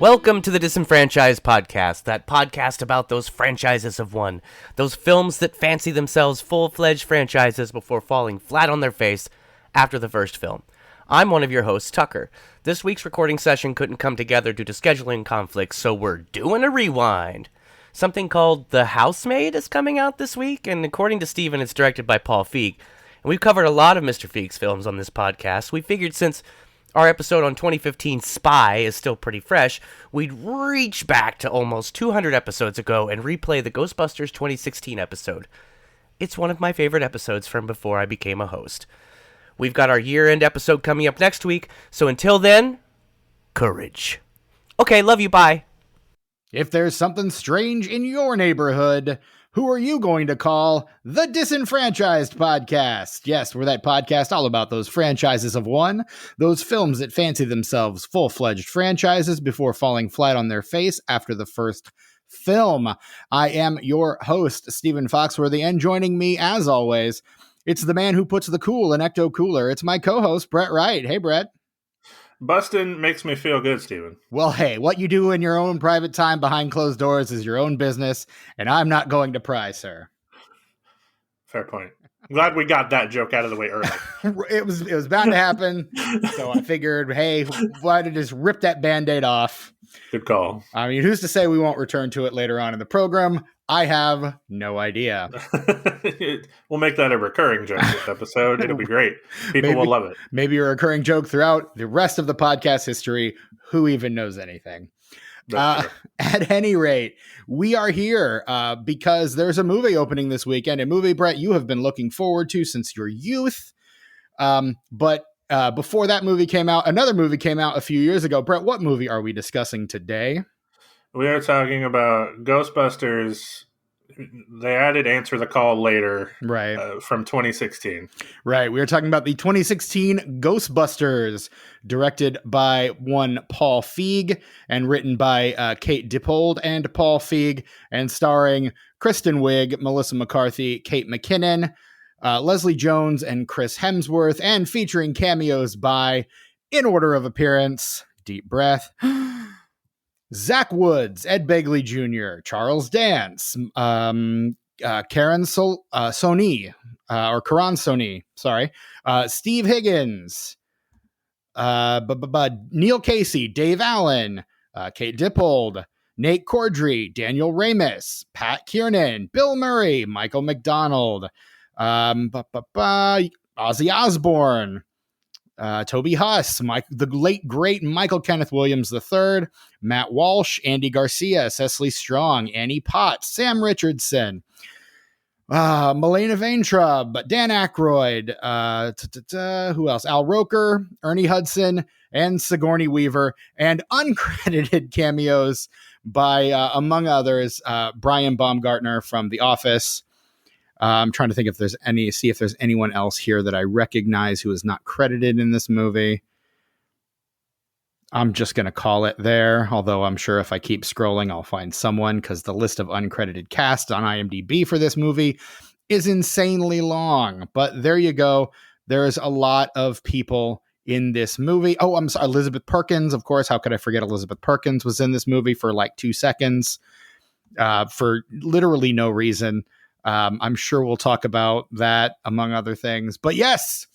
Welcome to the Disenfranchised Podcast, that podcast about those franchises of one, those films that fancy themselves full-fledged franchises before falling flat on their face after the first film. I'm one of your hosts, Tucker. This week's recording session couldn't come together due to scheduling conflicts, so we're doing a rewind. Something called The Housemaid is coming out this week, and according to Steven, it's directed by Paul Feig. And we've covered a lot of Mr. Feig's films on this podcast. We figured since our episode on 2015 Spy is still pretty fresh, we'd reach back to almost 200 episodes ago and replay the Ghostbusters 2016 episode. It's one of my favorite episodes from before I became a host. We've got our year-end episode coming up next week, so until then, courage. Okay, love you, bye. If there's something strange in your neighborhood, who are you going to call the Disenfranchised Podcast? Yes, we're that podcast all about those franchises of one, those films that fancy themselves full-fledged franchises before falling flat on their face after the first film. I am your host, Stephen Foxworthy, and joining me, as always, it's the man who puts the cool in Ecto Cooler. It's my co-host, Brett Wright. Hey, Brett. Bustin' makes me feel good, Steven. Well, hey, what you do in your own private time behind closed doors is your own business, and I'm not going to pry, sir. Fair point. I'm glad we got that joke out of the way early. It was bound to happen, so I figured, hey, why don't I just rip that Band-Aid off? Good call. I mean, who's to say we won't return to it later on in the program? I have no idea. We'll make that a recurring joke this episode. It'll be great. People will love it. Maybe a recurring joke throughout the rest of the podcast history. Who even knows anything? At any rate, we are here because there's a movie opening this weekend, a movie, Brett, you have been looking forward to since your youth. But before that movie came out, another movie came out a few years ago. Brett, what movie are we discussing today? We are talking about Ghostbusters. They added Answer the Call Later, right? From 2016. Right. We are talking about the 2016 Ghostbusters, directed by one Paul Feig and written by Kate Dippold and Paul Feig, and starring Kristen Wiig, Melissa McCarthy, Kate McKinnon, Leslie Jones, and Chris Hemsworth, and featuring cameos by, in order of appearance, deep breath, Zach Woods, Ed Begley Jr., Charles Dance, Karan Soni, Steve Higgins, Neil Casey, Dave Allen, Kate Dippold, Nate Cordry, Daniel Ramis, Pat Kiernan, Bill Murray, Michael McDonald, Ozzy Osbourne, Toby Huss, the late great Michael Kenneth Williams III, Matt Walsh, Andy Garcia, Cecily Strong, Annie Potts, Sam Richardson, Milena Vaintrub, Dan Aykroyd, who else? Al Roker, Ernie Hudson, and Sigourney Weaver, and uncredited cameos by, among others, Brian Baumgartner from The Office. I'm trying to think if there's anyone else here that I recognize who is not credited in this movie. I'm just going to call it there, although I'm sure if I keep scrolling, I'll find someone, because the list of uncredited cast on IMDb for this movie is insanely long. But there you go. There's a lot of people in this movie. Oh, I'm sorry. Elizabeth Perkins, of course. How could I forget Elizabeth Perkins was in this movie for like 2 seconds for literally no reason. I'm sure we'll talk about that, among other things. But yes,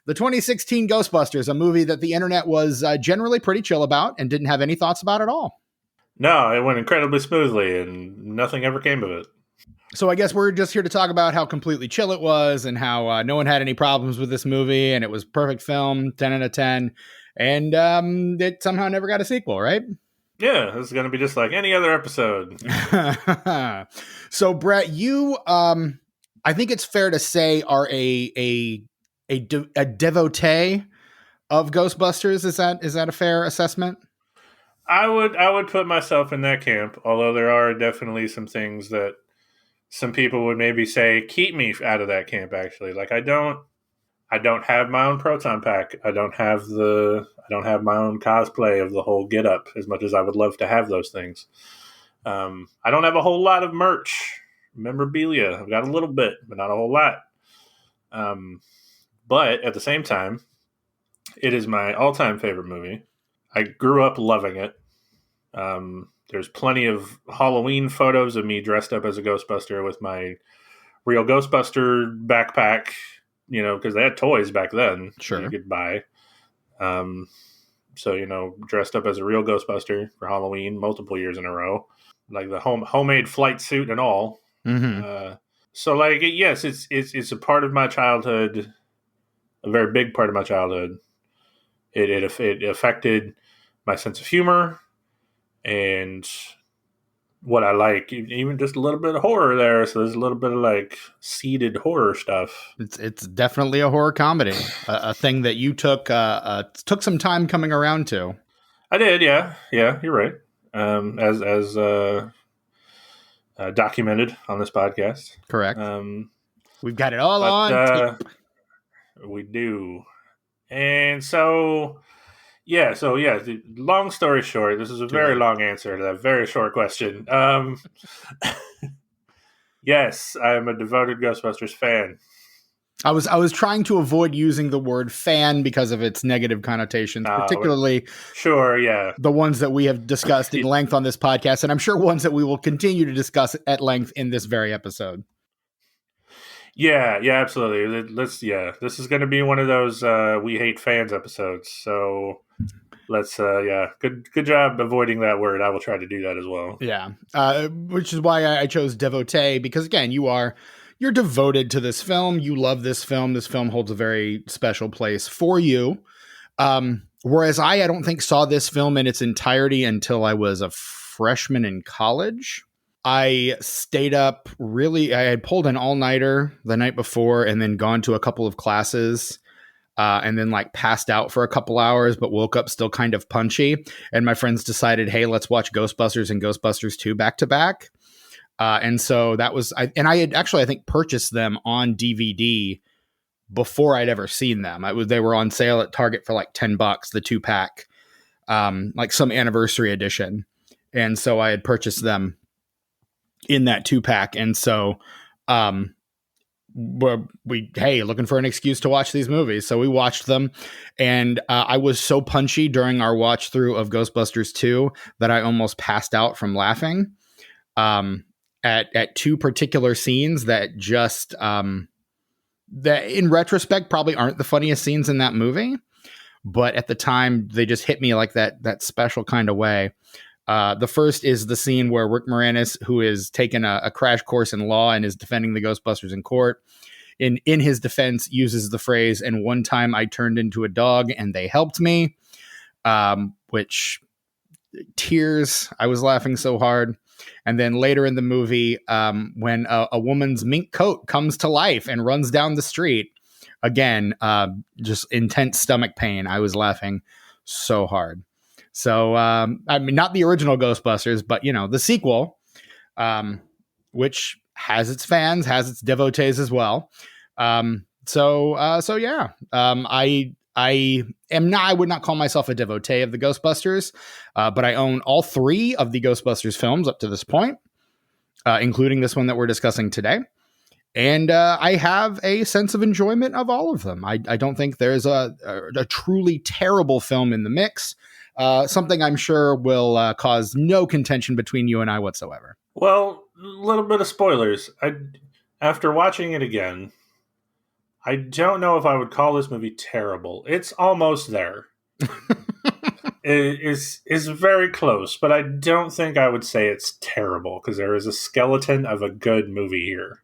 the 2016 Ghostbusters, a movie that the internet was generally pretty chill about and didn't have any thoughts about at all. No, it went incredibly smoothly and nothing ever came of it. So I guess we're just here to talk about how completely chill it was and how no one had any problems with this movie, and it was perfect film, 10 out of 10, and it somehow never got a sequel, right? Yeah, this is going to be just like any other episode. So, Brett, you, I think it's fair to say, are a devotee of Ghostbusters. Is that a fair assessment? I would put myself in that camp, although there are definitely some things that some people would maybe say keep me out of that camp, actually. Like I don't have my own proton pack. I don't have my own cosplay of the whole get up, as much as I would love to have those things. I don't have a whole lot of merch, memorabilia. I've got a little bit, but not a whole lot. But at the same time, it is my all-time favorite movie. I grew up loving it. There's plenty of Halloween photos of me dressed up as a Ghostbuster with my real Ghostbuster backpack, because they had toys back then Sure. that you could buy. So, dressed up as a real Ghostbuster for Halloween multiple years in a row, like the homemade flight suit and all. Mm-hmm. So, like, yes, it's a part of my childhood, a very big part of my childhood. It affected my sense of humor and what I like, even just a little bit of horror there. So there's a little bit of like seeded horror stuff. It's definitely a horror comedy, a thing that you took some time coming around to. I did, yeah, you're right. As documented on this podcast, Correct. We've got it all on tape. We do, and so. Yeah, long story short, this is a very long answer to that very short question. Yes, I am a devoted Ghostbusters fan. I was trying to avoid using the word fan because of its negative connotations, particularly the ones that we have discussed in length on this podcast, and I'm sure ones that we will continue to discuss at length in this very episode. Yeah, absolutely. This is going to be one of those we hate fans episodes. So let's good job avoiding that word. I will try to do that as well. Yeah, which is why I chose devotee, because again, you're devoted to this film. You love this film. This film holds a very special place for you. Whereas I don't think saw this film in its entirety until I was a freshman in college. I stayed up I had pulled an all-nighter the night before and then gone to a couple of classes and then like passed out for a couple hours, but woke up still kind of punchy. And my friends decided, hey, let's watch Ghostbusters and Ghostbusters 2 back to back. And so that was, I had actually, I think, purchased them on DVD before I'd ever seen them. They were on sale at Target for like $10, the 2-pack, like some anniversary edition. And so I had purchased them in that 2-pack. And so, looking for an excuse to watch these movies. So we watched them, and I was so punchy during our watch through of Ghostbusters 2 that I almost passed out from laughing. At two particular scenes that just that in retrospect probably aren't the funniest scenes in that movie, but at the time they just hit me like that special kind of way. The first is the scene where Rick Moranis, who is taking a crash course in law and is defending the Ghostbusters in court, in his defense uses the phrase, "And one time I turned into a dog and they helped me," which tears. I was laughing so hard. And then later in the movie, when a woman's mink coat comes to life and runs down the street, again, just intense stomach pain. I was laughing so hard. So, I mean, not the original Ghostbusters, but, the sequel, which has its fans, has its devotees as well. I would not call myself a devotee of the Ghostbusters, but I own all 3 of the Ghostbusters films up to this point, including this one that we're discussing today. And I have a sense of enjoyment of all of them. I don't think there's a truly terrible film in the mix, something I'm sure will cause no contention between you and I whatsoever. Well, a little bit of spoilers. After watching it again, I don't know if I would call this movie terrible. It's almost there. It's very close, but I don't think I would say it's terrible because there is a skeleton of a good movie here.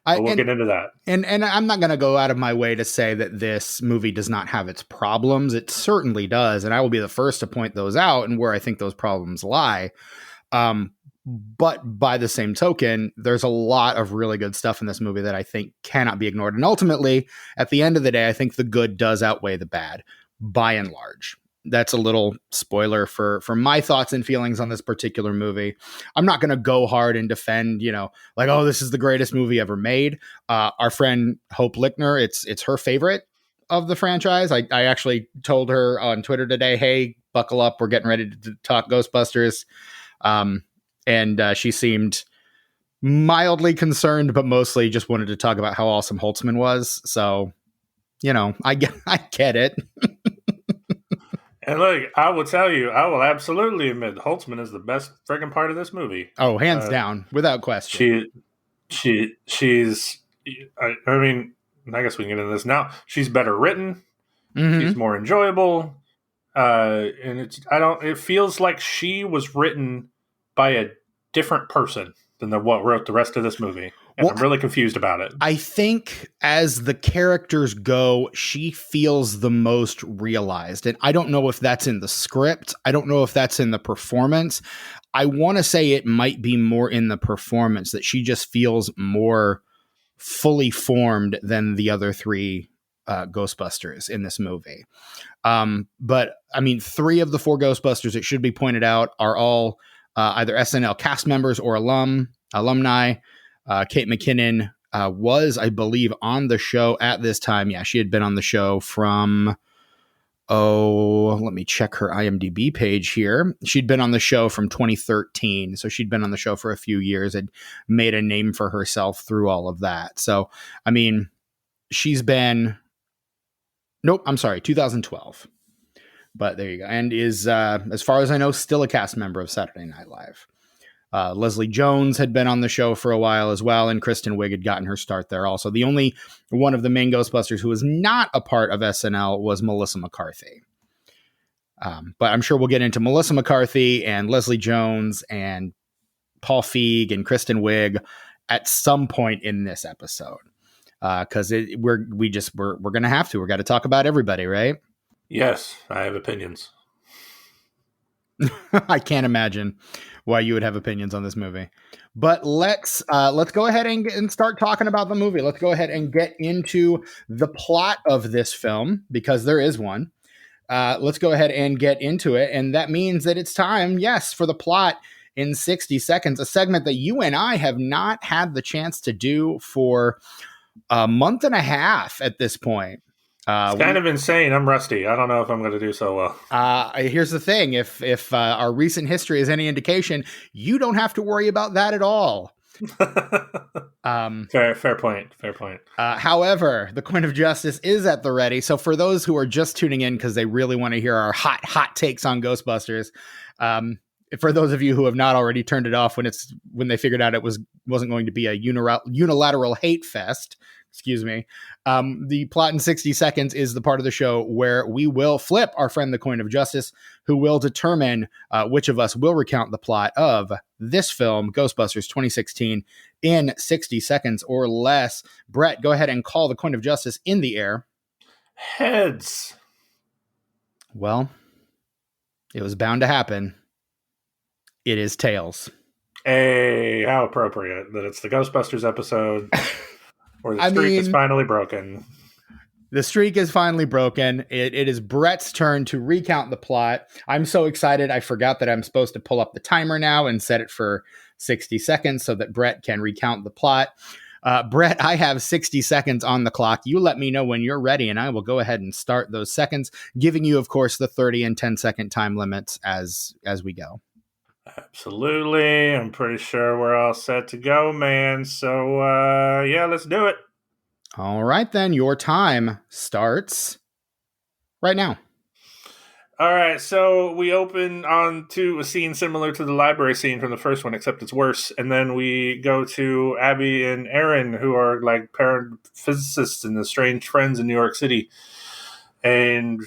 We'll get into that. And I'm not going to go out of my way to say that this movie does not have its problems. It certainly does, and I will be the first to point those out and where I think those problems lie. But by the same token, there's a lot of really good stuff in this movie that I think cannot be ignored. And ultimately, at the end of the day, I think the good does outweigh the bad, by and large. That's a little spoiler for my thoughts and feelings on this particular movie. I'm not going to go hard and defend, like, oh, this is the greatest movie ever made. Our friend Hope Lickner, it's her favorite of the franchise. I actually told her on Twitter today, hey, buckle up. We're getting ready to talk Ghostbusters. And she seemed mildly concerned, but mostly just wanted to talk about how awesome Holtzman was. So, I get it. And look, I will tell you, I will absolutely admit Holtzman is the best friggin' part of this movie. Oh, hands down, without question. She's. I mean, I guess we can get into this now. She's better written. She's more enjoyable. And it feels like she was written by a different person than what wrote the rest of this movie. And I'm really confused about it. I think as the characters go, she feels the most realized. And I don't know if that's in the script. I don't know if that's in the performance. I want to say it might be more in the performance, that she just feels more fully formed than the other three Ghostbusters in this movie. But I mean, 3 of the 4 Ghostbusters, it should be pointed out, are all either SNL cast members or alumni. Kate McKinnon was, I believe, on the show at this time. Yeah, she had been on the show from, let me check her IMDb page here. She'd been on the show from 2013. So she'd been on the show for a few years and made a name for herself through all of that. So, I mean, she's been, 2012. But there you go. And is, as far as I know, still a cast member of Saturday Night Live. Leslie Jones had been on the show for a while as well, and Kristen Wiig had gotten her start there also. The only one of the main Ghostbusters who was not a part of SNL was Melissa McCarthy. But I'm sure we'll get into Melissa McCarthy and Leslie Jones and Paul Feig and Kristen Wiig at some point in this episode. Because we're going to have to. We're got to talk about everybody, right? Yes, I have opinions. I can't imagine why you would have opinions on this movie. But let's go ahead and start talking about the movie. Let's go ahead and get into the plot of this film, because there is one. Let's go ahead and get into it. And that means that it's time, yes, for the plot in 60 seconds, a segment that you and I have not had the chance to do for a month and a half at this point. It's kind of insane. I'm rusty. I don't know if I'm going to do so well. Here's the thing. If our recent history is any indication, you don't have to worry about that at all. Fair point. However, the Coin of Justice is at the ready. So for those who are just tuning in because they really want to hear our hot takes on Ghostbusters, for those of you who have not already turned it off when they figured out it wasn't going to be a unilateral hate fest, excuse me. The plot in 60 seconds is the part of the show where we will flip our friend the Coin of Justice, who will determine which of us will recount the plot of this film, Ghostbusters 2016, in 60 seconds or less. Brett, go ahead and call the Coin of Justice in the air. Heads. Well, it was bound to happen. It is tails. Hey, how appropriate that it's the Ghostbusters episode. Or the streak is finally broken. The streak is finally broken. It is Brett's turn to recount the plot. I'm so excited. I forgot that I'm supposed to pull up the timer now and set it for 60 seconds so that Brett can recount the plot. Brett, I have 60 seconds on the clock. You let me know when you're ready, and I will go ahead and start those seconds, giving you, of course, the 30 and 10-second time limits as we go. Absolutely. I'm pretty sure we're all set to go, man. So, yeah, let's do it. All right, then. Your time starts right now. All right, so we open on to a scene similar to the library scene from the first one, except it's worse. And then we go to Abby and Aaron, who are like parent physicists and the strange friends in New York City. And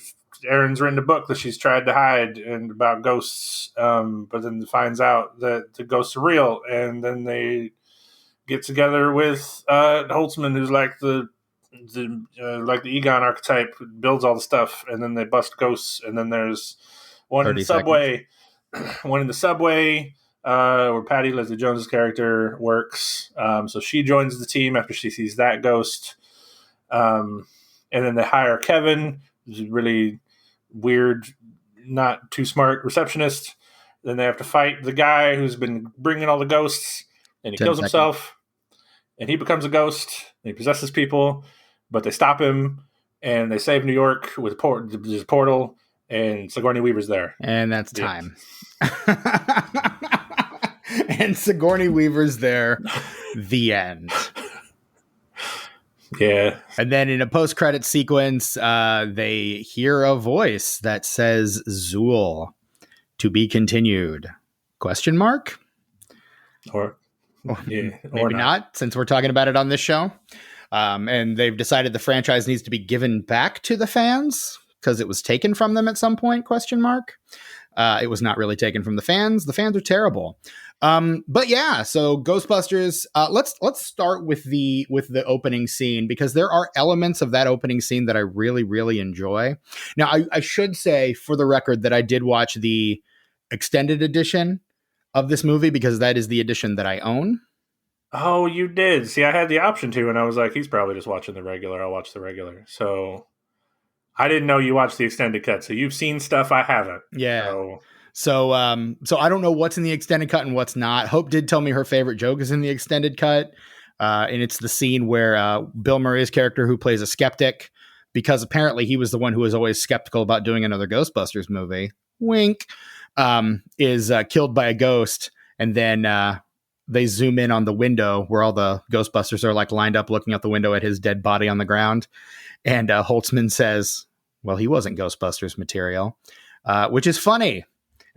Erin's written a book that she's tried to hide and about ghosts, but then finds out that the ghosts are real, and then they get together with Holtzman, who's like the Egon archetype, who builds all the stuff, and then they bust ghosts, and then there's one in the subway, where Patty, Leslie Jones's character, works. So she joins the team after she sees that ghost, and then they hire Kevin, who's really weird, not too smart receptionist. Then they have to fight the guy who's been bringing all the ghosts, and he kills himself, and he becomes a ghost, and he possesses people, but they stop him, and they save New York with this portal, and Sigourney Weaver's there. And that's time. And Sigourney Weaver's there. The end. Yeah. And then in a post-credit sequence, they hear a voice that says Zool, to be continued. Question mark? Or yeah, or Maybe not, since we're talking about it on this show. And they've decided the franchise needs to be given back to the fans because it was taken from them at some point, question mark. It was not really taken from the fans. The fans are terrible. But yeah, so Ghostbusters, let's start with the opening scene, because there are elements of that opening scene that I really, really enjoy. Now, I should say for the record that I did watch the extended edition of this movie, because that is the edition that I own. Oh, you did. See, I had the option to, and I was like, he's probably just watching the regular. I'll watch the regular. So I didn't know you watched the extended cut. So you've seen stuff I haven't. Yeah. So I don't know what's in the extended cut and what's not. Hope did tell me her favorite joke is in the extended cut. And it's the scene where Bill Murray's character, who plays a skeptic, because apparently he was the one who was always skeptical about doing another Ghostbusters movie, wink, is killed by a ghost. And then they zoom in on the window where all the Ghostbusters are like lined up looking out the window at his dead body on the ground. And Holtzman says, well, he wasn't Ghostbusters material, which is funny.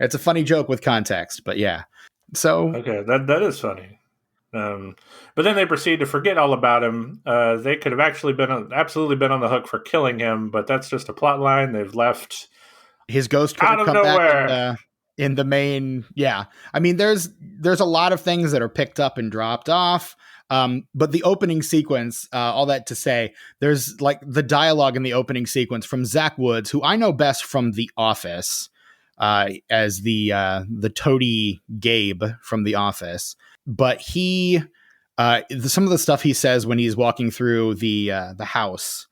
It's a funny joke with context, but yeah. So okay, that is funny. But then they proceed to forget all about him. They could have actually absolutely been on the hook for killing him, but that's just a plot line they've left. His ghost could out have of come nowhere. back in the main. Yeah, I mean, there's a lot of things that are picked up and dropped off. But the opening sequence, all that to say, there's like the dialogue in the opening sequence from Zach Woods, who I know best from The Office, as the toady Gabe from The Office. But he, some of the stuff he says when he's walking through the house,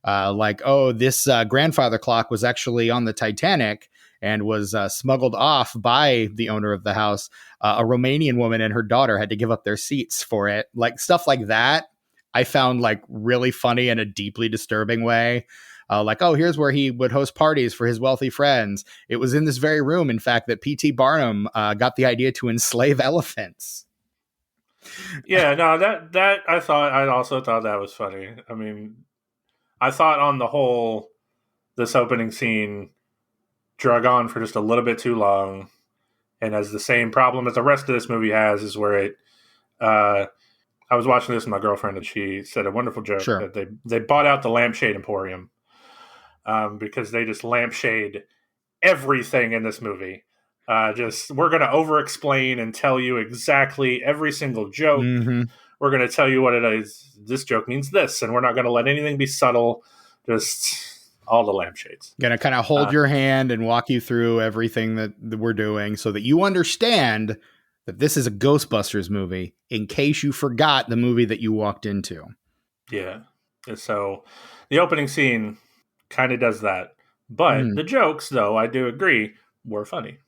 like, oh, this grandfather clock was actually on the Titanic and was smuggled off by the owner of the house. A Romanian woman and her daughter had to give up their seats for it. Like stuff like that, I found like really funny in a deeply disturbing way. Like, oh, here's where he would host parties for his wealthy friends. It was in this very room, in fact, that P.T. Barnum got the idea to enslave elephants. Yeah, no, that I also thought that was funny. I mean, I thought on the whole, this opening scene drug on for just a little bit too long, and has the same problem as the rest of this movie has, is where it. I was watching this with my girlfriend, and she said a wonderful joke that they bought out the lampshade emporium, because they just lampshade everything in this movie. We're going to over-explain and tell you exactly every single joke. Mm-hmm. We're going to tell you what it is. This joke means this, and we're not going to let anything be subtle. Just all the lampshades. Going to kind of hold your hand and walk you through everything that we're doing so that you understand that this is a Ghostbusters movie in case you forgot the movie that you walked into. Yeah. And so the opening scene kind of does that. But the jokes, though, I do agree, were funny.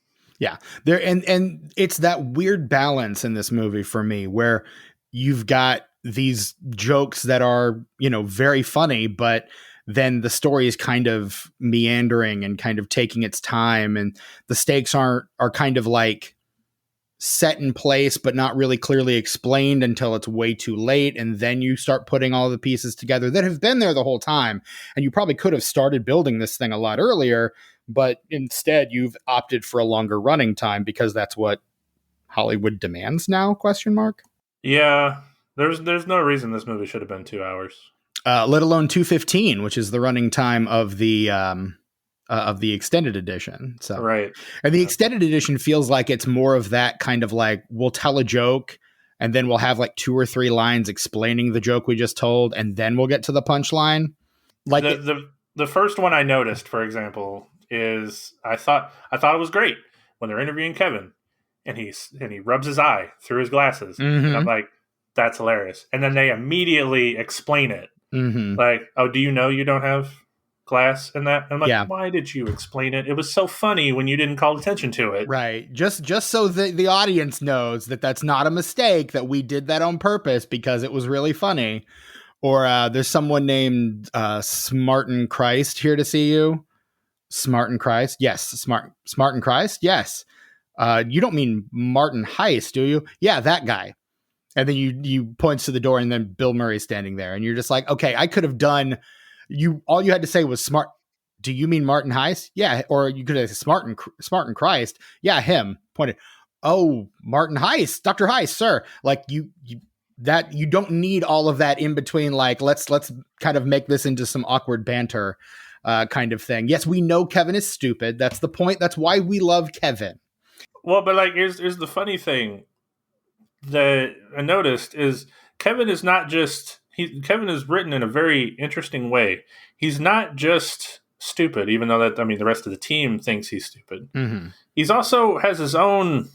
Yeah. There and it's that weird balance in this movie for me where you've got these jokes that are, very funny, but then the story is kind of meandering and kind of taking its time, and the stakes are kind of like set in place but not really clearly explained until it's way too late, and then you start putting all the pieces together that have been there the whole time, and you probably could have started building this thing a lot earlier, but instead you've opted for a longer running time because that's what Hollywood demands now, question mark. Yeah, there's no reason this movie should have been 2 hours, let alone 2:15, which is the running time of the extended edition. So right. And the extended edition feels like it's more of that kind of like, we'll tell a joke and then we'll have like 2 or 3 lines explaining the joke we just told, and then we'll get to the punchline. Like the first one I noticed, for example, is I thought it was great when they're interviewing Kevin and he rubs his eye through his glasses. Mm-hmm. And I'm like, that's hilarious. And then they immediately explain it. Mm-hmm. Like, oh, do you know you don't have glass in that? I'm like, yeah. Why did you explain it? It was so funny when you didn't call attention to it. Right. Just so the audience knows that that's not a mistake, that we did that on purpose because it was really funny. Or there's someone named Smartin Christ here to see you. Smartin Christ. Yes. Smartin Christ. Yes. You don't mean Martin Heist, do you? Yeah, that guy. And then you points to the door, and then Bill Murray's standing there, and you're just like, okay, I could have done all you had to say was smart. Do you mean Martin Heist? Yeah. Or you could have Smart and Christ. Yeah, him. Pointed. Oh, Martin Heist, Dr. Heist, sir. Like you don't need all of that in between. Like, let's kind of make this into some awkward banter kind of thing. Yes, we know Kevin is stupid. That's the point. That's why we love Kevin. Well, but like, here's the funny thing that I noticed is Kevin is not just Kevin is written in a very interesting way. He's not just stupid, even though the rest of the team thinks he's stupid. Mm-hmm. He's also has his own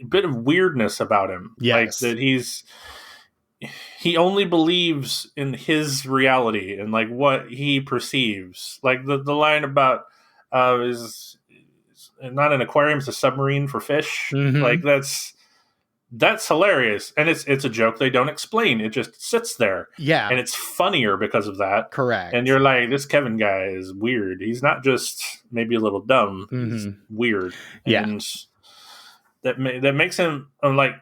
bit of weirdness about him. Yes. Like that he only believes in his reality and like what he perceives. Like the line about is not an aquarium, it's a submarine for fish. Mm-hmm. Like that's hilarious, and it's a joke they don't explain. It just sits there, yeah, and it's funnier because of that. Correct. And you're like, this Kevin guy is weird. He's not just maybe a little dumb. Mm-hmm. He's weird. Yeah, and that makes him like,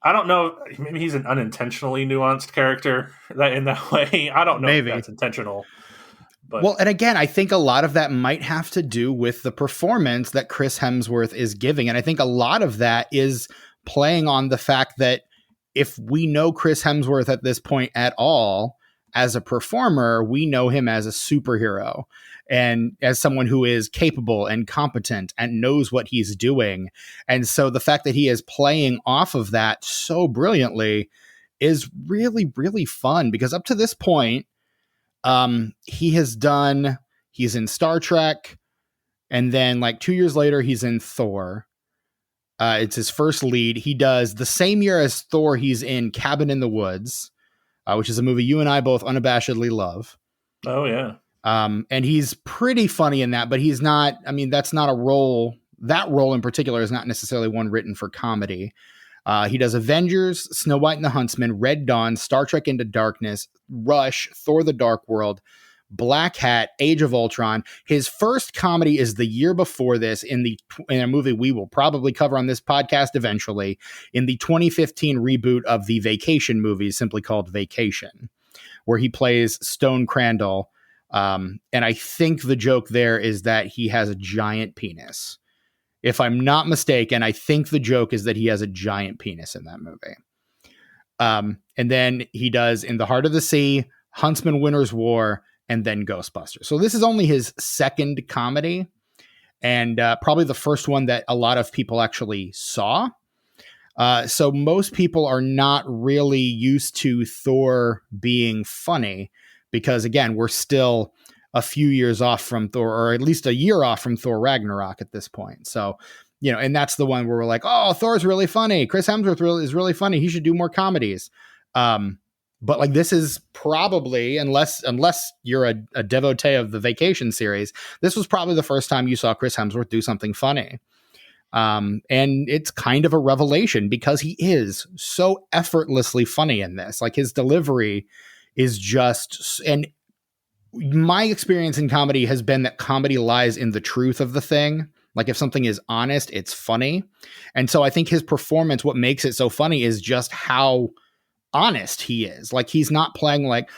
I don't know. Maybe he's an unintentionally nuanced character in that way. I don't know if that's intentional. But. Well, and again, I think a lot of that might have to do with the performance that Chris Hemsworth is giving, and I think a lot of that is playing on the fact that if we know Chris Hemsworth at this point at all as a performer, we know him as a superhero and as someone who is capable and competent and knows what he's doing. And so the fact that he is playing off of that so brilliantly is really, really fun, because up to this point, he's in Star Trek, and then like 2 years later, he's in Thor. It's his first lead. He does the same year as Thor. He's in Cabin in the Woods, which is a movie you and I both unabashedly love. Oh yeah. And he's pretty funny in that, but he's not, that's not a role. That role in particular is not necessarily one written for comedy. He does Avengers, Snow White and the Huntsman, Red Dawn, Star Trek Into Darkness, Rush, Thor the Dark World, Black Hat, Age of Ultron. His first comedy is the year before this in a movie we will probably cover on this podcast eventually, in the 2015 reboot of the Vacation movies, simply called Vacation, where he plays Stone Crandall. And I think the joke there is that he has a giant penis. If I'm not mistaken, I think the joke is that he has a giant penis in that movie. And then he does In the Heart of the Sea, Huntsman Winter's War, and then Ghostbusters. So this is only his second comedy, and probably the first one that a lot of people actually saw. So most people are not really used to Thor being funny, because again, we're still a few years off from Thor, or at least a year off from Thor Ragnarok at this point. So, and that's the one where we're like, oh, Thor's really funny. Chris Hemsworth is really funny. He should do more comedies. But like, this is probably, unless you're a devotee of the Vacation series, this was probably the first time you saw Chris Hemsworth do something funny. And it's kind of a revelation, because he is so effortlessly funny in this. Like, his delivery is just, and my experience in comedy has been that comedy lies in the truth of the thing. Like, if something is honest, it's funny. And so I think his performance, what makes it so funny is just how honest he is. Like, he's not playing like,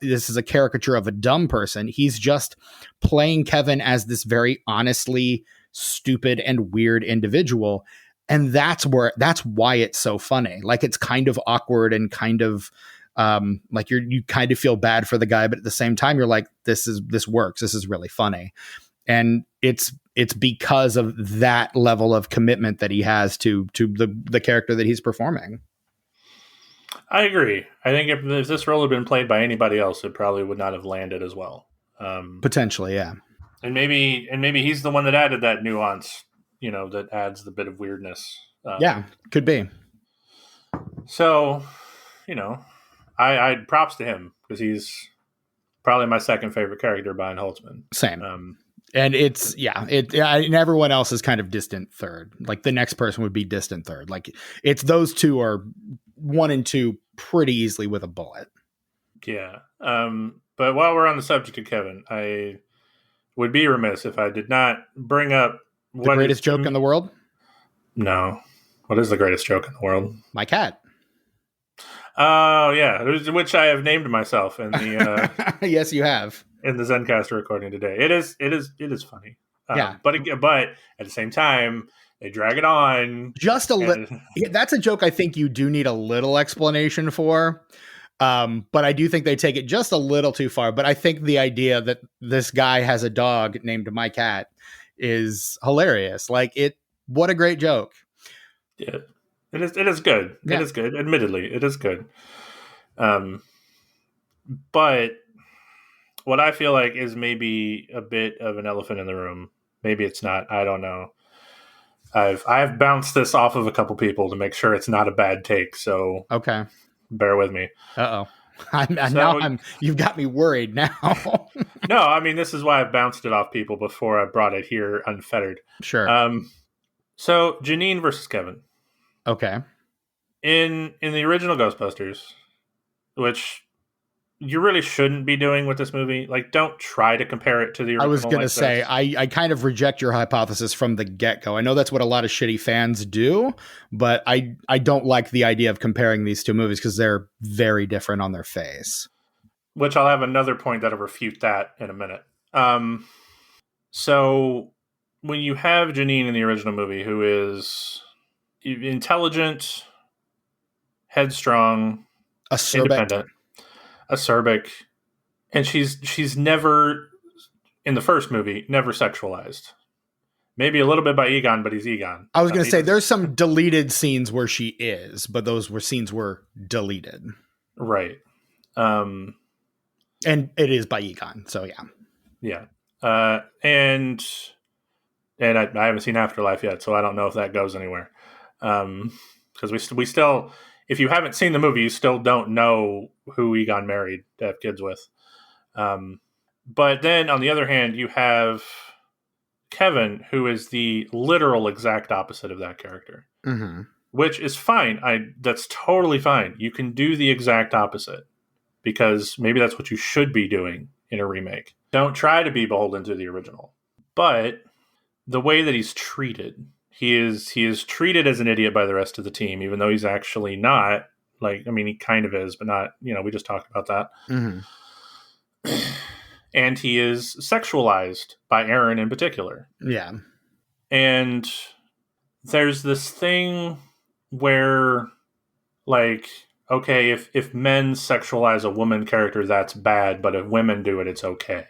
this is a caricature of a dumb person. He's just playing Kevin as this very honestly stupid and weird individual. And that's why it's so funny. Like, it's kind of awkward and kind of like you kind of feel bad for the guy, but at the same time, you're like, this works. This is really funny. And it's because of that level of commitment that he has to the character that he's performing. I agree. I think if this role had been played by anybody else, it probably would not have landed as well. Potentially, yeah. And maybe he's the one that added that nuance, that adds the bit of weirdness. Yeah, could be. So, I props to him, because he's probably my second favorite character behind Holtzman. Same. And it's, and everyone else is kind of distant third. Like, the next person would be distant third. Like, it's those two are 1 and 2 pretty easily with a bullet. Yeah. But while we're on the subject of Kevin, I would be remiss if I did not bring up the greatest joke in the world. No. What is the greatest joke in the world? My cat. Oh yeah, which I have named myself in the Yes, you have. in the Zencaster recording today. It is funny. Yeah. But at the same time, they drag it on. Just a little. And That's a joke I think you do need a little explanation for. But I do think they take it just a little too far. But I think the idea that this guy has a dog named My Cat is hilarious. Like it, what a great joke. yeah, it is. It is good. Yeah. It is good. Admittedly, it is good. But what I feel like is maybe a bit of an elephant in the room. Maybe it's not. I don't know. I've bounced this off of a couple people to make sure it's not a bad take. So Okay. bear with me. Uh-oh. You've got me worried now. No, I mean, this is why I've bounced it off people before I brought it here unfettered. Sure. So Janine versus Kevin. Okay. In the original Ghostbusters, which you really shouldn't be doing with this movie. Like, don't try to compare it to the original. I was going to like say, this. I kind of reject your hypothesis from the get-go. I know that's what a lot of shitty fans do, but I don't like the idea of comparing these two movies because they're very different on their face. Which I'll have another point that'll refute that in a minute. So when you have Janine in the original movie, who is intelligent, headstrong, independent, acerbic, and she's never, in the first movie, never sexualized. Maybe a little bit by Egon, but he's Egon. I was going to say there's some deleted scenes where she is, but those were scenes were deleted. Right. And it is by Egon, so yeah. Yeah. And I haven't seen Afterlife yet, so I don't know if that goes anywhere. Because we still, if you haven't seen the movie, you still don't know who Egon married to have kids with. But then on the other hand, you have Kevin, who is the literal exact opposite of that character, which is fine. That's totally fine. You can do the exact opposite because maybe that's what you should be doing in a remake. Don't try to be beholden to the original. But the way that he's treated, he is treated as an idiot by the rest of the team, even though he's actually not. Like, I mean, he kind of is, but not. We just talked about that. And he is sexualized by Aaron in particular. Yeah. And there's this thing where, like, okay, if men sexualize a woman character, that's bad, but if women do it, it's okay.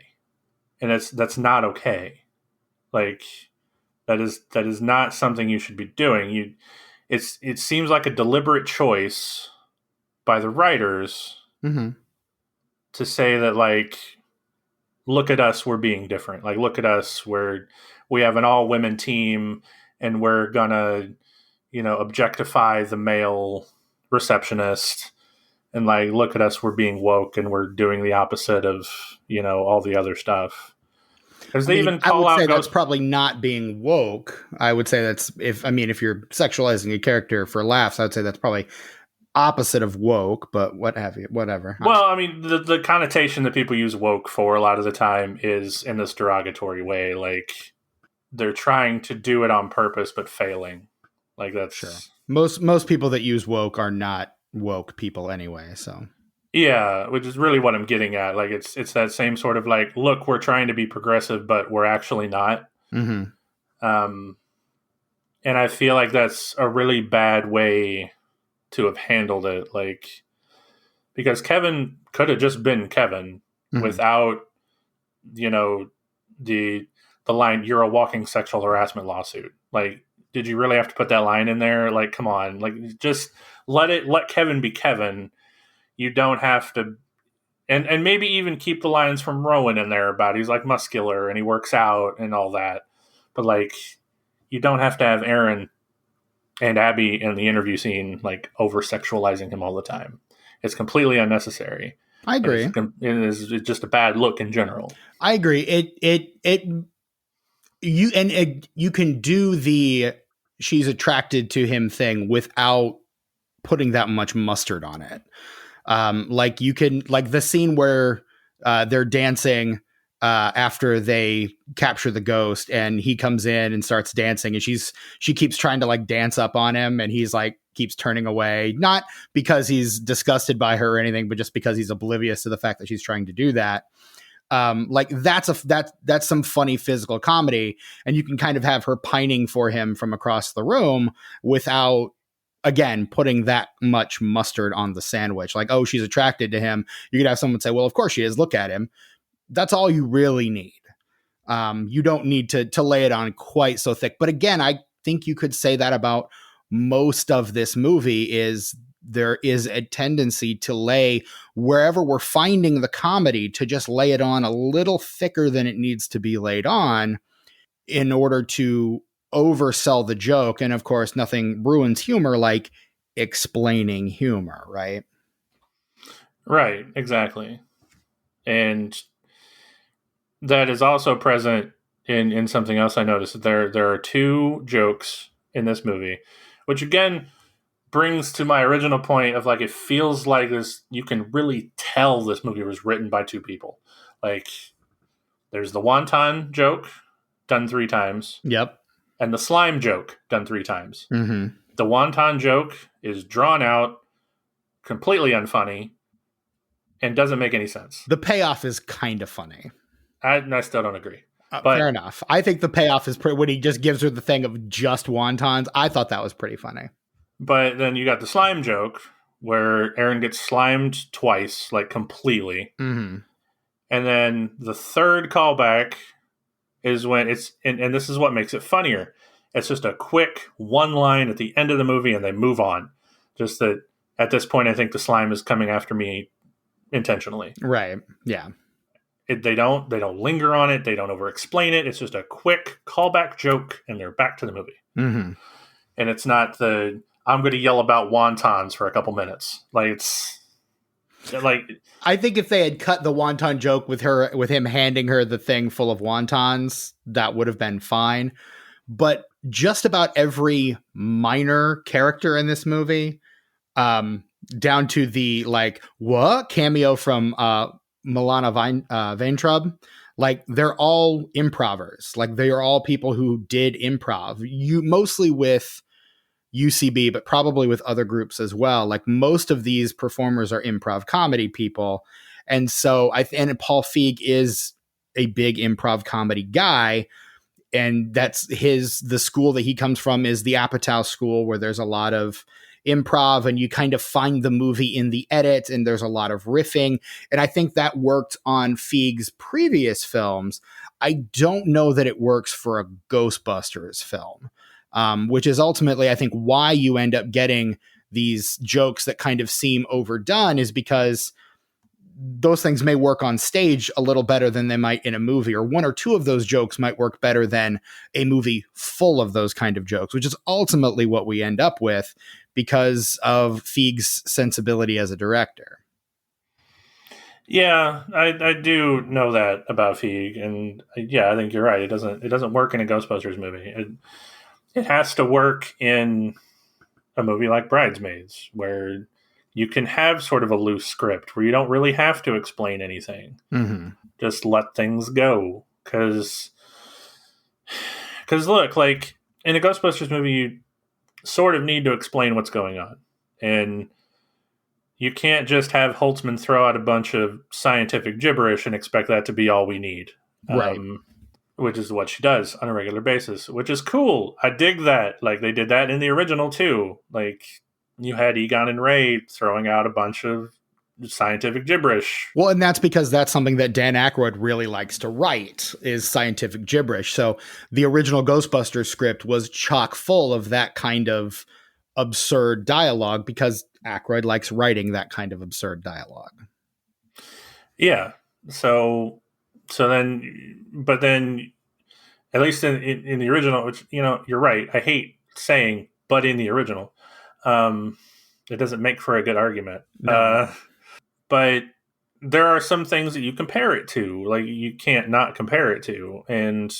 And that's not okay. Like, that is not something you should be doing. It seems like a deliberate choice by the writers to say that, like, look at us, we're being different. Like, look at us, we have an all-women team, and we're gonna, objectify the male receptionist. And, like, look at us, we're being woke, and we're doing the opposite of, all the other stuff. Because they even call out. That's probably not being woke. I would say that's if you're sexualizing a character for laughs, I would say that's probably opposite of woke, but whatever. Well, I mean, the connotation that people use woke for a lot of the time is in this derogatory way. Like, they're trying to do it on purpose, but failing. Like, that's sure. Most people that use woke are not woke people anyway. So yeah, which is really what I'm getting at. Like, it's that same sort of like, look, we're trying to be progressive, but we're actually not. And I feel like that's a really bad way to have handled it, like, because Kevin could have just been Kevin without, the line, "You're a walking sexual harassment lawsuit." Like, did you really have to put that line in there? Like, come on, like, just let Kevin be Kevin. You don't have to, and maybe even keep the lines from Rowan in there about he's like muscular and he works out and all that. But, like, you don't have to have Aaron and Abby in the interview scene, like, over-sexualizing him all the time. It's completely unnecessary. I agree. It's just a bad look in general. I agree. You can do the she's attracted to him thing without putting that much mustard on it. Like, you can, like, the scene where they're dancing after they capture the ghost, and he comes in and starts dancing, and she keeps trying to, like, dance up on him, and he's like keeps turning away, not because he's disgusted by her or anything, but just because he's oblivious to the fact that she's trying to do that. Like that's some funny physical comedy, and you can kind of have her pining for him from across the room without, again, putting that much mustard on the sandwich. Like, oh, she's attracted to him. You could have someone say, well, of course she is. Look at him. That's all you really need. You don't need to lay it on quite so thick. But again, I think you could say that about most of this movie. Is there is a tendency to lay, wherever we're finding the comedy, to just lay it on a little thicker than it needs to be laid on in order to oversell the joke. And of course, nothing ruins humor like explaining humor, right? Right, exactly. And that is also present in something else I noticed. There are two jokes in this movie, which again brings to my original point of like, it feels like this, you can really tell this movie was written by two people. Like, there's the wonton joke done 3 times. Yep. And the slime joke done 3 times. Mm-hmm. The wonton joke is drawn out, completely unfunny, and doesn't make any sense. The payoff is kind of funny. I still don't agree. But fair enough. I think the payoff is when he just gives her the thing of just wontons. I thought that was pretty funny. But then you got the slime joke where Aaron gets slimed twice, like completely. Mm-hmm. And then the third callback is when it's, and this is what makes it funnier. It's just a quick one line at the end of the movie and they move on. Just that at this point, I think the slime is coming after me intentionally. Right. Yeah. They don't linger on it. They don't over explain it. It's just a quick callback joke and they're back to the movie. Mm-hmm. And it's not I'm going to yell about wontons for a couple minutes. Like, it's like, I think if they had cut the wonton joke with him handing her the thing full of wontons, that would have been fine. But just about every minor character in this movie, down to the what cameo from Milana Vaintrub, like, they're all improvers. Like, they are all people who did improv. You mostly with UCB, but probably with other groups as well. Like, most of these performers are improv comedy people. And so and Paul Feig is a big improv comedy guy. And that's the school that he comes from is the Apatow School, where there's a lot of improv and you kind of find the movie in the edit and there's a lot of riffing. And I think that worked on Feig's previous films. I don't know that it works for a Ghostbusters film. Which is ultimately, I think, why you end up getting these jokes that kind of seem overdone, is because those things may work on stage a little better than they might in a movie, or one or two of those jokes might work better than a movie full of those kind of jokes, which is ultimately what we end up with because of Feig's sensibility as a director. Yeah, I do know that about Feig, and yeah, I think you're right. It doesn't work in a Ghostbusters movie. It has to work in a movie like Bridesmaids, where you can have sort of a loose script where you don't really have to explain anything. Mm-hmm. Just let things go. Because look, like, in a Ghostbusters movie, you sort of need to explain what's going on. And you can't just have Holtzman throw out a bunch of scientific gibberish and expect that to be all we need. Right. Which is what she does on a regular basis, which is cool. I dig that. Like, they did that in the original too. Like, you had Egon and Ray throwing out a bunch of scientific gibberish. Well, and that's because that's something that Dan Aykroyd really likes to write, is scientific gibberish. So the original Ghostbusters script was chock full of that kind of absurd dialogue because Aykroyd likes writing that kind of absurd dialogue. Yeah. So then, at least in the original, which, you're right. I hate saying, but in the original, it doesn't make for a good argument. No. But there are some things that you compare it to, like, you can't not compare it to. And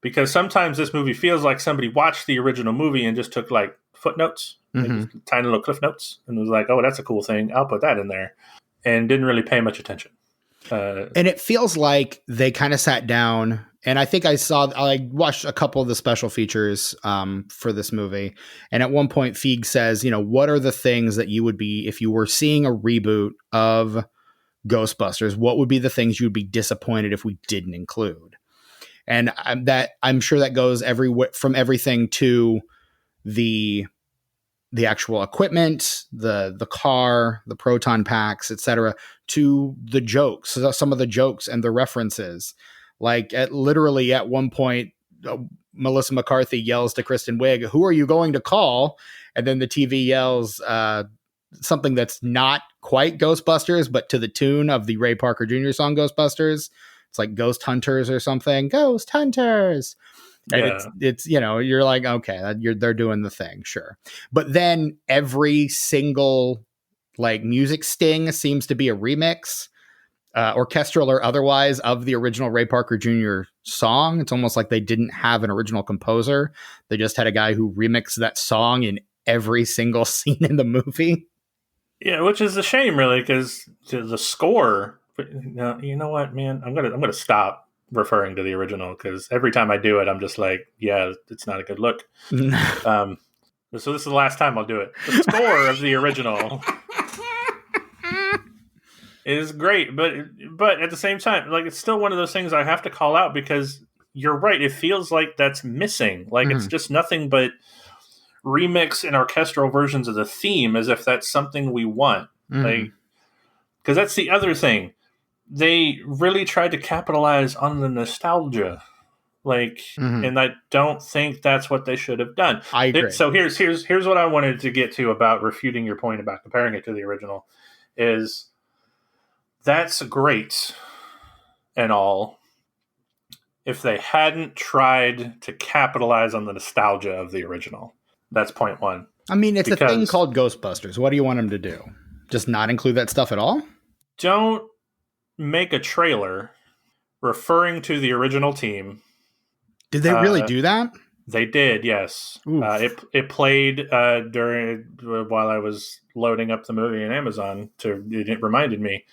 because sometimes this movie feels like somebody watched the original movie and just took like footnotes, mm-hmm. like tiny little cliff notes, and was like, oh, that's a cool thing, I'll put that in there, and didn't really pay much attention. And it feels like they kind of sat down And I think I watched a couple of the special features for this movie. And at one point, Feig says, what are the things that you would be, if you were seeing a reboot of Ghostbusters, what would be the things you would be disappointed if we didn't include? And I'm sure that goes from everything to the actual equipment, the car, the proton packs, etc., to the jokes, some of the jokes and the references. Like literally at one point, Melissa McCarthy yells to Kristen Wiig, "Who are you going to call?" And then the TV yells something that's not quite Ghostbusters, but to the tune of the Ray Parker Jr. song Ghostbusters. It's like Ghost Hunters or something. Ghost Hunters. And it's you're like, okay, they're doing the thing, sure. But then every single like music sting seems to be a remix, orchestral or otherwise, of the original Ray Parker Jr. song. It's almost like they didn't have an original composer. They just had a guy who remixed that song in every single scene in the movie. Yeah, which is a shame, really, because the score. You know what, man? I'm gonna stop referring to the original, because every time I do it, I'm just like, yeah, it's not a good look. So this is the last time I'll do it. The score of the original is great, but at the same time, like, it's still one of those things I have to call out, because you're right. It feels like that's missing. Like, it's just nothing but remix and orchestral versions of the theme, as if that's something we want. Like, because that's the other thing. They really tried to capitalize on the nostalgia. Like, and I don't think that's what they should have done. I agree. So here's what I wanted to get to about refuting your point about comparing it to the original. Is that's great and all if they hadn't tried to capitalize on the nostalgia of the original. That's point one. I mean, it's a thing called Ghostbusters. What do you want them to do? Just not include that stuff at all? Don't make a trailer referring to the original team. Did they really do that? They did, yes. It played while I was loading up the movie in Amazon. It reminded me.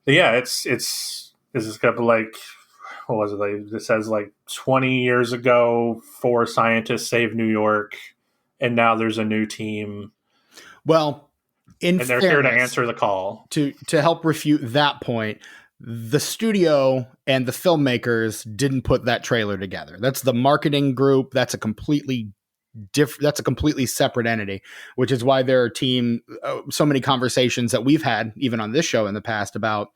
But yeah, it's this is a couple, like, what was it? Like, it says like 20 years ago, 4 scientists saved New York, and now there's a new team. Well, and they're here to answer the call. To help refute that point, the studio and the filmmakers didn't put that trailer together. That's the marketing group. That's a completely separate entity, which is why there are so many conversations that we've had even on this show in the past about,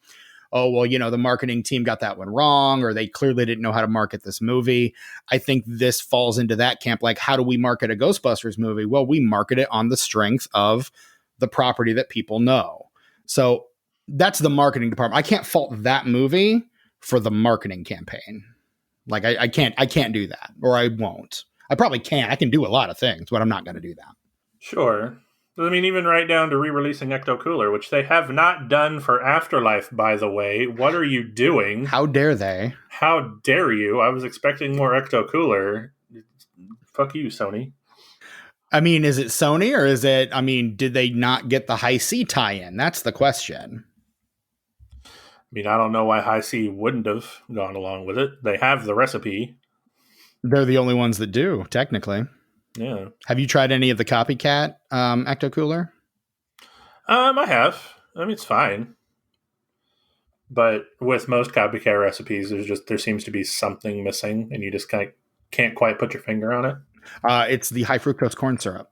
oh, well, the marketing team got that one wrong, or they clearly didn't know how to market this movie. I think this falls into that camp. Like, how do we market a Ghostbusters movie? Well, we market it on the strength of the property that people know. So that's the marketing department. I can't fault that movie for the marketing campaign. Like, I can't do that, or I won't. I probably can. I can do a lot of things, but I'm not going to do that. Sure. I mean, even right down to re-releasing Ecto Cooler, which they have not done for Afterlife, by the way. What are you doing? How dare they? How dare you? I was expecting more Ecto Cooler. Fuck you, Sony. I mean, is it Sony, or is it, did they not get the High C tie-in? That's the question. I mean, I don't know why High C wouldn't have gone along with it. They have the recipe. They're the only ones that do, technically. Yeah. Have you tried any of the copycat Ecto Cooler? I have. I mean, it's fine. But with most copycat recipes, there seems to be something missing, and you just kind of can't quite put your finger on it. It's the high fructose corn syrup.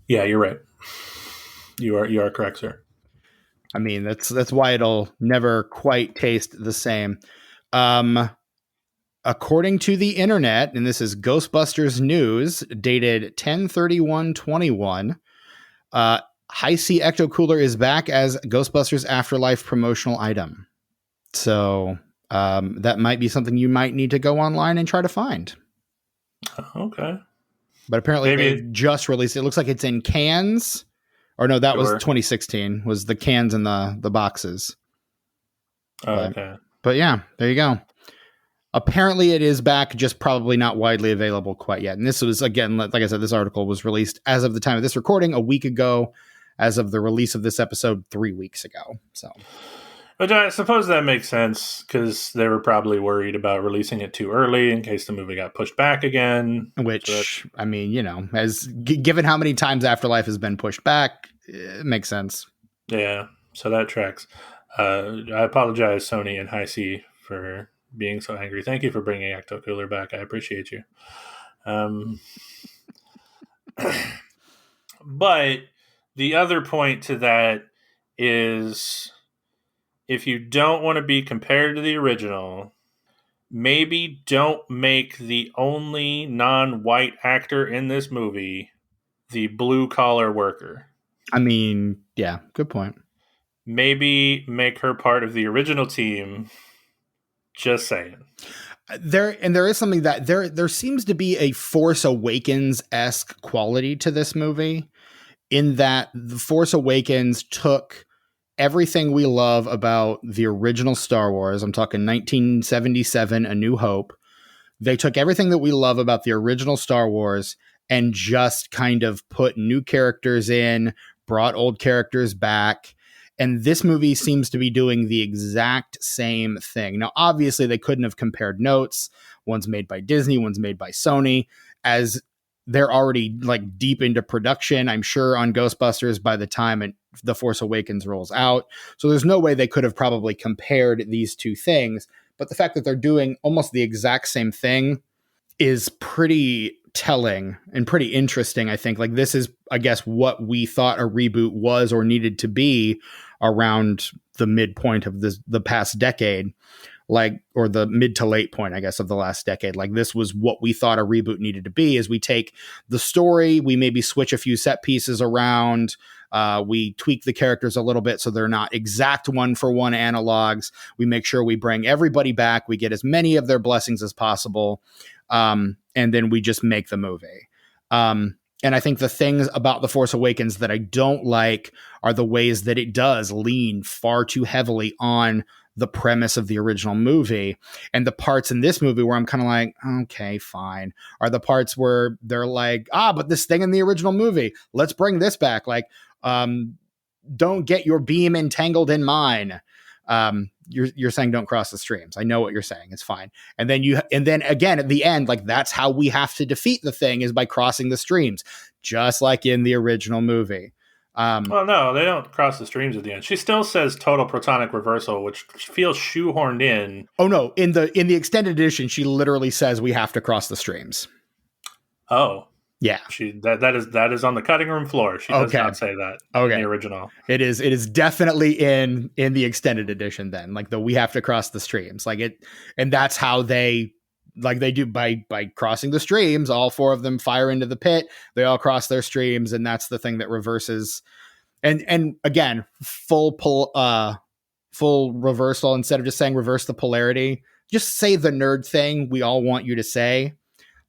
Yeah, you're right. You are correct, sir. I mean, that's why it'll never quite taste the same. According to the internet, and this is Ghostbusters news dated 10/31/21, High C Ecto Cooler is back as Ghostbusters Afterlife promotional item. So that might be something you might need to go online and try to find. Okay. But apparently they just released it. It looks like it's in cans. Or no, that was 2016, was the cans in the boxes. Oh, okay. But yeah, there you go. Apparently it is back, just probably not widely available quite yet. And this was, again, like I said, this article was released as of the time of this recording a week ago, as of the release of this episode 3 weeks ago. So, But I suppose that makes sense because they were probably worried about releasing it too early in case the movie got pushed back again. Which, I mean, as given how many times Afterlife has been pushed back, it makes sense. Yeah, so that tracks. I apologize, Sony and High C, for being so angry. Thank you for bringing Ecto Cooler back. I appreciate you. But the other point to that is if you don't want to be compared to the original, maybe don't make the only non-white actor in this movie the blue-collar worker. I mean, yeah, good point. Maybe make her part of the original team. Just saying. There is something that there seems to be a Force Awakens-esque quality to this movie, in that The Force Awakens took everything we love about the original Star Wars. I'm talking 1977, A New Hope. They took everything that we love about the original Star Wars and just kind of put new characters in, brought old characters back. And this movie seems to be doing the exact same thing. Now, obviously, they couldn't have compared notes. One's made by Disney, one's made by Sony, as they're already like deep into production, I'm sure, on Ghostbusters by the time The Force Awakens rolls out. So there's no way they could have probably compared these two things. But the fact that they're doing almost the exact same thing is pretty telling and pretty interesting, I think. Like, this is, I guess, what we thought a reboot was or needed to be around the midpoint of the past decade, like, or the mid to late point, I guess, of the last decade. Like, this was what we thought a reboot needed to be, is we take the story, we maybe switch a few set pieces around, we tweak the characters a little bit so they're not exact one-for-one analogs. We make sure we bring everybody back. We get as many of their blessings as possible. And then we just make the movie. And I think the things about The Force Awakens that I don't like are the ways that it does lean far too heavily on the premise of the original movie. And the parts in this movie where I'm kind of like, okay, fine, are the parts where they're like, but this thing in the original movie, let's bring this back. Like, don't get your beam entangled in mine. You're saying don't cross the streams. I know what you're saying. It's fine. And then again, at the end, like, that's how we have to defeat the thing, is by crossing the streams, just like in the original movie. Well, no, they don't cross the streams at the end. She still says total protonic reversal, which feels shoehorned in. Oh no, in the extended edition, she literally says we have to cross the streams. Oh. Yeah. That is on the cutting room floor. She does not say that in the original. It is definitely in the extended edition then. Like, we have to cross the streams. Like it, and that's how they do by crossing the streams. All four of them fire into the pit. They all cross their streams, and that's the thing that reverses. And again, full reversal. Instead of just saying reverse the polarity, just say the nerd thing we all want you to say.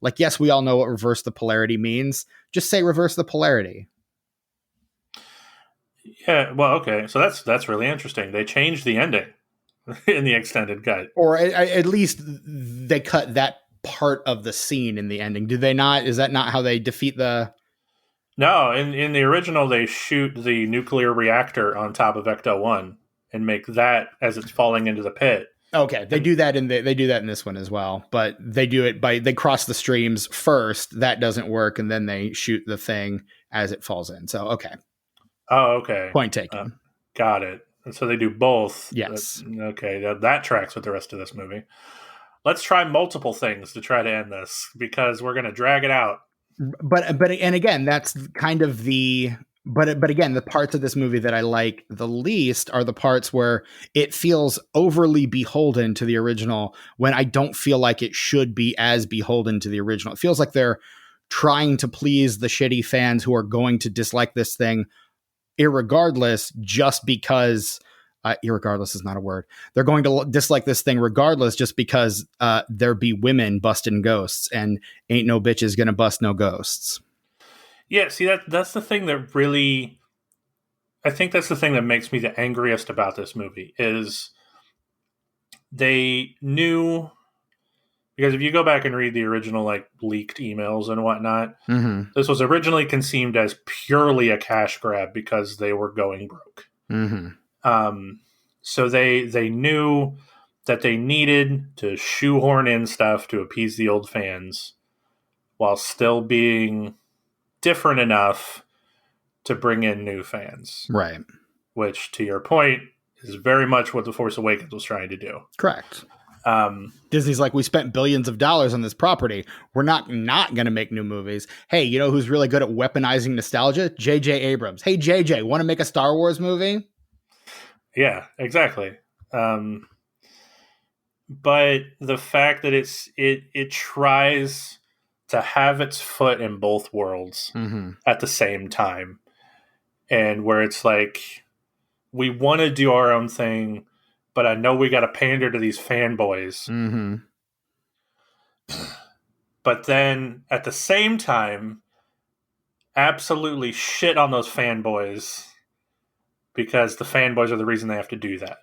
Like, yes, we all know what reverse the polarity means. Just say reverse the polarity. Yeah, well, okay. So that's really interesting. They changed the ending in the extended cut. Or at least they cut that part of the scene in the ending. Do they not? Is that not how they defeat the... No, in the original, they shoot the nuclear reactor on top of Ecto-1 and make that as it's falling into the pit. Okay, they do that in this one as well, but they do it they cross the streams first. That doesn't work, and then they shoot the thing as it falls in. So, okay. Oh, okay. Point taken. Got it. And so they do both. Yes. Okay, that tracks with the rest of this movie. Let's try multiple things to try to end this, because we're going to drag it out. But and again, that's kind of the... But again, the parts of this movie that I like the least are the parts where it feels overly beholden to the original, when I don't feel like it should be as beholden to the original. It feels like they're trying to please the shitty fans who are going to dislike this thing irregardless, just because... irregardless is not a word. They're going to dislike this thing regardless, just because there be women busting ghosts, and ain't no bitches gonna bust no ghosts. Yeah, see, that's the thing that really... I think that's the thing that makes me the angriest about this movie, is they knew... Because if you go back and read the original, like, leaked emails and whatnot, This was originally conceived as purely a cash grab because they were going broke. So they knew that they needed to shoehorn in stuff to appease the old fans while still being different enough to bring in new fans. Right. Which, to your point, is very much what The Force Awakens was trying to do. Correct. Disney's like, we spent billions of dollars on this property. We're not going to make new movies. Hey, you know who's really good at weaponizing nostalgia? J.J. Abrams. Hey, J.J., want to make a Star Wars movie? Yeah, exactly. But the fact that it tries to have its foot in both worlds at the same time, and where it's like, we want to do our own thing, but I know we got to pander to these fanboys. But then at the same time, absolutely shit on those fanboys because the fanboys are the reason they have to do that.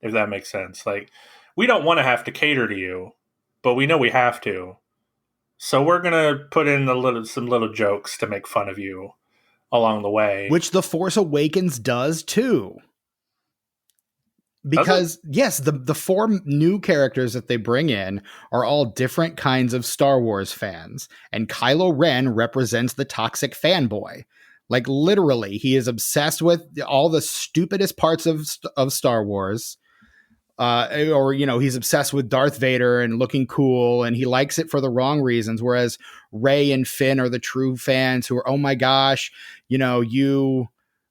If that makes sense. Like, we don't want to have to cater to you, but we know we have to. So we're going to put in some little jokes to make fun of you along the way. Which The Force Awakens does too. Because, yes, the 4 new characters that they bring in are all different kinds of Star Wars fans. And Kylo Ren represents the toxic fanboy. Like, literally, he is obsessed with all the stupidest parts of Star Wars. Or, you know, he's obsessed with Darth Vader and looking cool, and he likes it for the wrong reasons. Whereas Rey and Finn are the true fans who are, oh my gosh, you know, you're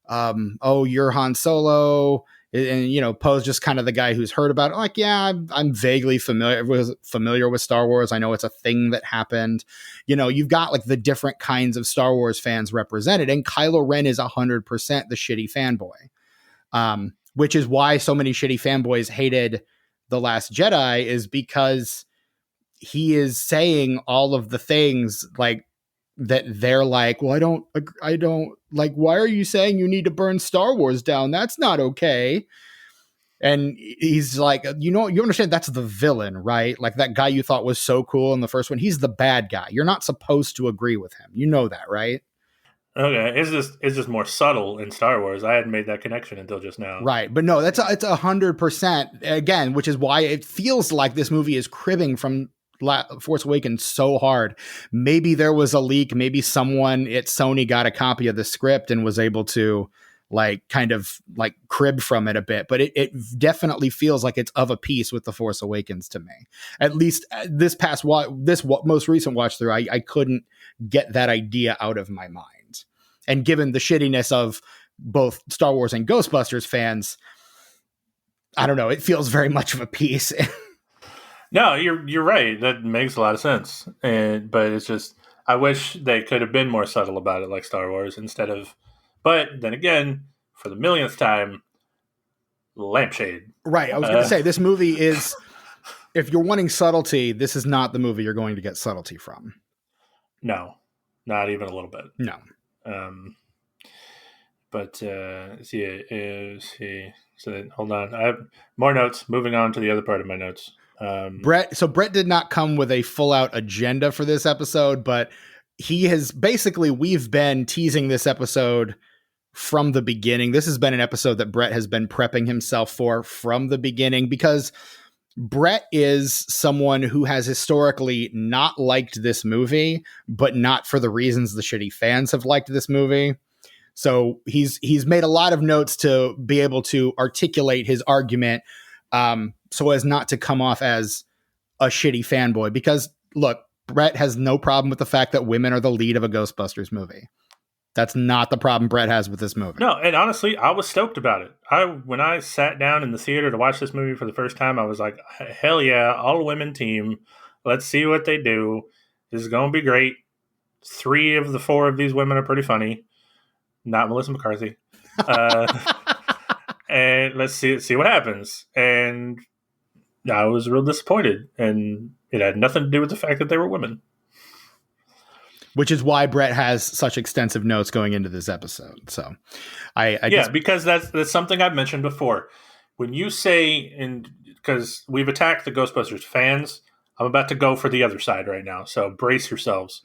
Han Solo. And, you know, Poe's just kind of the guy who's heard about it. Like, yeah, I'm vaguely familiar with Star Wars. I know it's a thing that happened. You know, you've got like the different kinds of Star Wars fans represented. And Kylo Ren is 100% the shitty fanboy. Which is why so many shitty fanboys hated The Last Jedi, is because he is saying all of the things like that they're like, well, I don't like, why are you saying you need to burn Star Wars down? That's not okay. And he's like, you know, you understand that's the villain, right? Like that guy you thought was so cool in the first one. He's the bad guy. You're not supposed to agree with him. You know that, right? Okay, it's just more subtle in Star Wars. I hadn't made that connection until just now. Right, but no, it's 100% again, which is why it feels like this movie is cribbing from Force Awakens so hard. Maybe there was a leak. Maybe someone at Sony got a copy of the script and was able to like kind of like crib from it a bit. But it definitely feels like it's of a piece with The Force Awakens to me. At least this most recent watch through, I couldn't get that idea out of my mind. And given the shittiness of both Star Wars and Ghostbusters fans, I don't know. It feels very much of a piece. No, you're right. That makes a lot of sense. But it's just, I wish they could have been more subtle about it, like Star Wars, instead of. But then again, for the millionth time, lampshade. Right. I was going to say, this movie is, if you're wanting subtlety, this is not the movie you're going to get subtlety from. No, not even a little bit. No. So hold on. I have more notes. Moving on to the other part of my notes. Brett did not come with a full out agenda for this episode, but he has basically, we've been teasing this episode from the beginning. This has been an episode that Brett has been prepping himself for from the beginning, because Brett is someone who has historically not liked this movie, but not for the reasons the shitty fans have liked this movie. So he's made a lot of notes to be able to articulate his argument, so as not to come off as a shitty fanboy. Because look, Brett has no problem with the fact that women are the lead of a Ghostbusters movie. That's not the problem Brett has with this movie. No, and honestly, I was stoked about it. When I sat down in the theater to watch this movie for the first time, I was like, hell yeah, all women team. Let's see what they do. This is going to be great. 3 of the 4 of these women are pretty funny. Not Melissa McCarthy. And let's see what happens. And I was real disappointed. And it had nothing to do with the fact that they were women. Which is why Brett has such extensive notes going into this episode. So, I guess because that's something I've mentioned before. When you say, and because we've attacked the Ghostbusters fans, I'm about to go for the other side right now. So brace yourselves,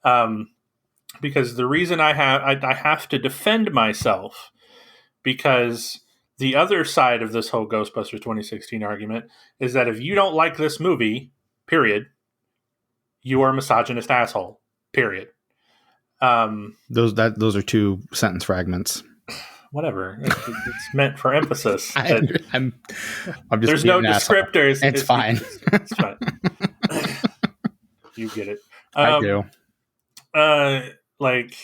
because the reason I have to defend myself, because The other side of this whole Ghostbusters 2016 argument is that if you don't like this movie, period, you are a misogynist asshole, period. Those are two sentence fragments. Whatever. It's meant for emphasis. I'm just there's no descriptors. It's fine. It's fine. You get it. I do. Like,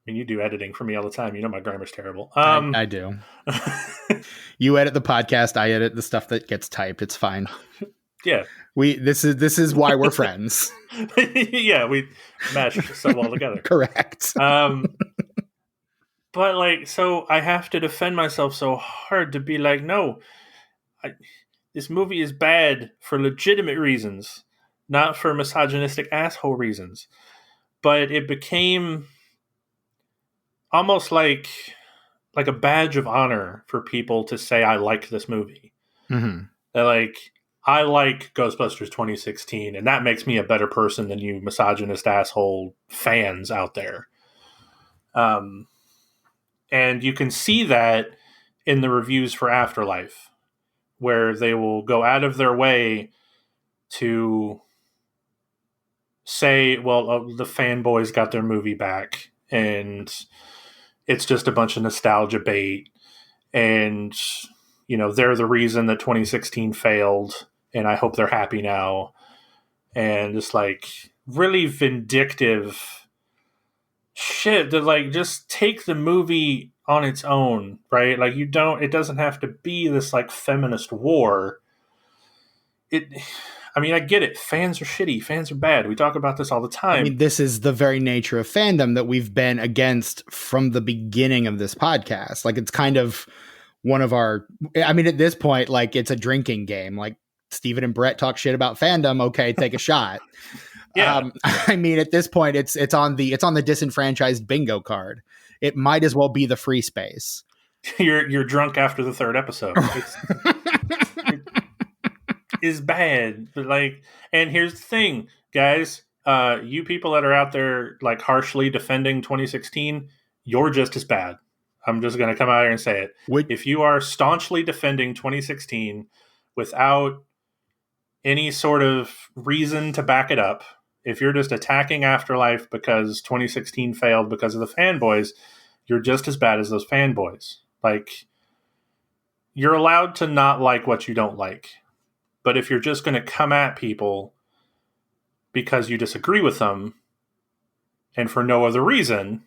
I mean, you do editing for me all the time. You know my grammar's terrible. I do. You edit the podcast. I edit the stuff that gets typed. It's fine. Yeah. This is why we're friends. Yeah, we mesh so well together. Correct. But like, so I have to defend myself so hard to be like, no, this movie is bad for legitimate reasons, not for misogynistic asshole reasons. But it became almost like a badge of honor for people to say, I like this movie. Mm-hmm. They're like, I like Ghostbusters 2016, and that makes me a better person than you misogynist asshole fans out there. And you can see that in the reviews for Afterlife, where they will go out of their way to say, well, the fanboys got their movie back, and it's just a bunch of nostalgia bait, and, you know, they're the reason that 2016 failed, and I hope they're happy now. And it's like really vindictive shit that, like, just take the movie on its own, right? Like, it doesn't have to be this like feminist war. I mean, I get it. Fans are shitty. Fans are bad. We talk about this all the time. I mean, this is the very nature of fandom that we've been against from the beginning of this podcast. Like, it's kind of one of our, I mean, at this point, like, it's a drinking game. Like, Steven and Brett talk shit about fandom. Okay, take a shot. Yeah. I mean, at this point, it's on the disenfranchised bingo card. It might as well be the free space. You're drunk after the third episode. It is bad, but like, and here's the thing, guys. You people that are out there like harshly defending 2016, you're just as bad. I'm just going to come out here and say it. If you are staunchly defending 2016 without any sort of reason to back it up, if you're just attacking Afterlife because 2016 failed because of the fanboys, you're just as bad as those fanboys. Like, you're allowed to not like what you don't like. But if you're just going to come at people because you disagree with them and for no other reason,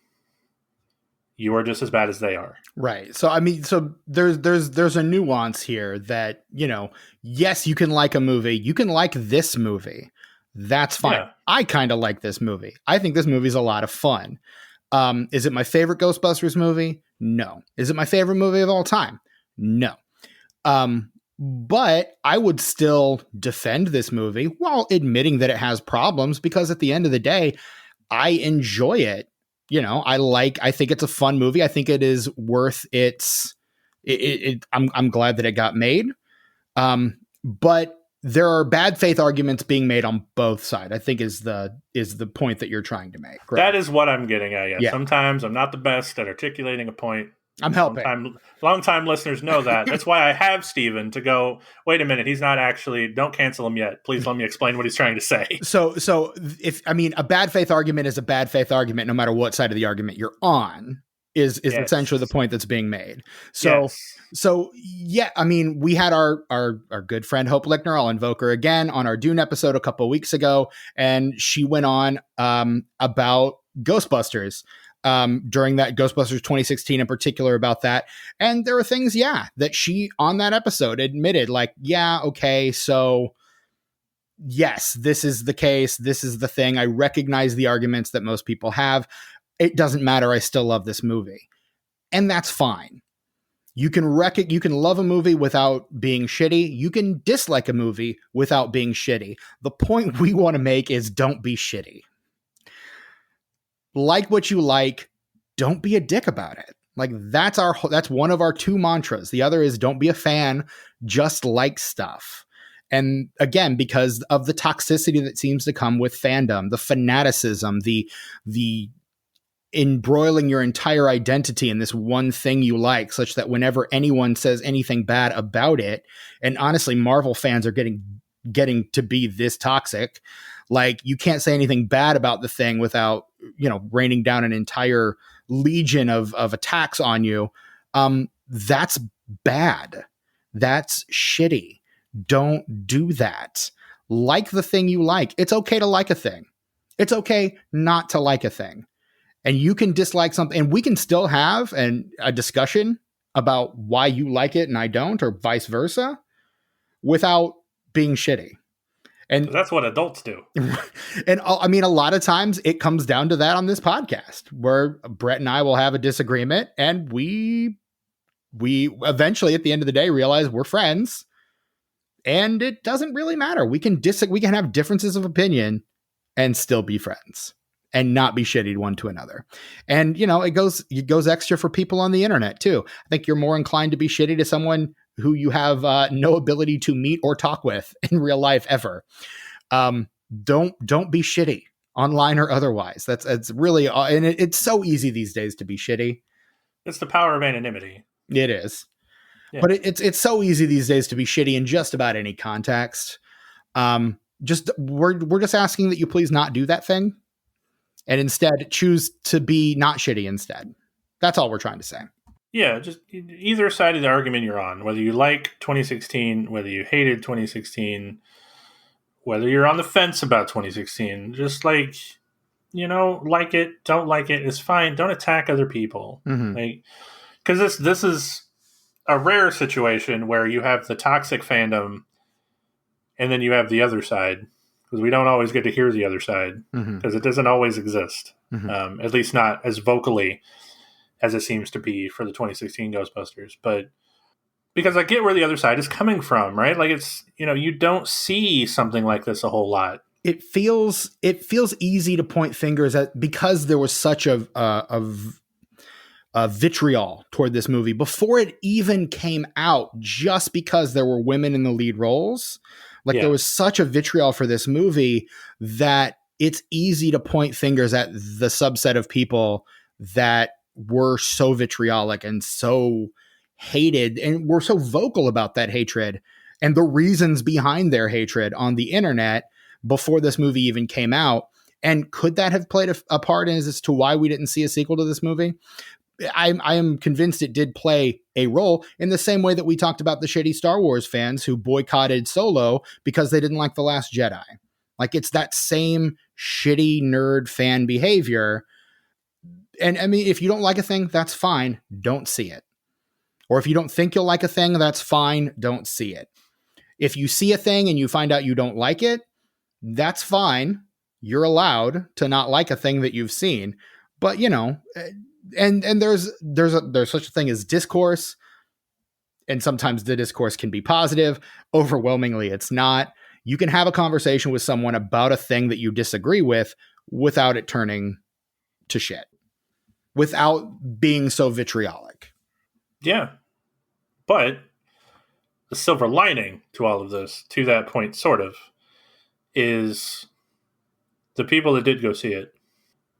you are just as bad as they are. Right. So, I mean, so there's a nuance here that, you know, yes, you can like a movie. You can like this movie. That's fine. Yeah. I kind of like this movie. I think this movie's a lot of fun. Is it my favorite Ghostbusters movie? No. Is it my favorite movie of all time? No. But I would still defend this movie while admitting that it has problems, because at the end of the day, I enjoy it. You know, I think it's a fun movie. I think it is worth I'm glad that it got made. But there are bad faith arguments being made on both sides, I think is the point that you're trying to make. Correct? That is what I'm getting at. Yeah. Sometimes I'm not the best at articulating a point. I'm helping. Long-time listeners know that. That's why I have Steven to go, wait a minute, he's not actually, don't cancel him yet. Please let me explain what he's trying to say. So a bad faith argument is a bad faith argument, no matter what side of the argument you're on, is yes. Essentially the point that's being made. So, yes. So yeah, I mean, we had our good friend Hope Lichtner, I'll invoke her again, on our Dune episode a couple of weeks ago, and she went on about Ghostbusters. During that Ghostbusters 2016 in particular about that. And there were things, that she on that episode admitted, like, okay, so yes, this is the case. This is the thing. I recognize the arguments that most people have. It doesn't matter. I still love this movie. And that's fine. You can love a movie without being shitty. You can dislike a movie without being shitty. The point we want to make is don't be shitty. Like what you like, don't be a dick about it. Like that's one of our two mantras. The other is don't be a fan, just like stuff. And again, because of the toxicity that seems to come with fandom, the fanaticism, the embroiling your entire identity in this one thing you like, such that whenever anyone says anything bad about it, and honestly, Marvel fans are getting to be this toxic, like you can't say anything bad about the thing without, raining down an entire legion of attacks on you. That's bad. That's shitty. Don't do that. Like the thing you like. It's okay to like a thing. It's okay not to like a thing. And you can dislike something, and we can still have a discussion about why you like it and I don't, or vice versa, without being shitty. And that's what adults do. And I mean, a lot of times it comes down to that on this podcast, where Brett and I will have a disagreement, and we eventually at the end of the day realize we're friends, and it doesn't really matter. We can have differences of opinion and still be friends and not be shitty one to another. And it goes extra for people on the internet too. I think you're more inclined to be shitty to someone who you have no ability to meet or talk with in real life ever. Don't be shitty online or otherwise. It's really, and it's so easy these days to be shitty. It's the power of anonymity. It is. Yeah. But it's so easy these days to be shitty in just about any context. We're just asking that you please not do that thing, and instead choose to be not shitty instead. That's all we're trying to say. Yeah, just either side of the argument you're on, whether you like 2016, whether you hated 2016, whether you're on the fence about 2016, just like it, don't like it, it's fine. Don't attack other people. Mm-hmm. Because this is a rare situation where you have the toxic fandom and then you have the other side, because we don't always get to hear the other side, because it doesn't always exist, at least not as vocally as it seems to be for the 2016 Ghostbusters. But because I get where the other side is coming from, right? Like, it's, you don't see something like this a whole lot. It feels easy to point fingers at, because there was such a vitriol toward this movie before it even came out, just because there were women in the lead roles. There was such a vitriol for this movie that it's easy to point fingers at the subset of people that were so vitriolic and so hated, and were so vocal about that hatred and the reasons behind their hatred on the internet before this movie even came out. And could that have played a part as to why we didn't see a sequel to this movie? I am convinced it did play a role, in the same way that we talked about the shitty Star Wars fans who boycotted Solo because they didn't like The Last Jedi. It's that same shitty nerd fan behavior. And I mean, if you don't like a thing, that's fine. Don't see it. Or if you don't think you'll like a thing, that's fine. Don't see it. If you see a thing and you find out you don't like it, that's fine. You're allowed to not like a thing that you've seen. But, and there's such a thing as discourse, and sometimes the discourse can be positive. Overwhelmingly, it's not. You can have a conversation with someone about a thing that you disagree with without it turning to shit, without being so vitriolic. Yeah. But the silver lining to all of this, to that point, sort of, is the people that did go see it,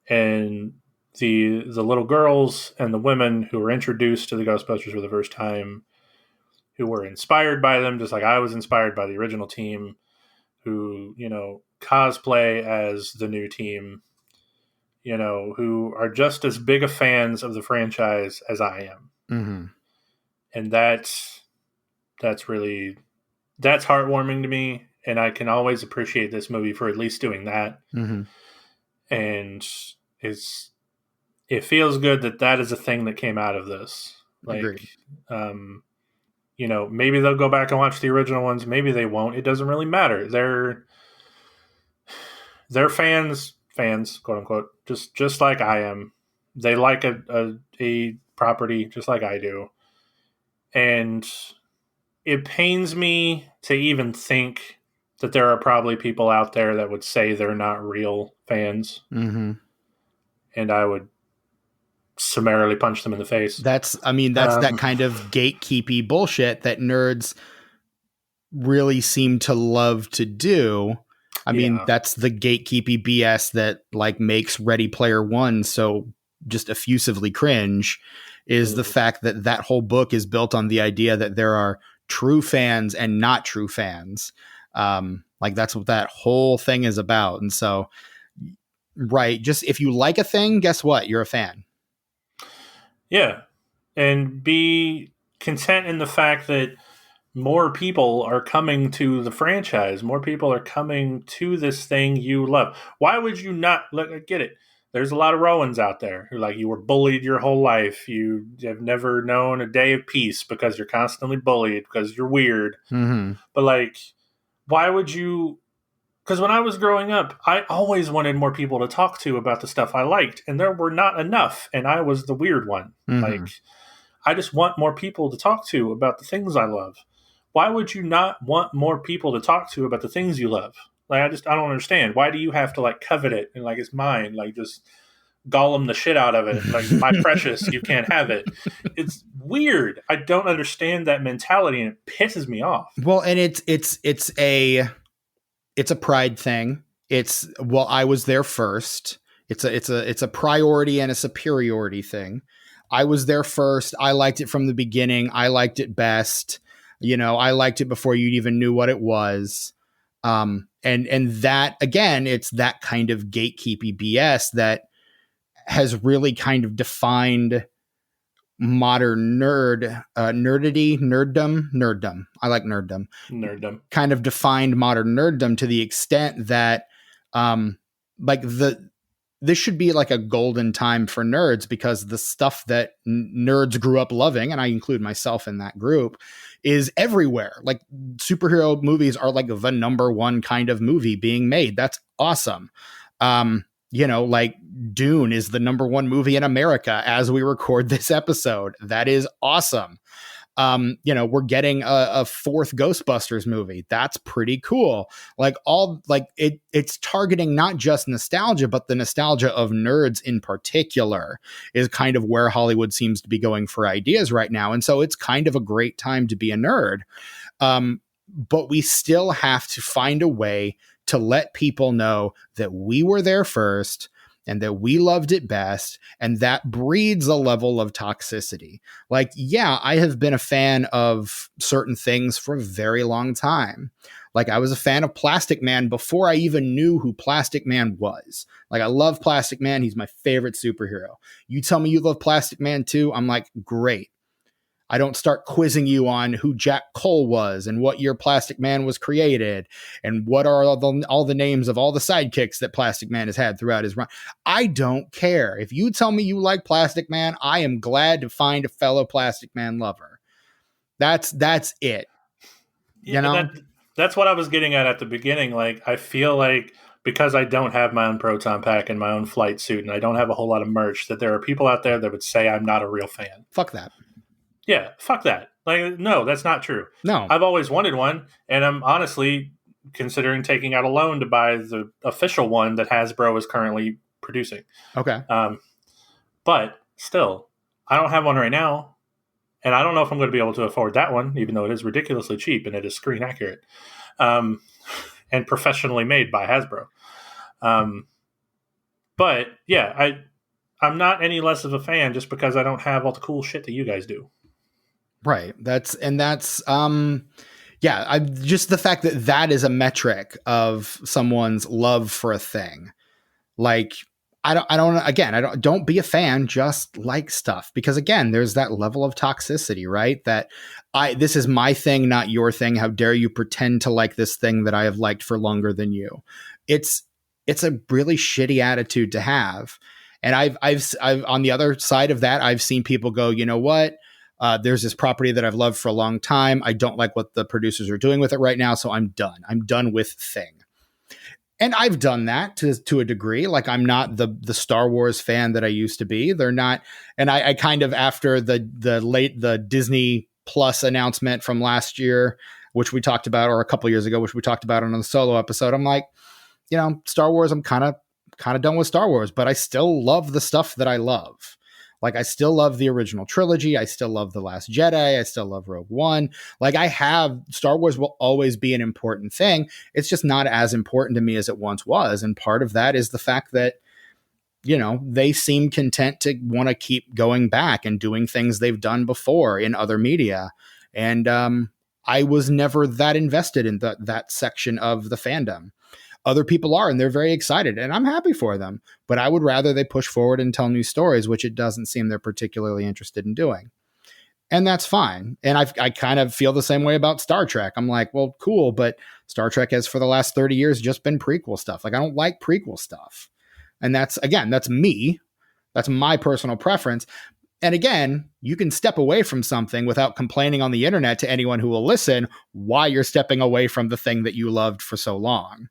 and the little girls and the women who were introduced to the Ghostbusters for the first time, who were inspired by them, just like I was inspired by the original team, who, cosplay as the new team, who are just as big of fans of the franchise as I am. Mm-hmm. And that's heartwarming to me. And I can always appreciate this movie for at least doing that. Mm-hmm. And it feels good that is a thing that came out of this. Agreed. Maybe they'll go back and watch the original ones. Maybe they won't. It doesn't really matter. They're fans, quote unquote, just like I am. They like a property just like I do. And it pains me to even think that there are probably people out there that would say they're not real fans. Mm-hmm. And I would summarily punch them in the face. That's that kind of gatekeepy bullshit that nerds really seem to love to do. I mean, that's the gatekeepy BS that makes Ready Player One so just effusively cringe is the fact that that whole book is built on the idea that there are true fans and not true fans. Like that's what that whole thing is about. And so, right, just if you like a thing, guess what? You're a fan. Yeah. And be content in the fact that more people are coming to the franchise. More people are coming to this thing you love. Why would you not look? I get it. There's a lot of Rowans out there who, like, you were bullied your whole life. You have never known a day of peace because you're constantly bullied because you're weird. Mm-hmm. But, like, why would you? Because when I was growing up, I always wanted more people to talk to about the stuff I liked, and there were not enough, and I was the weird one. Mm-hmm. Like, I just want more people to talk to about the things I love. Why would you not want more people to talk to about the things you love? Like, I don't understand. Why do you have to, like, covet it and, like, it's mine? Like, just Gollum the shit out of it. Like, my precious, you can't have it. It's weird. I don't understand that mentality, and it pisses me off. Well, and it's a pride thing. It's, well, I was there first. It's a priority and a superiority thing. I was there first. I liked it from the beginning. I liked it best. You know, I liked it before you even knew what it was. And that, again, it's that kind of gatekeepy BS that has really kind of defined modern nerddom. I like nerddom. Kind of defined modern nerddom to the extent that, like this should be like a golden time for nerds, because the stuff that nerds grew up loving, and I include myself in that group, is everywhere. Like, superhero movies are like the number one kind of movie being made. That's awesome. You know, like Dune is the number one movie in America as we record this episode. That is awesome. You know, we're getting a fourth Ghostbusters movie. That's pretty cool. Like, all, like, it's targeting not just nostalgia, but the nostalgia of nerds in particular is kind of where Hollywood seems to be going for ideas right now. And so it's kind of a great time to be a nerd. But we still have to find a way to let people know that we were there first and that we loved it best, and that breeds a level of toxicity. Like, yeah, I have been a fan of certain things for a very long time. Like, I was a fan of Plastic Man before I even knew who Plastic Man was. Like, I love Plastic Man. He's my favorite superhero. You tell me you love Plastic Man too, I'm like, great. I don't start quizzing you on who Jack Cole was and what year Plastic Man was created and what are all the names of all the sidekicks that Plastic Man has had throughout his run. I don't care. If you tell me you like Plastic Man, I am glad to find a fellow Plastic Man lover. That's it. You know? That's what I was getting at the beginning. Like, I feel like because I don't have my own proton pack and my own flight suit and I don't have a whole lot of merch, that there are people out there that would say I'm not a real fan. Fuck that. Yeah, fuck that. Like, no, that's not true. No. I've always wanted one, and I'm honestly considering taking out a loan to buy the official one that Hasbro is currently producing. Okay. But still, I don't have one right now, and I don't know if I'm going to be able to afford that one, even though it is ridiculously cheap and it is screen accurate, and professionally made by Hasbro. But yeah, I'm not any less of a fan just because I don't have all the cool shit that you guys do. Right. That's yeah, just the fact that that is a metric of someone's love for a thing. Like, don't be a fan, just like stuff, because again, there's that level of toxicity, right? That this is my thing, not your thing. How dare you pretend to like this thing that I have liked for longer than you? It's a really shitty attitude to have. And I've on the other side of that, I've seen people go, you know what? There's this property that I've loved for a long time. I don't like what the producers are doing with it right now, so I'm done. I'm done with Thing. And I've done that to a degree. Like, I'm not the Star Wars fan that I used to be. They're not. And I kind of, after the Disney Plus announcement from last year, which we talked about, or a couple years ago, which we talked about on the solo episode, I'm like, you know, Star Wars, I'm kind of done with Star Wars, but I still love the stuff that I love. Like, I still love the original trilogy. I still love The Last Jedi. I still love Rogue One. Like, Star Wars will always be an important thing. It's just not as important to me as it once was. And part of that is the fact that they seem content to want to keep going back and doing things they've done before in other media. And I was never that invested in that section of the fandom. Other people are, and they're very excited, and I'm happy for them. But I would rather they push forward and tell new stories, which it doesn't seem they're particularly interested in doing. And that's fine. And I kind of feel the same way about Star Trek. I'm like, well, cool, but Star Trek has for the last 30 years just been prequel stuff. Like, I don't like prequel stuff. And that's me. That's my personal preference. And again, you can step away from something without complaining on the internet to anyone who will listen why you're stepping away from the thing that you loved for so long.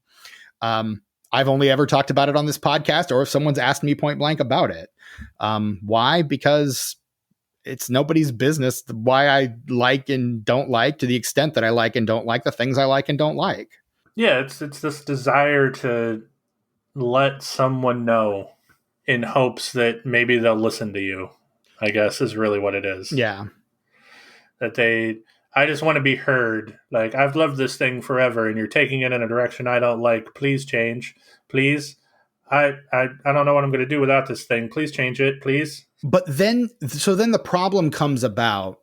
I've only ever talked about it on this podcast, or if someone's asked me point blank about it. Why? Because it's nobody's business why I like and don't like, to the extent that I like and don't like the things I like and don't like. Yeah, it's this desire to let someone know in hopes that maybe they'll listen to you, I guess, is really what it is. Yeah. I just want to be heard. Like, I've loved this thing forever, and you're taking it in a direction I don't like. Please change. Please. I don't know what I'm going to do without this thing. Please change it, please. But then the problem comes about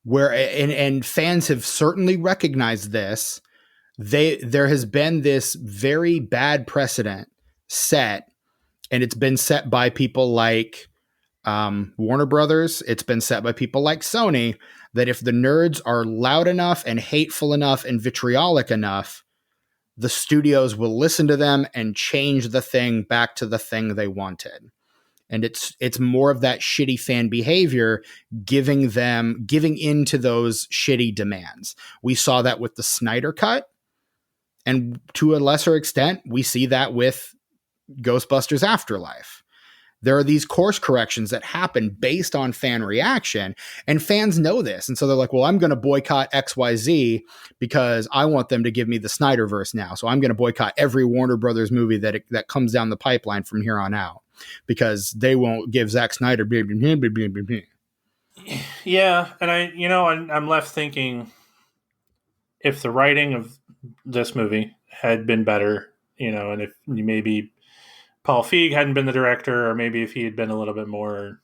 where, and fans have certainly recognized this. There has been this very bad precedent set, and it's been set by people like Warner Brothers. It's been set by people like Sony, that if the nerds are loud enough and hateful enough and vitriolic enough, the studios will listen to them and change the thing back to the thing they wanted. And it's more of that shitty fan behavior, giving into those shitty demands. We saw that with the Snyder Cut. And to a lesser extent, we see that with Ghostbusters Afterlife. There are these course corrections that happen based on fan reaction, and fans know this. And so they're like, well, I'm going to boycott XYZ because I want them to give me the Snyderverse now. So I'm going to boycott every Warner Brothers movie that comes down the pipeline from here on out because they won't give Zack Snyder. Yeah. And I'm left thinking, if the writing of this movie had been better, and if maybe Paul Feig hadn't been the director, or maybe if he had been a little bit more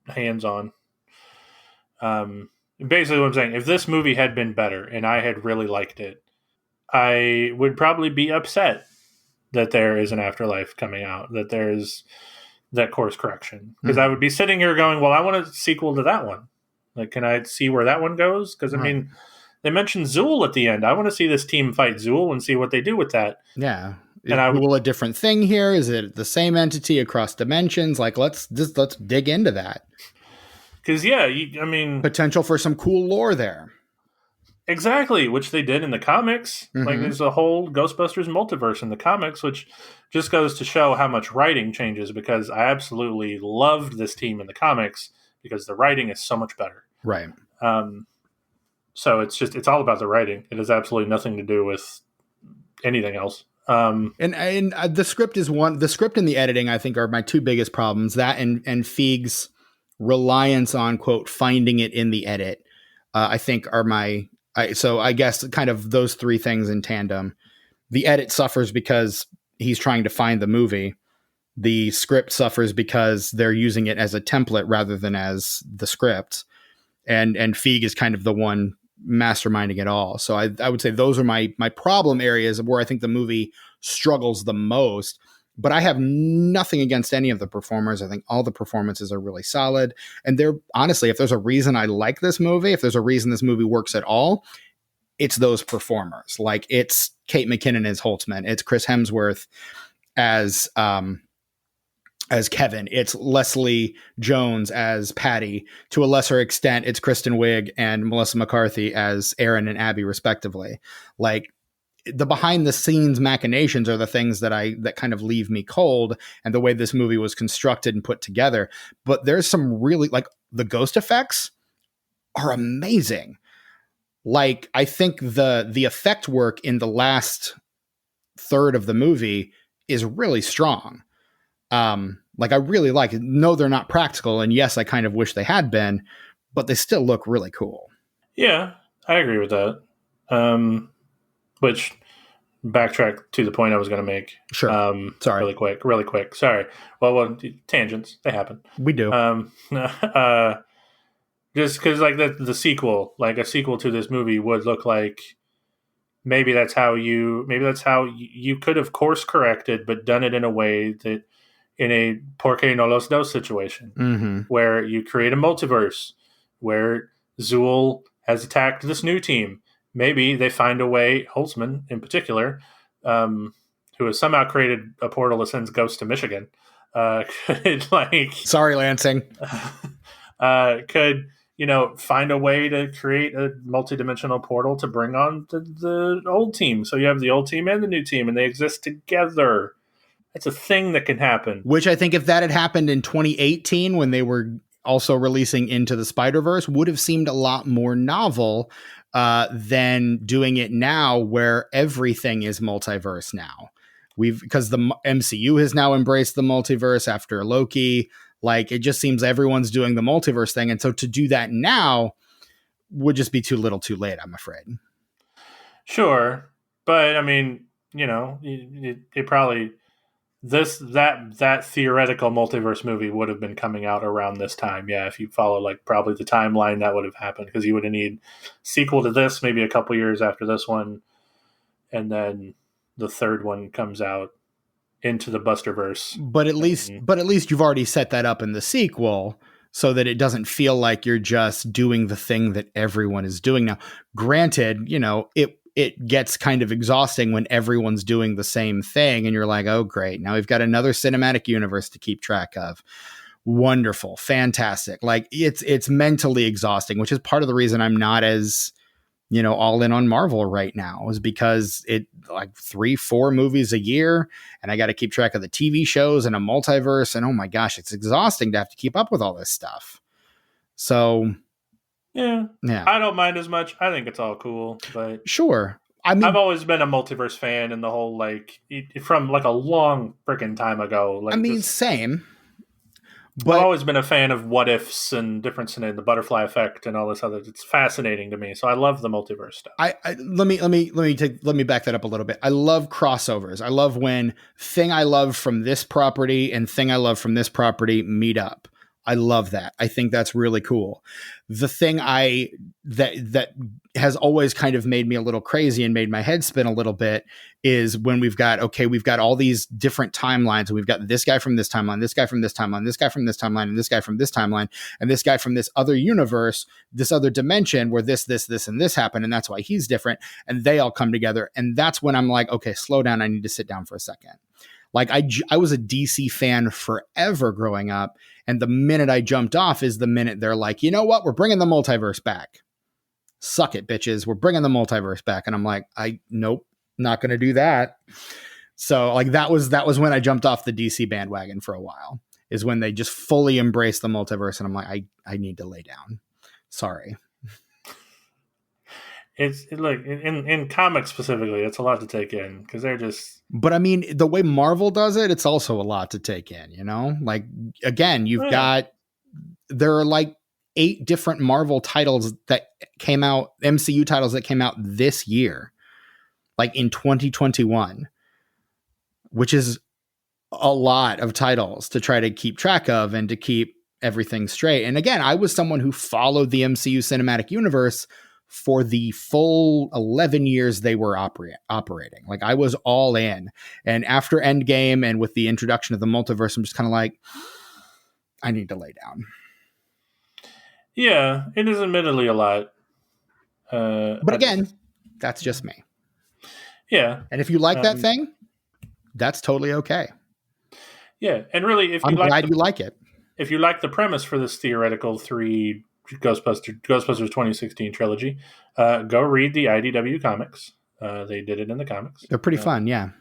hands-on. Basically what I'm saying, if this movie had been better and I had really liked it, I would probably be upset that there is an Afterlife coming out, that there's that course correction. Because I would be sitting here going, well, I want a sequel to that one. Like, can I see where that one goes? Because, I mean, they mentioned Zool at the end. I want to see this team fight Zool and see what they do with that. Yeah. Is Zool a different thing here? Is it the same entity across dimensions? Like, let's dig into that. Because, potential for some cool lore there. Exactly, which they did in the comics. Mm-hmm. Like, there's a whole Ghostbusters multiverse in the comics, which just goes to show how much writing changes, because I absolutely loved this team in the comics because the writing is so much better. Right. So it's all about the writing. It has absolutely nothing to do with anything else. And the script is the script and the editing, I think, are my two biggest problems. That and Feig's reliance on, quote, finding it in the edit, I think are so I guess kind of those three things in tandem. The edit suffers because he's trying to find the movie. The script suffers because they're using it as a template rather than as the script. And Feig is kind of the one masterminding it all. So I would say those are my problem areas where I think the movie struggles the most. But I have nothing against any of the performers. I think all the performances are really solid. And they're honestly, if there's a reason I like this movie, if there's a reason this movie works at all, it's those performers. Like, it's Kate McKinnon as Holtzman. It's Chris Hemsworth as Kevin. It's Leslie Jones as Patty. To a lesser extent, it's Kristen Wiig and Melissa McCarthy as Aaron and Abby, respectively. Like, the behind the scenes machinations are the things that kind of leave me cold, and the way this movie was constructed and put together. But there's some really, like, the ghost effects are amazing. Like, I think the effect work in the last third of the movie is really strong. Like, I really like it. No, they're not practical. And yes, I kind of wish they had been, but they still look really cool. Yeah, I agree with that. Which backtrack to the point I was going to make. Sure. Sorry. Really quick. Sorry. Well, tangents, they happen. We do. Just because, like, the sequel, like a sequel to this movie would look like, maybe that's how you could have course corrected, but done it in a way that, in a Porque no los dos situation, where you create a multiverse where Zool has attacked this new team. Maybe they find a way, Holtzman in particular, who has somehow created a portal that sends ghosts to Michigan, could, like, sorry, Lansing, could, find a way to create a multidimensional portal to bring on the old team. So you have the old team and the new team, and they exist together. It's a thing that can happen. Which I think if that had happened in 2018, when they were also releasing Into the Spider-Verse, would have seemed a lot more novel than doing it now, where everything is multiverse now. Because the MCU has now embraced the multiverse after Loki. Like, it just seems everyone's doing the multiverse thing. And so to do that now would just be too little too late, I'm afraid. Sure. But I mean, it probably, that theoretical multiverse movie would have been coming out around this time. Yeah. If you follow, like, probably the timeline, that would have happened, because you would have need sequel to this, maybe a couple years after this one. And then the third one comes out, Into the Busterverse. But at least you've already set that up in the sequel, so that it doesn't feel like you're just doing the thing that everyone is doing now. Granted, it gets kind of exhausting when everyone's doing the same thing and you're like, oh, great. Now we've got another cinematic universe to keep track of. Wonderful. Fantastic. Like, it's mentally exhausting, which is part of the reason I'm not as, all in on Marvel right now, is because it, like, 3-4 movies a year, and I got to keep track of the TV shows and a multiverse. And oh my gosh, it's exhausting to have to keep up with all this stuff. So yeah, I don't mind as much. I think it's all cool, but sure. I mean, I've always been a multiverse fan, and the whole, like, from, like, a long freaking time ago. Like, I mean, same. But I've always been a fan of what ifs and difference in the butterfly effect and all this other. It's fascinating to me, so I love the multiverse stuff. Let me back that up a little bit. I love crossovers. I love when thing I love from this property and thing I love from this property meet up. I love that. I think that's really cool. The thing that has always kind of made me a little crazy and made my head spin a little bit is when we've got all these different timelines, and we've got this guy from this timeline, this guy from this timeline, this guy from this timeline, and this guy from this timeline, and this guy from this other universe, this other dimension where this, and this happened, and that's why he's different, and they all come together. And that's when I'm like, okay, slow down. I need to sit down for a second. Like, I was a DC fan forever growing up, and the minute I jumped off is the minute they're like, you know what? We're bringing the multiverse back. Suck it, bitches. We're bringing the multiverse back. And I'm like, nope, not going to do that. So, like, that was when I jumped off the DC bandwagon for a while, is when they just fully embraced the multiverse. And I'm like, I need to lay down. Sorry. It's like in comics specifically, it's a lot to take in, because they're just. But I mean, the way Marvel does it, it's also a lot to take in. Like, again, there are like 8 different Marvel titles that came out, MCU titles that came out this year, like in 2021, which is a lot of titles to try to keep track of and to keep everything straight. And again, I was someone who followed the MCU cinematic universe for the full 11 years they were operating. Like, I was all in. And after Endgame and with the introduction of the multiverse, I'm just kind of like, I need to lay down. Yeah, it is admittedly a lot. But again, that's just me. Yeah. And if you like that thing, that's totally okay. Yeah, and really, if I'm glad you like it. If you like the premise for this theoretical 3 Ghostbusters 2016 trilogy, go read the IDW comics. They did it in the comics. They're pretty fun, yeah.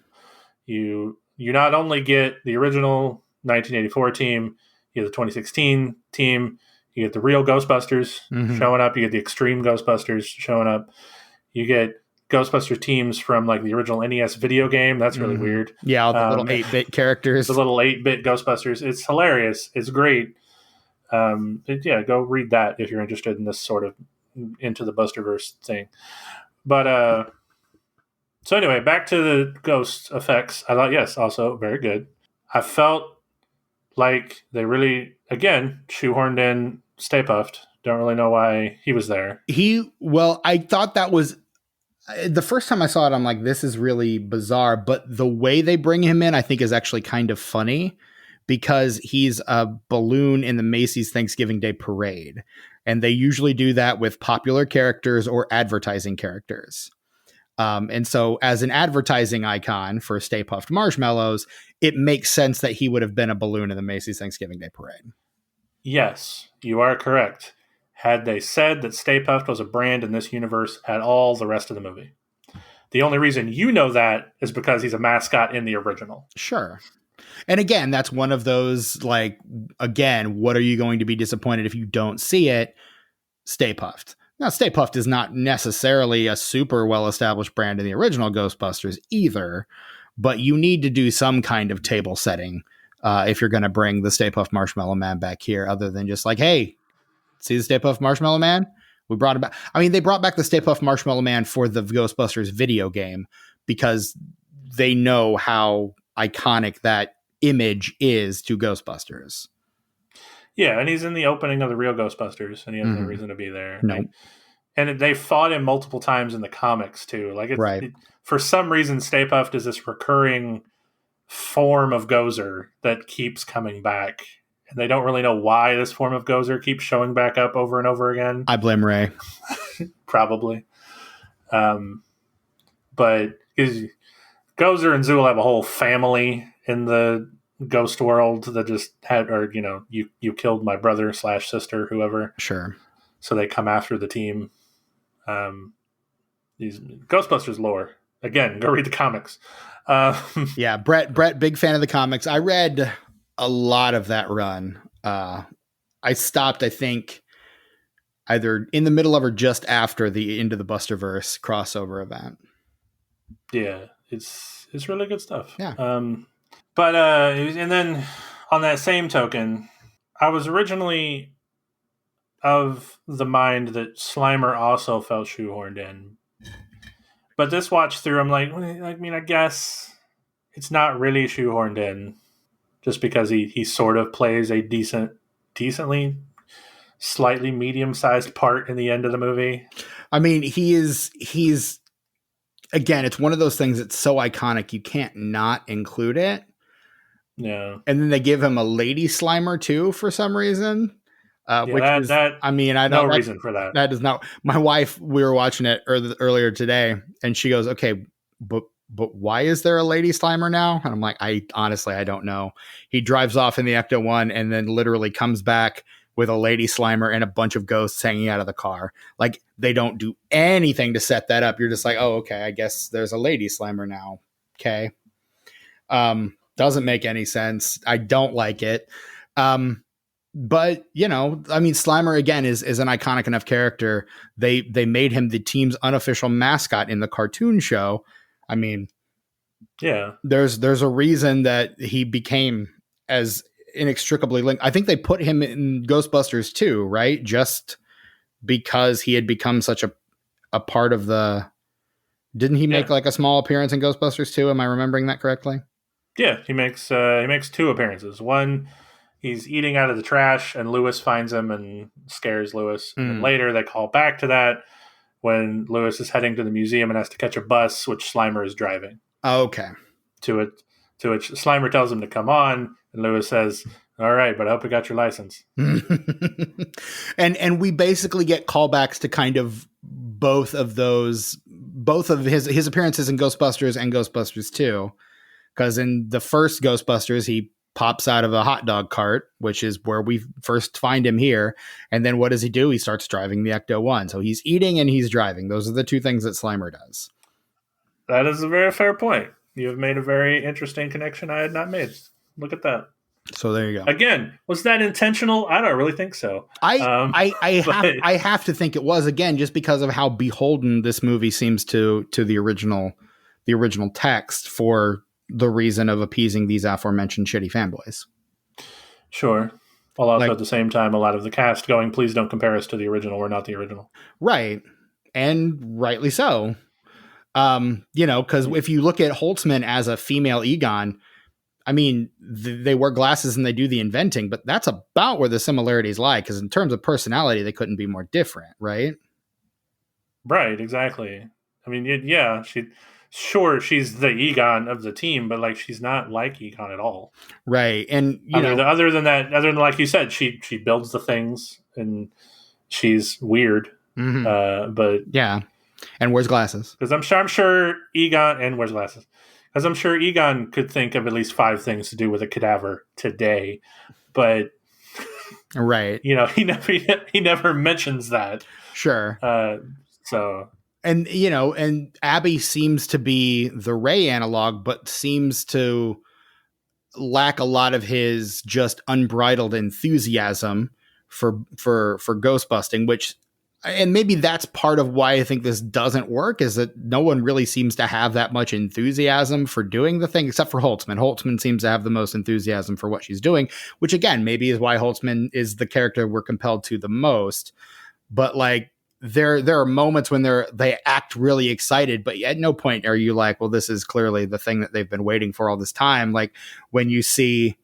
You not only get the original 1984 team, you get the 2016 team, you get the real Ghostbusters showing up, you get the extreme Ghostbusters showing up, you get Ghostbusters teams from, like, the original NES video game. That's really weird. Yeah, all the little 8-bit characters. The little 8-bit Ghostbusters. It's hilarious. It's great. Yeah, go read that if you're interested in this sort of Into the Busterverse thing. But So anyway, back to the ghost effects. I thought, yes, also very good. I felt like they really, again, shoehorned in Stay Puft. Don't really know why he was there. I thought that was the first time I saw it. I'm like, this is really bizarre. But the way they bring him in, I think, is actually kind of funny because he's a balloon in the Macy's Thanksgiving Day Parade. And they usually do that with popular characters or advertising characters. And so as an advertising icon for Stay Puft Marshmallows, it makes sense that he would have been a balloon in the Macy's Thanksgiving Day Parade. Yes, you are correct. Had they said that Stay Puft was a brand in this universe at all the rest of the movie. The only reason you know that is because he's a mascot in the original. Sure. And again, that's one of those, like, again, what are you going to be disappointed if you don't see it? Stay Puft. Now, Stay Puft is not necessarily a super well-established brand in the original Ghostbusters either, but you need to do some kind of table setting if you're going to bring the Stay Puft Marshmallow Man back here, other than just like, hey, see the Stay Puft Marshmallow Man? We brought it back. I mean, they brought back the Stay Puft Marshmallow Man for the Ghostbusters video game because they know how iconic that image is to Ghostbusters. Yeah, and he's in the opening of the real Ghostbusters, and he has no reason to be there. Nope. And they fought him multiple times in the comics, too. Like, Right. For some reason, Stay Puft is this recurring form of Gozer that keeps coming back. And they don't really know why this form of Gozer keeps showing back up over and over again. I blame Ray. Probably. But Gozer and Zool have a whole family in the ghost world that just had, or, you killed my brother / sister, whoever. Sure. So they come after the team. These Ghostbusters lore. Again, go read the comics. Yeah, Brett, big fan of the comics. I read a lot of that run. I stopped, I think, either in the middle of or just after the Into the Busterverse crossover event. Yeah, it's really good stuff. Yeah. But and then on that same token, I was originally of the mind that Slimer also felt shoehorned in. But this watch through, I'm like, I mean, I guess it's not really shoehorned in just because he sort of plays a decently, slightly medium-sized part in the end of the movie. I mean, he's again, it's one of those things that's so iconic you can't not include it. Yeah. And then they give him a lady Slimer too for some reason. No reason for that. That is not. My wife, we were watching it earlier today, and she goes, "Okay, but why is there a lady Slimer now?" And I'm like, I don't know. He drives off in the Ecto-1 and then literally comes back with a lady Slimer and a bunch of ghosts hanging out of the car. Like, they don't do anything to set that up. You're just like, oh, okay, I guess there's a lady Slimer now. Okay. Doesn't make any sense. I don't like it. But, I mean, Slimer, again, is an iconic enough character. They made him the team's unofficial mascot in the cartoon show. I mean, yeah, there's a reason that he became as inextricably linked. I think they put him in Ghostbusters too, right? Just because he had become such a part of the... Didn't he make like a small appearance in Ghostbusters 2? Am I remembering that correctly? Yeah, he makes 2 appearances. One, he's eating out of the trash, and Lewis finds him and scares Lewis. And then later, they call back to that when Lewis is heading to the museum and has to catch a bus, which Slimer is driving. Okay. To which Slimer tells him to come on, and Lewis says, "All right, but I hope you got your license." And we basically get callbacks to kind of both of his appearances in Ghostbusters and Ghostbusters 2. Because in the first Ghostbusters, he pops out of a hot dog cart, which is where we first find him here. And then what does he do? He starts driving the Ecto-1. So he's eating and he's driving. Those are the 2 things that Slimer does. That is a very fair point. You have made a very interesting connection I had not made. Look at that. So there you go. Again, was that intentional? I don't really think so. I have to think it was, again, just because of how beholden this movie seems to the original text for the reason of appeasing these aforementioned shitty fanboys. Sure. While also at the same time, a lot of the cast going, please don't compare us to the original. We're not the original. Right. And rightly so. Because if you look at Holtzman as a female Egon, I mean, they wear glasses and they do the inventing, but that's about where the similarities lie. Because in terms of personality, they couldn't be more different, right? Right, exactly. I mean, yeah, she's the Egon of the team, but like she's not like Egon at all. Right, and other than like you said, she builds the things and she's weird. But yeah, and wears glasses because I'm sure Egon and wears glasses because I'm sure Egon could think of at least 5 things to do with a cadaver today, but right, he never mentions that. Sure. So. And Abby seems to be the Ray analog, but seems to lack a lot of his just unbridled enthusiasm for ghost busting, and maybe that's part of why I think this doesn't work, is that no one really seems to have that much enthusiasm for doing the thing, except for Holtzman. Holtzman seems to have the most enthusiasm for what she's doing, which again, maybe is why Holtzman is the character we're compelled to the most. But like, there are moments when they act really excited, but at no point are you like, well, this is clearly the thing that they've been waiting for all this time. Like when you see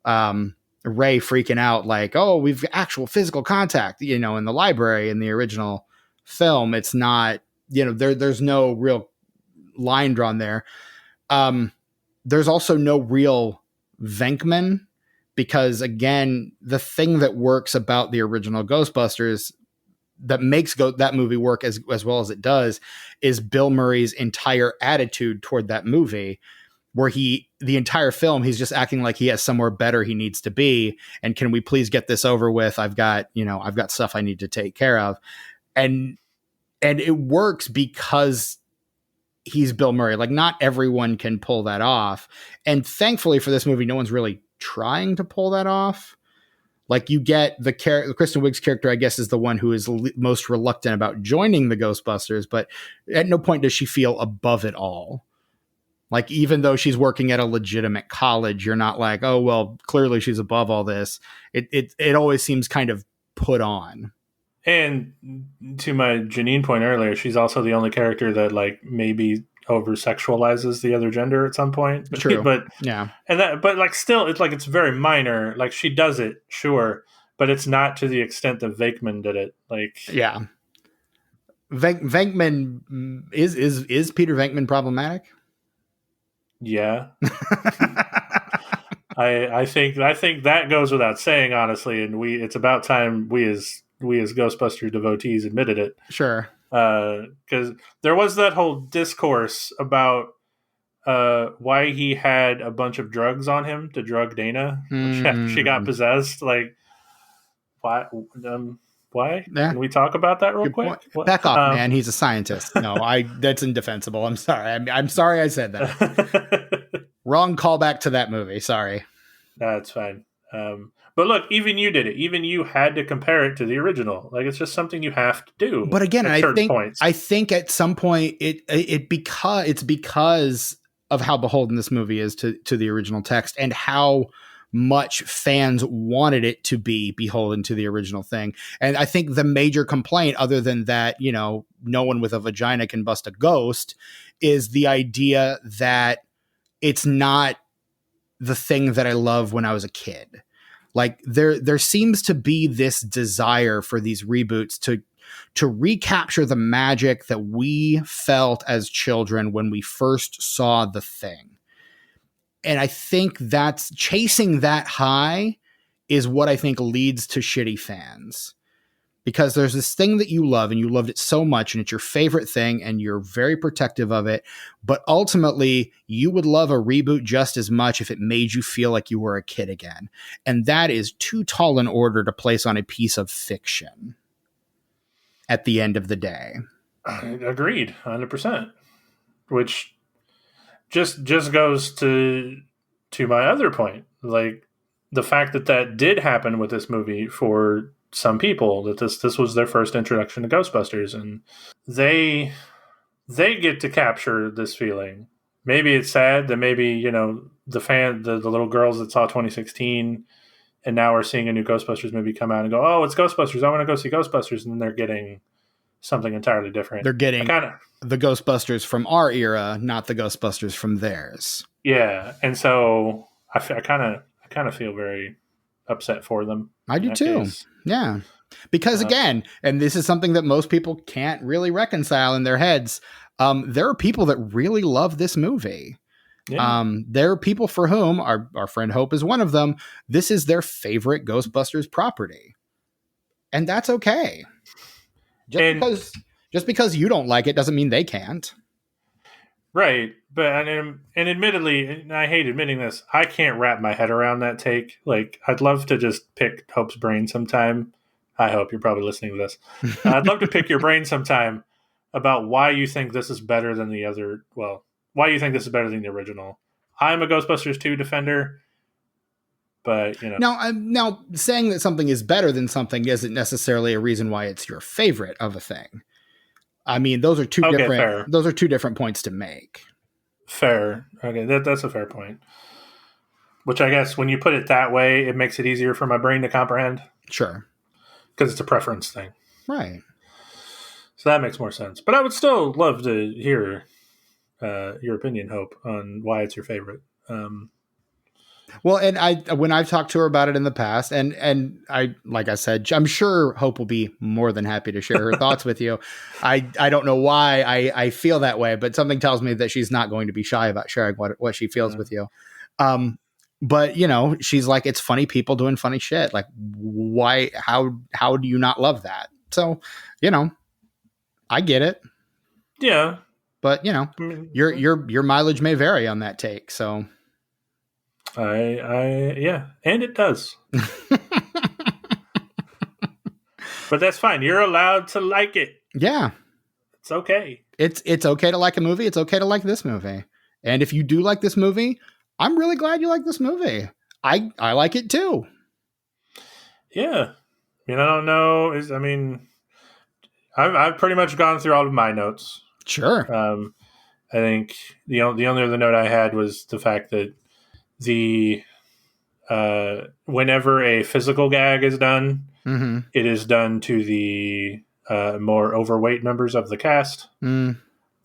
Ray freaking out, like, oh, we've actual physical contact, in the library in the original film. It's not, there's no real line drawn there. There's also no real Venkman, because again, the thing that works about the original Ghostbusters that makes that movie work as well as it does is Bill Murray's entire attitude toward that movie, where the entire film, he's just acting like he has somewhere better he needs to be. And can we please get this over with? I've got stuff I need to take care of. And it works because he's Bill Murray. Like not everyone can pull that off. And thankfully for this movie, no one's really trying to pull that off. Like you get the Kristen Wiig's character, I guess, is the one who is most reluctant about joining the Ghostbusters, but at no point does she feel above it all. Like, even though she's working at a legitimate college, you're not like, oh, well, clearly she's above all this. It always seems kind of put on. And to my Janine point earlier, she's also the only character that like maybe over sexualizes the other gender at some point. True. But yeah. But like still it's very minor. Like she does it, sure, but it's not to the extent that Venkman did it. Like yeah. Venkman is Peter Venkman problematic? Yeah. I think that goes without saying, honestly, and it's about time we as Ghostbusters devotees admitted it. Sure. Because there was that whole discourse about why he had a bunch of drugs on him to drug Dana. She got possessed. Like, why? Why? Yeah. Can we talk about that real quick? Back off, man. He's a scientist. No, that's indefensible. I'm sorry. I'm sorry I said that. Wrong callback to that movie. Sorry. That's fine. But look, even you did it. Even you had to compare it to the original. Like, it's just something you have to do. But again, I think at some point it's because of how beholden this movie is to the original text and how much fans wanted it to be beholden to the original thing. And I think the major complaint, other than that, no one with a vagina can bust a ghost, is the idea that it's not the thing that I love when I was a kid. Like there seems to be this desire for these reboots to recapture the magic that we felt as children when we first saw the thing. And I think that's chasing that high is what I think leads to shitty fans, because there's this thing that you love and you loved it so much and it's your favorite thing and you're very protective of it. But ultimately you would love a reboot just as much if it made you feel like you were a kid again. And that is too tall an order to place on a piece of fiction at the end of the day. Agreed. 100%. Which just goes to my other point. Like the fact that did happen with this movie for some people, that this was their first introduction to Ghostbusters, and they get to capture this feeling. Maybe it's sad that maybe, the little girls that saw 2016 and now are seeing a new Ghostbusters movie come out and go, oh, it's Ghostbusters, I want to go see Ghostbusters, and then they're getting something entirely different. They're getting the Ghostbusters from our era, not the Ghostbusters from theirs. Yeah, and so I kind of feel very upset for them. I do too. Case. Yeah. Because again, and this is something that most people can't really reconcile in their heads, there are people that really love this movie. Yeah. There are people for whom, our friend Hope is one of them, this is their favorite Ghostbusters property. And that's okay. Just because you don't like it doesn't mean they can't. Right. But and admittedly, and I hate admitting this, I can't wrap my head around that take. Like, I'd love to just pick Hope's brain sometime. I hope you're probably listening to this. I'd love to pick your brain sometime about why you think this is better than the other. Well, why you think this is better than the original. I'm a Ghostbusters 2 defender, but, you know. Now, saying that something is better than something isn't necessarily a reason why it's your favorite of a thing. I mean, those are two different points to make. Fair. Okay, that's a fair point. Which I guess when you put it that way, it makes it easier for my brain to comprehend. Sure. Because it's a preference thing. Right. So that makes more sense. But I would still love to hear your opinion, Hope, on why it's your favorite. Well, and when I've talked to her about it in the past, and I, like I said, I'm sure Hope will be more than happy to share her thoughts with you. I don't know why I feel that way, but something tells me that she's not going to be shy about sharing what she feels with you. But you know, she's like, it's funny people doing funny shit. Like, why? How do you not love that? So, you know, I get it. Yeah, but you know, your mileage may vary on that take. So. Yeah, and it does. But that's fine. You're allowed to like it. Yeah. It's okay. It's okay to like a movie. It's okay to like this movie. And if you do like this movie, I'm really glad you like this movie. I like it too. Yeah. I mean, I don't know. I've pretty much gone through all of my notes. Sure. I think the only other note I had was the fact that whenever a physical gag is done, mm-hmm. it is done to the more overweight members of the cast.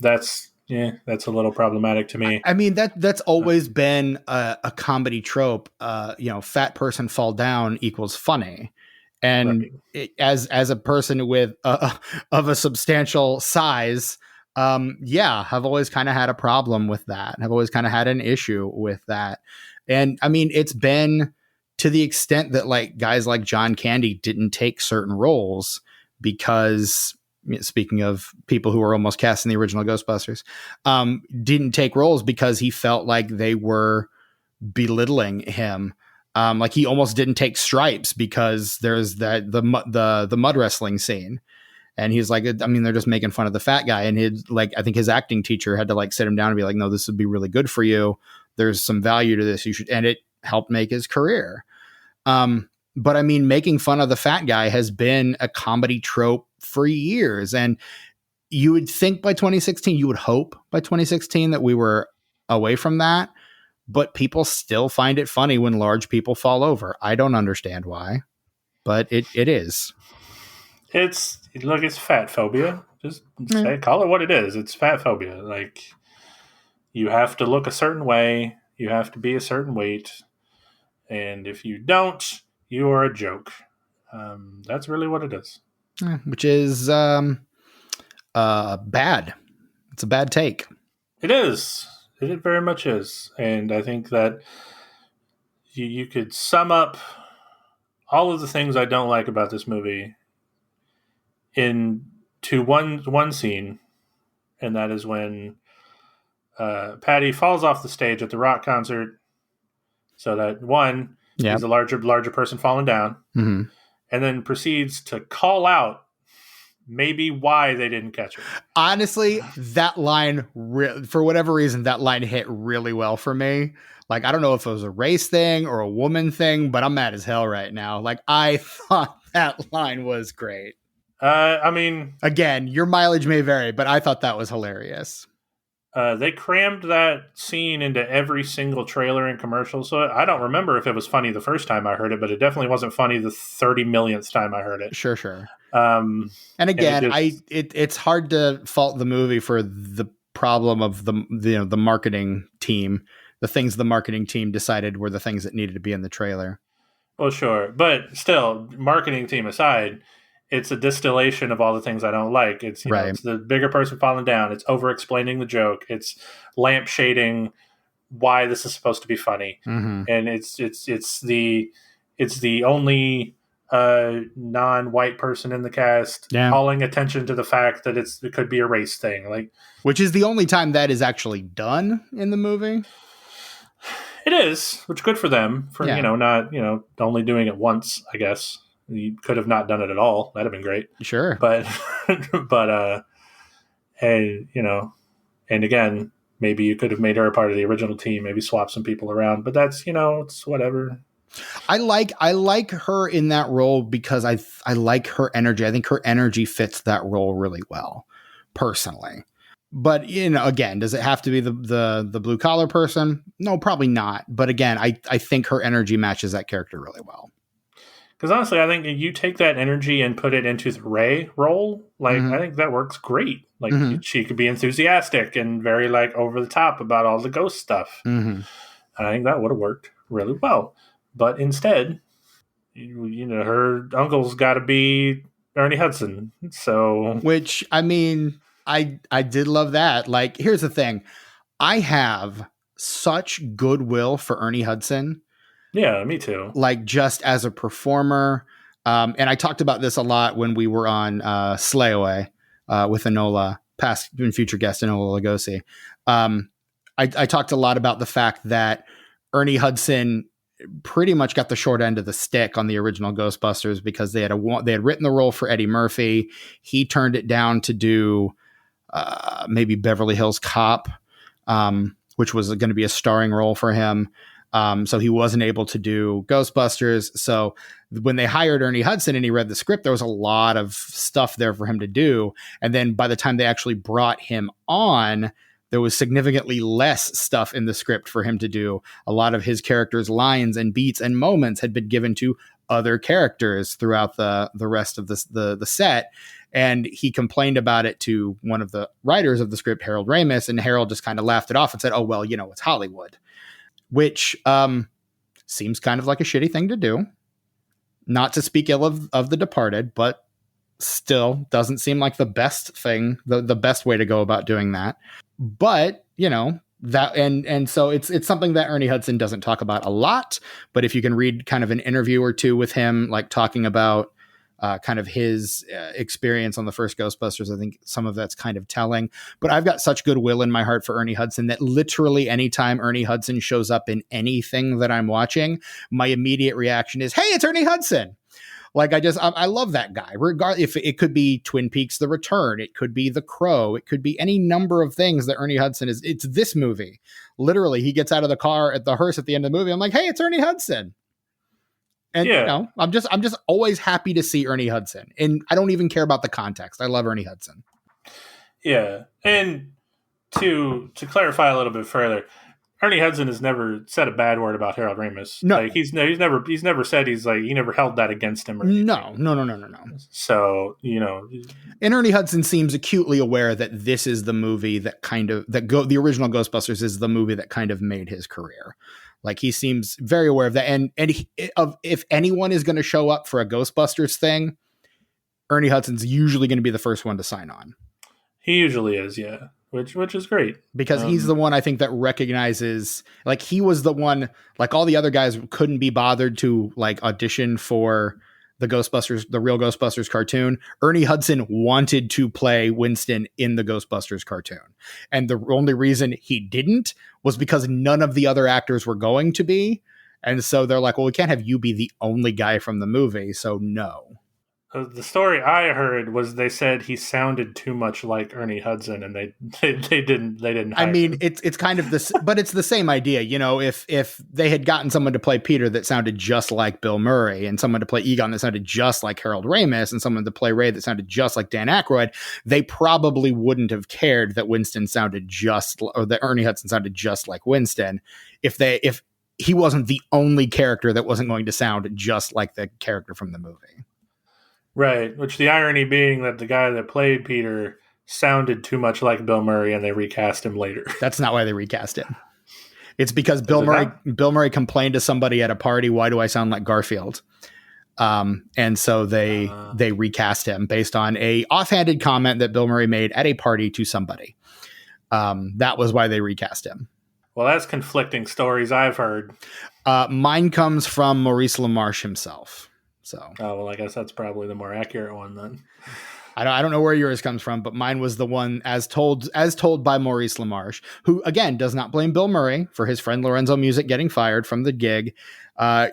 That's a little problematic to me. I mean, that's always been a comedy trope. Fat person fall down equals funny. And right. as a person with of a substantial size, I've always kind of had a problem with that. I've always kind of had an issue with that. And I mean, it's been to the extent that like guys like John Candy didn't take certain roles because, speaking of people who were almost cast in the original Ghostbusters, didn't take roles because he felt like they were belittling him. Like he almost didn't take Stripes because there's the mud wrestling scene. And he's like, I mean, they're just making fun of the fat guy. And I think his acting teacher had to like sit him down and be like, no, this would be really good for you. There's some value to this. You should, and it helped make his career. But I mean, making fun of the fat guy has been a comedy trope for years. And you would think by 2016, you would hope by 2016 that we were away from that. But people still find it funny when large people fall over. I don't understand why, but it is. It's fat phobia. Just call it what it is. It's fat phobia. Like, you have to look a certain way. You have to be a certain weight. And if you don't, you are a joke. That's really what it is. Which is bad. It's a bad take. It is. It very much is. And I think that you could sum up all of the things I don't like about this movie into one scene, and that is when Patty falls off the stage at the rock concert. So that is a larger person falling down, mm-hmm. and then proceeds to call out maybe why they didn't catch her. Honestly, that line, for whatever reason, that line hit really well for me. Like, I don't know if it was a race thing or a woman thing, but I'm mad as hell right now. Like, I thought that line was great. I mean, again, your mileage may vary, but I thought that was hilarious. They crammed that scene into every single trailer and commercial, so I don't remember if it was funny the first time I heard it, but it definitely wasn't funny the 30 millionth time I heard it. Sure. And again, it's hard to fault the movie for the problem of the marketing team. The things the marketing team decided were the things that needed to be in the trailer. Well, sure, but still, marketing team aside, it's a distillation of all the things I don't like. It's it's the bigger person falling down. It's over explaining the joke. It's lampshading why this is supposed to be funny, and it's the only non-white person in the cast calling attention to the fact that it could be a race thing, like, which is the only time that is actually done in the movie. It is, which good for them for not only doing it once. I guess you could have not done it at all. That'd have been great. Sure, but and and again, maybe you could have made her a part of the original team. Maybe swap some people around. But that's it's whatever. I like her in that role because I like her energy. I think her energy fits that role really well, personally. But again, does it have to be the blue collar person? No, probably not. But again, I think her energy matches that character really well. Because honestly, I think you take that energy and put it into the Ray role. Like, I think that works great. Like, she could be enthusiastic and very like over the top about all the ghost stuff. I think that would have worked really well. But instead, her uncle's got to be Ernie Hudson. So, which I mean, I did love that. Like, here's the thing. I have such goodwill for Ernie Hudson. Yeah, me too. Like, just as a performer. And I talked about this a lot when we were on Slayaway with Enola, past and future guest Enola Lugosi. I talked a lot about the fact that Ernie Hudson pretty much got the short end of the stick on the original Ghostbusters because they had written the role for Eddie Murphy. He turned it down to do maybe Beverly Hills Cop, which was going to be a starring role for him. So he wasn't able to do Ghostbusters. So when they hired Ernie Hudson and he read the script, there was a lot of stuff there for him to do. And then by the time they actually brought him on, there was significantly less stuff in the script for him to do. A lot of his characters' lines and beats and moments had been given to other characters throughout the rest of the set. And he complained about it to one of the writers of the script, Harold Ramis, and Harold just kind of laughed it off and said, oh, well, it's Hollywood, which seems kind of like a shitty thing to do. Not to speak ill of The Departed, but still doesn't seem like the best thing, the best way to go about doing that. But, that and so it's something that Ernie Hudson doesn't talk about a lot. But if you can read kind of an interview or two with him, like talking about kind of his experience on the first Ghostbusters, I think some of that's kind of telling. But I've got such goodwill in my heart for Ernie Hudson that literally anytime Ernie Hudson shows up in anything that I'm watching, my immediate reaction is, hey, it's Ernie Hudson. Like, I love that guy. Regardless, if it could be Twin Peaks: The Return, it could be The Crow, it could be any number of things that Ernie Hudson is. It's this movie. Literally, he gets out of the car at the hearse at the end of the movie. I'm like, hey, it's Ernie Hudson. And I'm just always happy to see Ernie Hudson, and I don't even care about the context. I love Ernie Hudson. Yeah, and to clarify a little bit further, Ernie Hudson has never said a bad word about Harold Ramis. No, like he's never said he never held that against him. Or no. So and Ernie Hudson seems acutely aware that this is the movie that the original Ghostbusters is the movie that kind of made his career. Like, he seems very aware of that. And if anyone is going to show up for a Ghostbusters thing, Ernie Hudson's usually going to be the first one to sign on. He usually is, yeah. Which is great. Because he's the one, I think, that recognizes, like, he was the one, like, all the other guys couldn't be bothered to, like, audition for the Ghostbusters, the real Ghostbusters cartoon. Ernie Hudson wanted to play Winston in the Ghostbusters cartoon. And the only reason he didn't was because none of the other actors were going to be. And so they're like, well, we can't have you be the only guy from the movie. So no. The story I heard was they said he sounded too much like Ernie Hudson, and they didn't I hire mean, him. it's kind of this, but it's the same idea. You know, if they had gotten someone to play Peter that sounded just like Bill Murray, and someone to play Egon that sounded just like Harold Ramis, and someone to play Ray that sounded just like Dan Aykroyd, they probably wouldn't have cared that Winston sounded just, or that Ernie Hudson sounded just like Winston, if he wasn't the only character that wasn't going to sound just like the character from the movie. Right, which the irony being that the guy that played Peter sounded too much like Bill Murray, and they recast him later. That's not why they recast him. It's because Bill Murray complained to somebody at a party, "Why do I sound like Garfield?" And so they recast him based on a offhanded comment that Bill Murray made at a party to somebody. That was why they recast him. Well, that's conflicting stories I've heard. Mine comes from Maurice LaMarche himself. So, well, I guess that's probably the more accurate one then. I don't know where yours comes from, but mine was the one as told by Maurice LaMarche, who again does not blame Bill Murray for his friend Lorenzo Music getting fired from the gig,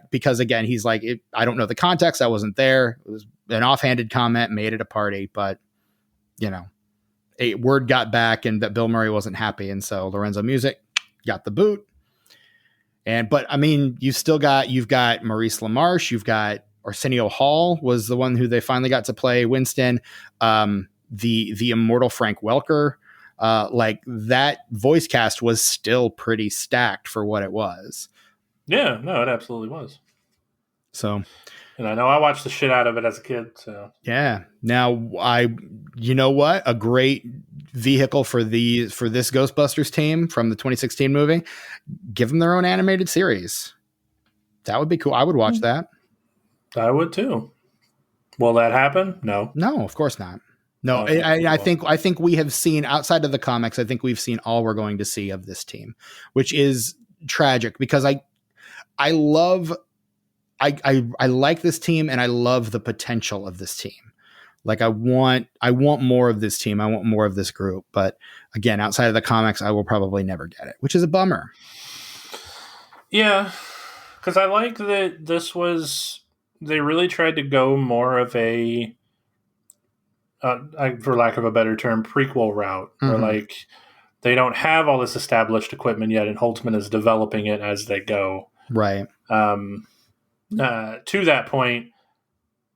because again he's like, I don't know the context, I wasn't there. It was an offhanded comment made at a party, but you know, a word got back and that Bill Murray wasn't happy, and so Lorenzo Music got the boot. But I mean, you've got Maurice LaMarche, you've got Arsenio Hall was the one who they finally got to play Winston. The immortal Frank Welker, like that voice cast was still pretty stacked for what it was. Yeah, no, it absolutely was. So, and I know I watched the shit out of it as a kid. So yeah, now you know what, a great vehicle for this Ghostbusters team from the 2016 movie, give them their own animated series. That would be cool. I would watch that. I would too. Will that happen? No, of course not. No, I think we have seen, outside of the comics, I think we've seen all we're going to see of this team, which is tragic because I like this team and I love the potential of this team. Like I want more of this team. I want more of this group. But again, outside of the comics, I will probably never get it, which is a bummer. Yeah, because I like that they really tried to go more of a, for lack of a better term, prequel route, where like they don't have all this established equipment yet, and Holtzman is developing it as they go. Right. To that point,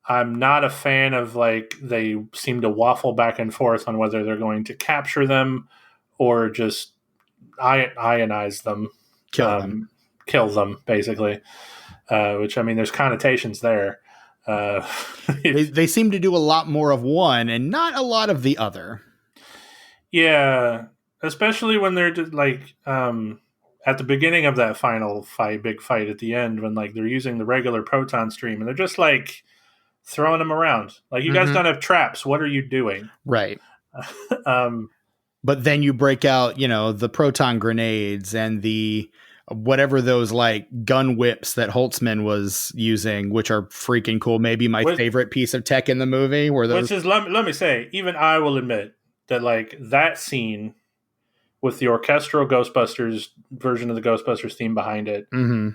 I'm not a fan of like they seem to waffle back and forth on whether they're going to capture them or just ionize them, kill them, basically. Which, I mean, there's connotations there. They seem to do a lot more of one and not a lot of the other. Yeah, especially when they're just like at the beginning of that final big fight at the end, when like they're using the regular proton stream and they're just like throwing them around. Like, you guys don't have traps. What are you doing? Right. But then you break out, the proton grenades and the whatever those like gun whips that Holtzman was using, which are freaking cool. Maybe my favorite piece of tech in the movie. Which is, let me say, even I will admit that like that scene with the orchestral Ghostbusters version of the Ghostbusters theme behind it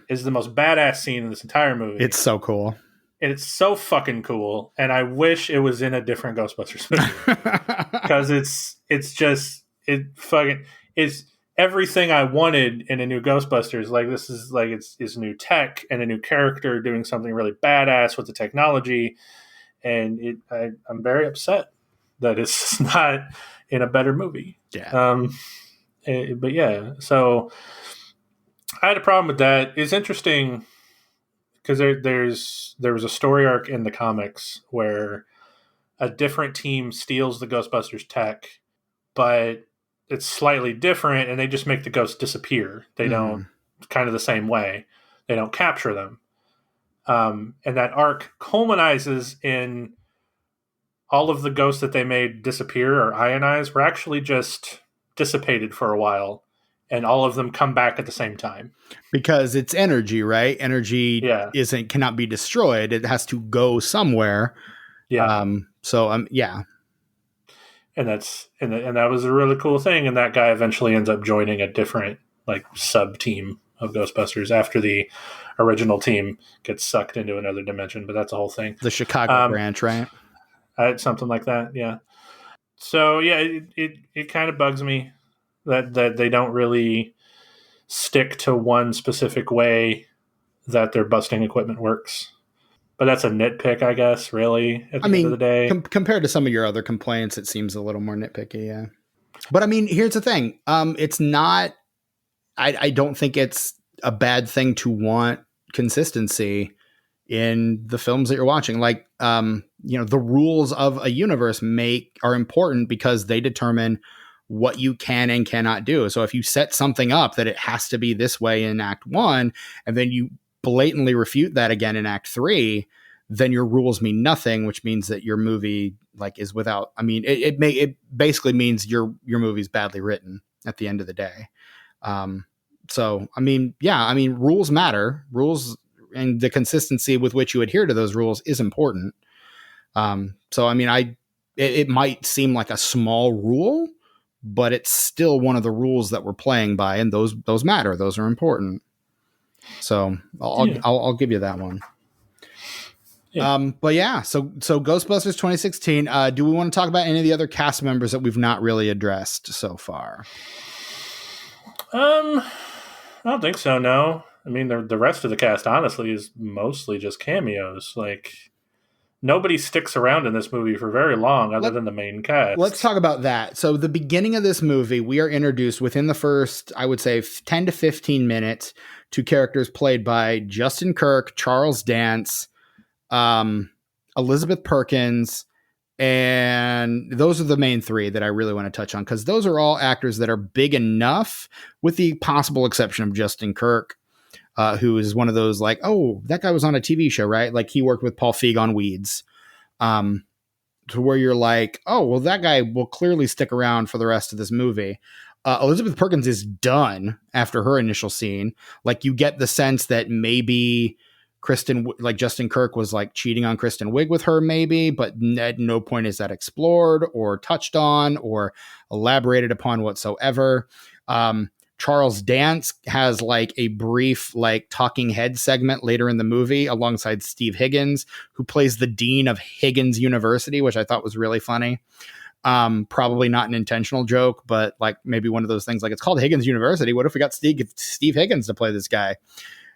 is the most badass scene in this entire movie. It's so cool. And it's so fucking cool. And I wish it was in a different Ghostbusters movie. Because it's everything I wanted in a new Ghostbusters. Like, this is like, it's new tech and a new character doing something really badass with the technology. And I'm very upset that it's not in a better movie. Yeah. But yeah, so I had a problem with that. It's interesting because there was a story arc in the comics where a different team steals the Ghostbusters tech, but it's slightly different, and they just make the ghosts disappear. They don't, kind of the same way. They don't capture them. And that arc culminizes in all of the ghosts that they made disappear or ionize were actually just dissipated for a while, and all of them come back at the same time. Because it's energy, right? Energy cannot be destroyed. It has to go somewhere. Yeah. Yeah. And that was a really cool thing. And that guy eventually ends up joining a different like sub team of Ghostbusters after the original team gets sucked into another dimension. But that's a whole thing. The Chicago branch, right? Something like that, yeah. So yeah, it kind of bugs me that they don't really stick to one specific way that their busting equipment works. But that's a nitpick, I guess, really, at the end of the day. Compared to some of your other complaints, it seems a little more nitpicky, yeah. But I mean, here's the thing. It's not, I don't think it's a bad thing to want consistency in the films that you're watching. Like, the rules of a universe are important because they determine what you can and cannot do. So if you set something up that it has to be this way in Act 1, and then you blatantly refute that again in Act 3, then your rules mean nothing, which means that your movie is without. I mean, it basically means your movie's badly written at the end of the day. So I mean, rules matter. Rules and the consistency with which you adhere to those rules is important. So I mean, it might seem like a small rule, but it's still one of the rules that we're playing by, and those matter. Those are important. So I'll give you that one. Yeah. But yeah, so Ghostbusters 2016. Do we want to talk about any of the other cast members that we've not really addressed so far? I don't think so. No, I mean the rest of the cast honestly is mostly just cameos. Like nobody sticks around in this movie for very long other than the main cast. Let's talk about that. So the beginning of this movie, we are introduced within the first, I would say, 10 to 15 minutes to characters played by Justin Kirk, Charles Dance, Elizabeth Perkins, and those are the main three that I really want to touch on, because those are all actors that are big enough, with the possible exception of Justin Kirk, who is one of those like, oh, that guy was on a TV show, right? Like he worked with Paul Feig on Weeds, to where you're like, oh, well, that guy will clearly stick around for the rest of this movie. Elizabeth Perkins is done after her initial scene. Like you get the sense that maybe Justin Kirk was like cheating on Kristen Wiig with her, maybe, but at no point is that explored or touched on or elaborated upon whatsoever. Charles Dance has like a brief like talking head segment later in the movie alongside Steve Higgins, who plays the dean of Higgins University, which I thought was really funny. Probably not an intentional joke, but like maybe one of those things like, it's called Higgins University. What if we got Steve Higgins to play this guy?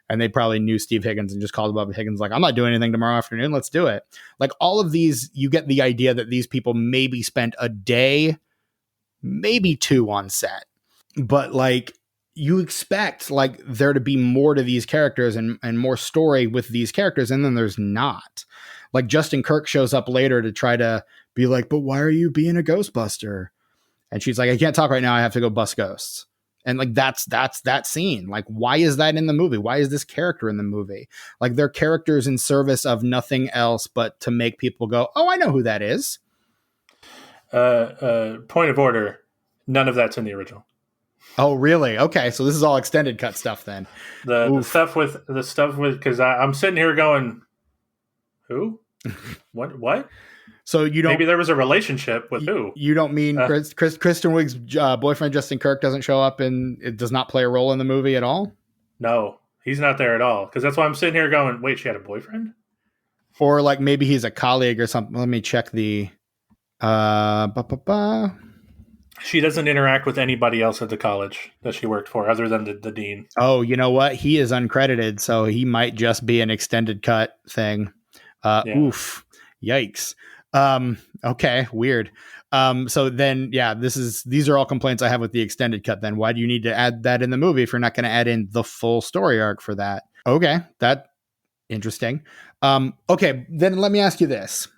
And they probably knew Steve Higgins and just called him up. Higgins like, I'm not doing anything tomorrow afternoon. Let's do it. Like all of these, you get the idea that these people maybe spent a day, maybe two on set. But like you expect like there to be more to these characters and more story with these characters. And then there's not. Like Justin Kirk shows up later to try to be like, but why are you being a Ghostbuster? And she's like, I can't talk right now. I have to go bust ghosts. And like, that's that scene. Like, why is that in the movie? Why is this character in the movie? Like they're characters in service of nothing else but to make people go, oh, I know who that is. Point of order. None of that's in the original. Oh, really? Okay. So this is all extended cut stuff then. The stuff with, because I'm sitting here going, who? What? So you don't, maybe there was a relationship with who? You don't mean Kristen Wiig's boyfriend Justin Kirk doesn't show up and it does not play a role in the movie at all? No, he's not there at all. Because that's why I'm sitting here going, wait, she had a boyfriend? Or like maybe he's a colleague or something. Let me check the. She doesn't interact with anybody else at the college that she worked for other than the dean. Oh, you know what? He is uncredited, so he might just be an extended cut thing. Yeah. Oof. Yikes. Okay. Weird. So then, yeah, these are all complaints I have with the extended cut. Then why do you need to add that in the movie if you're not going to add in the full story arc for that? Okay. That interesting. Okay. Then let me ask you this,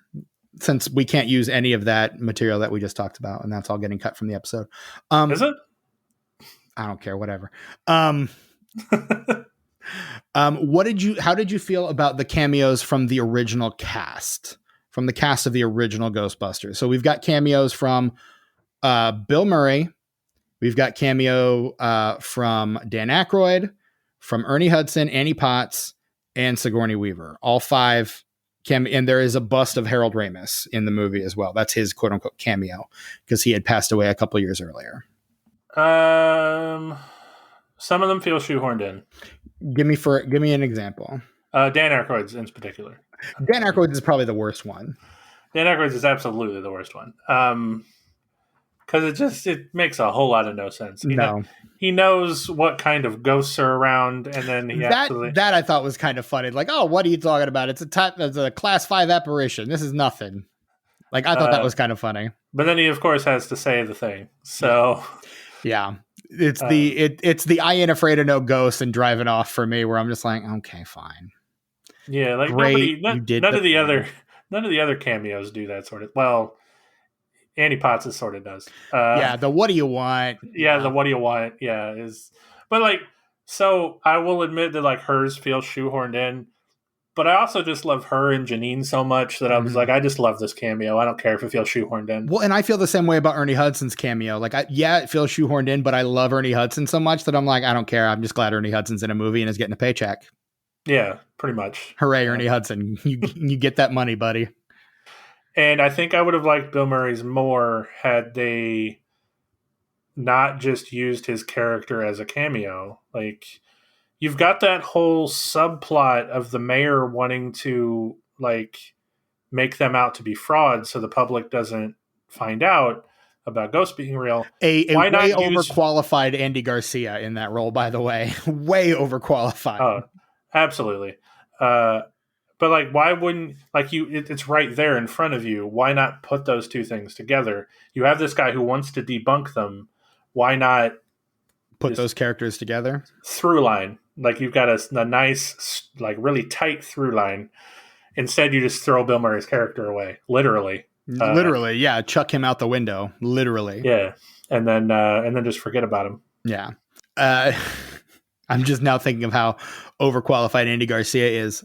since we can't use any of that material that we just talked about, and that's all getting cut from the episode. Is it? I don't care. Whatever. How did you feel about the cameos from the original cast? From the cast of the original Ghostbusters. So we've got cameos from Bill Murray. We've got cameo from Dan Aykroyd, from Ernie Hudson, Annie Potts, and Sigourney Weaver. All five and there is a bust of Harold Ramis in the movie as well. That's his quote unquote cameo because he had passed away a couple years earlier. Some of them feel shoehorned in. Give me an example. Dan Aykroyd's in particular. Dan Aykroyd is probably the worst one. Dan Aykroyd's is absolutely the worst one. Because it makes a whole lot of no sense. He knows what kind of ghosts are around, and then that I thought was kind of funny. Like, oh, what are you talking about? It's a class 5 apparition. This is nothing. Like, I thought that was kind of funny. But then he, of course, has to say the thing. So yeah, it's the I ain't afraid of no ghosts and driving off for me, where I'm just like, okay, fine. Yeah, like great, none of the other cameos do that sort of. Well, Annie Potts sort of does. The what do you want? Yeah, the what do you want? Yeah, but like, so I will admit that like hers feels shoehorned in, but I also just love her and Janine so much that I was like, I just love this cameo. I don't care if it feels shoehorned in. Well, and I feel the same way about Ernie Hudson's cameo. Like, it feels shoehorned in, but I love Ernie Hudson so much that I'm like, I don't care. I'm just glad Ernie Hudson's in a movie and is getting a paycheck. Yeah, pretty much. Hooray, Ernie Hudson. You get that money, buddy. And I think I would have liked Bill Murray's more had they not just used his character as a cameo. Like, you've got that whole subplot of the mayor wanting to, like, make them out to be frauds so the public doesn't find out about ghosts being real. A way overqualified Andy Garcia in that role, by the way. Way overqualified. Oh, absolutely. But like, why wouldn't it's right there in front of you. Why not put those two things together? You have this guy who wants to debunk them. Why not put those characters together? Through line. Like, you've got a nice, like, really tight through line. Instead, you just throw Bill Murray's character away. Literally. Yeah. Chuck him out the window. Literally. Yeah. And then just forget about him. Yeah. I'm just now thinking of how overqualified Andy Garcia is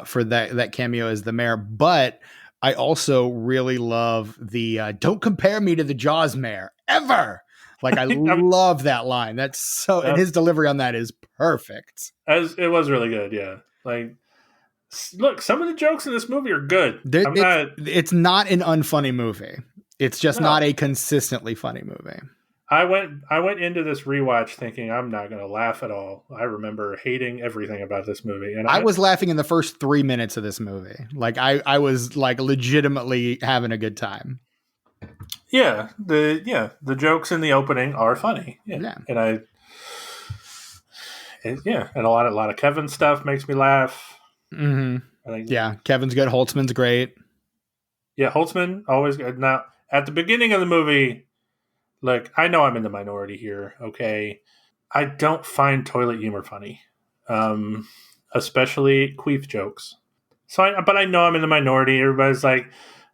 for that cameo as the mayor. But I also really love the don't compare me to the Jaws mayor ever. Like, I love that line. That's so, and his delivery on that is perfect. It was really good. Yeah. Like, look, some of the jokes in this movie are good. It's not an unfunny movie. It's just not a consistently funny movie. I went into this rewatch thinking I'm not going to laugh at all. I remember hating everything about this movie, and I was laughing in the first 3 minutes of this movie. Like, I was like legitimately having a good time. Yeah, the jokes in the opening are funny. Yeah. And and a lot of Kevin stuff makes me laugh. Mm-hmm. Kevin's good. Holtzman's great. Yeah, Holtzman always good. Now, at the beginning of the movie, look, I know I'm in the minority here, okay? I don't find toilet humor funny, especially queef jokes. But I know I'm in the minority. Everybody's like,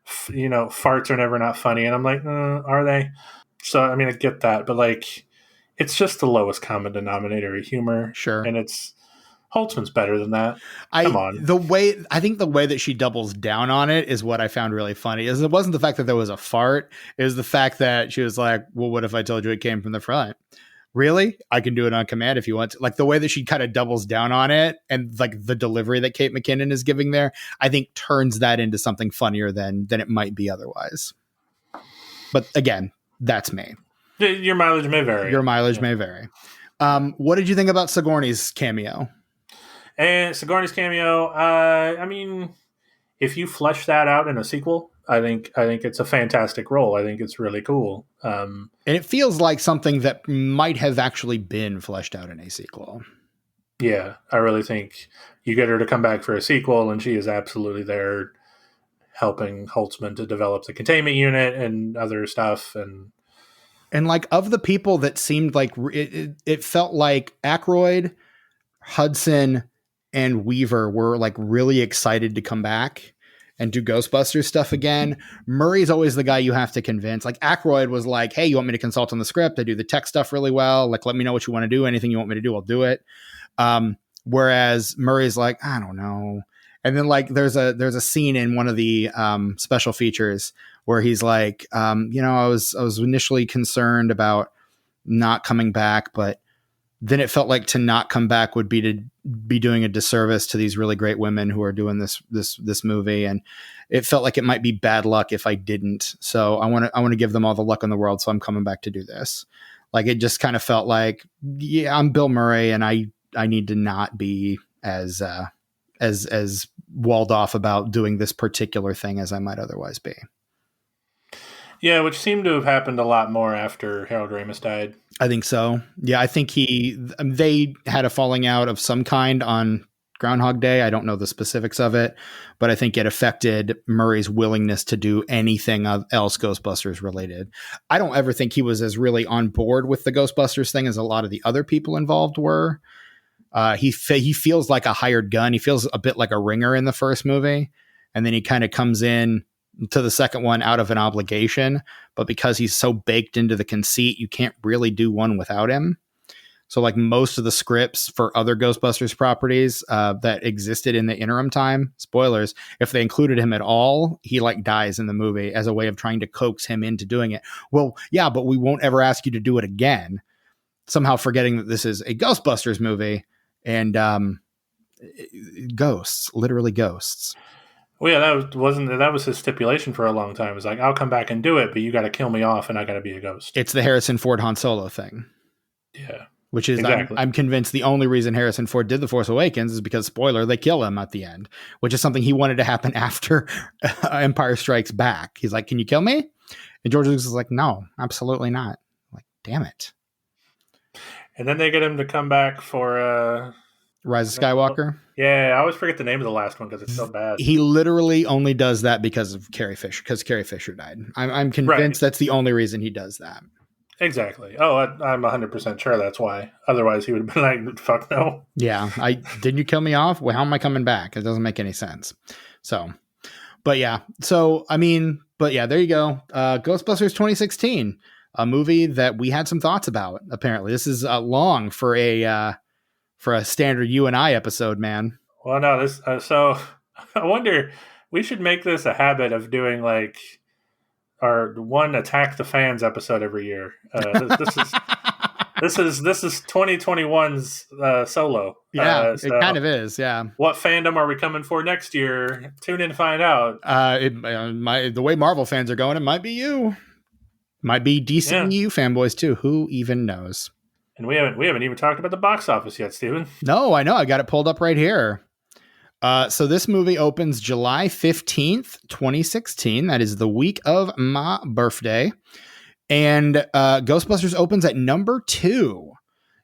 farts are never not funny. And I'm like, are they? So, I mean, I get that. But, like, it's just the lowest common denominator of humor. Sure. And Holtzman's better than that. Come on. I think the way that she doubles down on it is what I found really funny. It wasn't the fact that there was a fart. It was the fact that she was like, well, what if I told you it came from the front? Really? I can do it on command if you want to. Like, the way that she kind of doubles down on it and like the delivery that Kate McKinnon is giving there, I think turns that into something funnier than it might be otherwise. But again, that's me. Your mileage may vary. May vary. What did you think about Sigourney's cameo? And Sigourney's cameo, I mean, if you flesh that out in a sequel, I think it's a fantastic role. I think it's really cool. And it feels like something that might have actually been fleshed out in a sequel. Yeah, I really think you get her to come back for a sequel, and she is absolutely there helping Holtzman to develop the containment unit and other stuff. And like, of the people that seemed like it felt like Aykroyd, Hudson, and Weaver were like really excited to come back and do Ghostbusters stuff again. Murray's always the guy you have to convince. Like, Aykroyd was like, hey, you want me to consult on the script? I do the tech stuff really well. Like, let me know what you want to do. Anything you want me to do, I'll do it. Whereas Murray's like, I don't know. And then like, there's a scene in one of the special features where he's like, I was initially concerned about not coming back, but then it felt like to not come back would be to be doing a disservice to these really great women who are doing this movie. And it felt like it might be bad luck if I didn't. So I want to give them all the luck in the world. So I'm coming back to do this. Like it just kind of felt like, yeah, I'm Bill Murray and I need to not be as walled off about doing this particular thing as I might otherwise be. Yeah, which seemed to have happened a lot more after Harold Ramis died. I think so. Yeah, I think they had a falling out of some kind on Groundhog Day. I don't know the specifics of it, but I think it affected Murray's willingness to do anything else Ghostbusters related. I don't ever think he was as really on board with the Ghostbusters thing as a lot of the other people involved were. He feels like a hired gun. He feels a bit like a ringer in the first movie, and then he kind of comes in to the second one out of an obligation, but because he's so baked into the conceit, you can't really do one without him. So like most of the scripts for other Ghostbusters properties that existed in the interim time, spoilers, if they included him at all, he like dies in the movie as a way of trying to coax him into doing it. Well, yeah, but we won't ever ask you to do it again. Somehow forgetting that this is a Ghostbusters movie and ghosts, literally ghosts. Well, yeah, that was his stipulation for a long time. It was like, I'll come back and do it, but you got to kill me off, and I got to be a ghost. It's the Harrison Ford Han Solo thing. Yeah, which is exactly. I'm convinced the only reason Harrison Ford did The Force Awakens is because, spoiler, they kill him at the end, which is something he wanted to happen after Empire Strikes Back. He's like, "Can you kill me?" And George Lucas is like, "No, absolutely not." I'm like, damn it. And then they get him to come back for Rise of Skywalker. Yeah, I always forget the name of the last one because it's so bad. He literally only does that because of Carrie Fisher, because Carrie Fisher died. I'm convinced that's the only reason he does that. Exactly. Oh, I'm 100% sure that's why. Otherwise, he would have been like, fuck no. Yeah. Didn't you kill me off? Well, how am I coming back? It doesn't make any sense. So, but yeah. So, I mean, but yeah, there you go. Ghostbusters 2016, a movie that we had some thoughts about, apparently. This is long for a standard you and I episode, man. Well, no, this, so I wonder, we should make this a habit of doing like our one Attack the Fans episode every year. This is 2021's solo. Yeah, so it kind of is. Yeah. What fandom are we coming for next year? Tune in to find out. The way Marvel fans are going, it might be you. Might be DCU fanboys too. Who even knows? And we haven't even talked about the box office yet, Steven. No, I know. I got it pulled up right here. So this movie opens July 15th, 2016. That is the week of my birthday. And Ghostbusters opens at number 2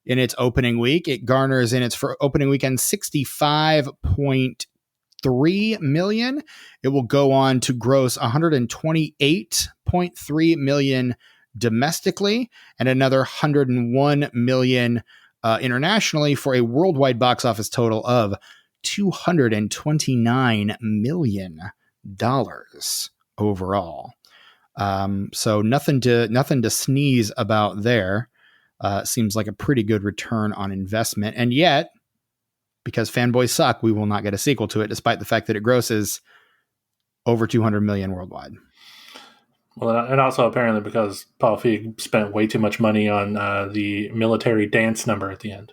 in its opening week. It garners in its opening weekend $65.3 million. It will go on to gross $128.3 million domestically and another $101 million internationally, for a worldwide box office total of $229 million overall. So nothing to sneeze about there. Seems like a pretty good return on investment. And yet, because fanboys suck, we will not get a sequel to it, despite the fact that it grosses over 200 million worldwide. Well, and also apparently because Paul Feig spent way too much money on the military dance number at the end.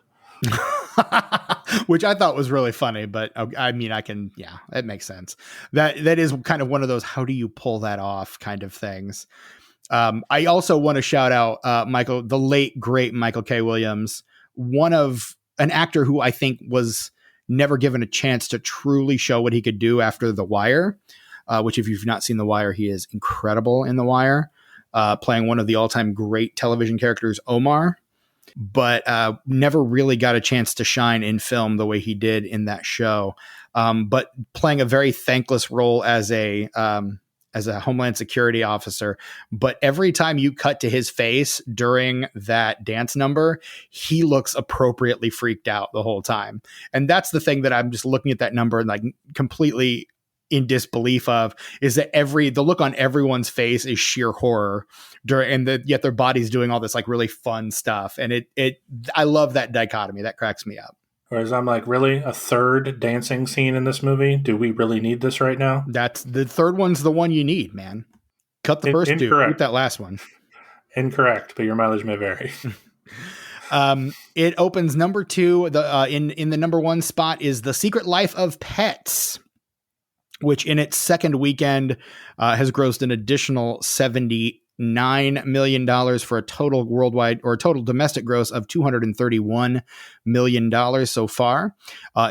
Which I thought was really funny, but I mean, it makes sense. That is kind of one of those, how do you pull that off kind of things. I also want to shout out the late, great Michael K. Williams, an actor who I think was never given a chance to truly show what he could do after The Wire, which if you've not seen The Wire, he is incredible in The Wire, playing one of the all-time great television characters, Omar. But never really got a chance to shine in film the way he did in that show. But playing a very thankless role as a Homeland Security officer. But every time you cut to his face during that dance number, he looks appropriately freaked out the whole time. And that's the thing that I'm just looking at that number and like completely in disbelief of, is that the look on everyone's face is sheer horror yet their body's doing all this like really fun stuff. And I love that dichotomy. That cracks me up. Whereas I'm like, really? A third dancing scene in this movie? Do we really need this right now? That's the third one's the one you need, man. Cut the first two. Keep that last one. Incorrect, but your mileage may vary. It opens number 2. In the number 1 spot is The Secret Life of Pets, which in its second weekend has grossed an additional $70 million for a total worldwide or total domestic gross of $231 million so far.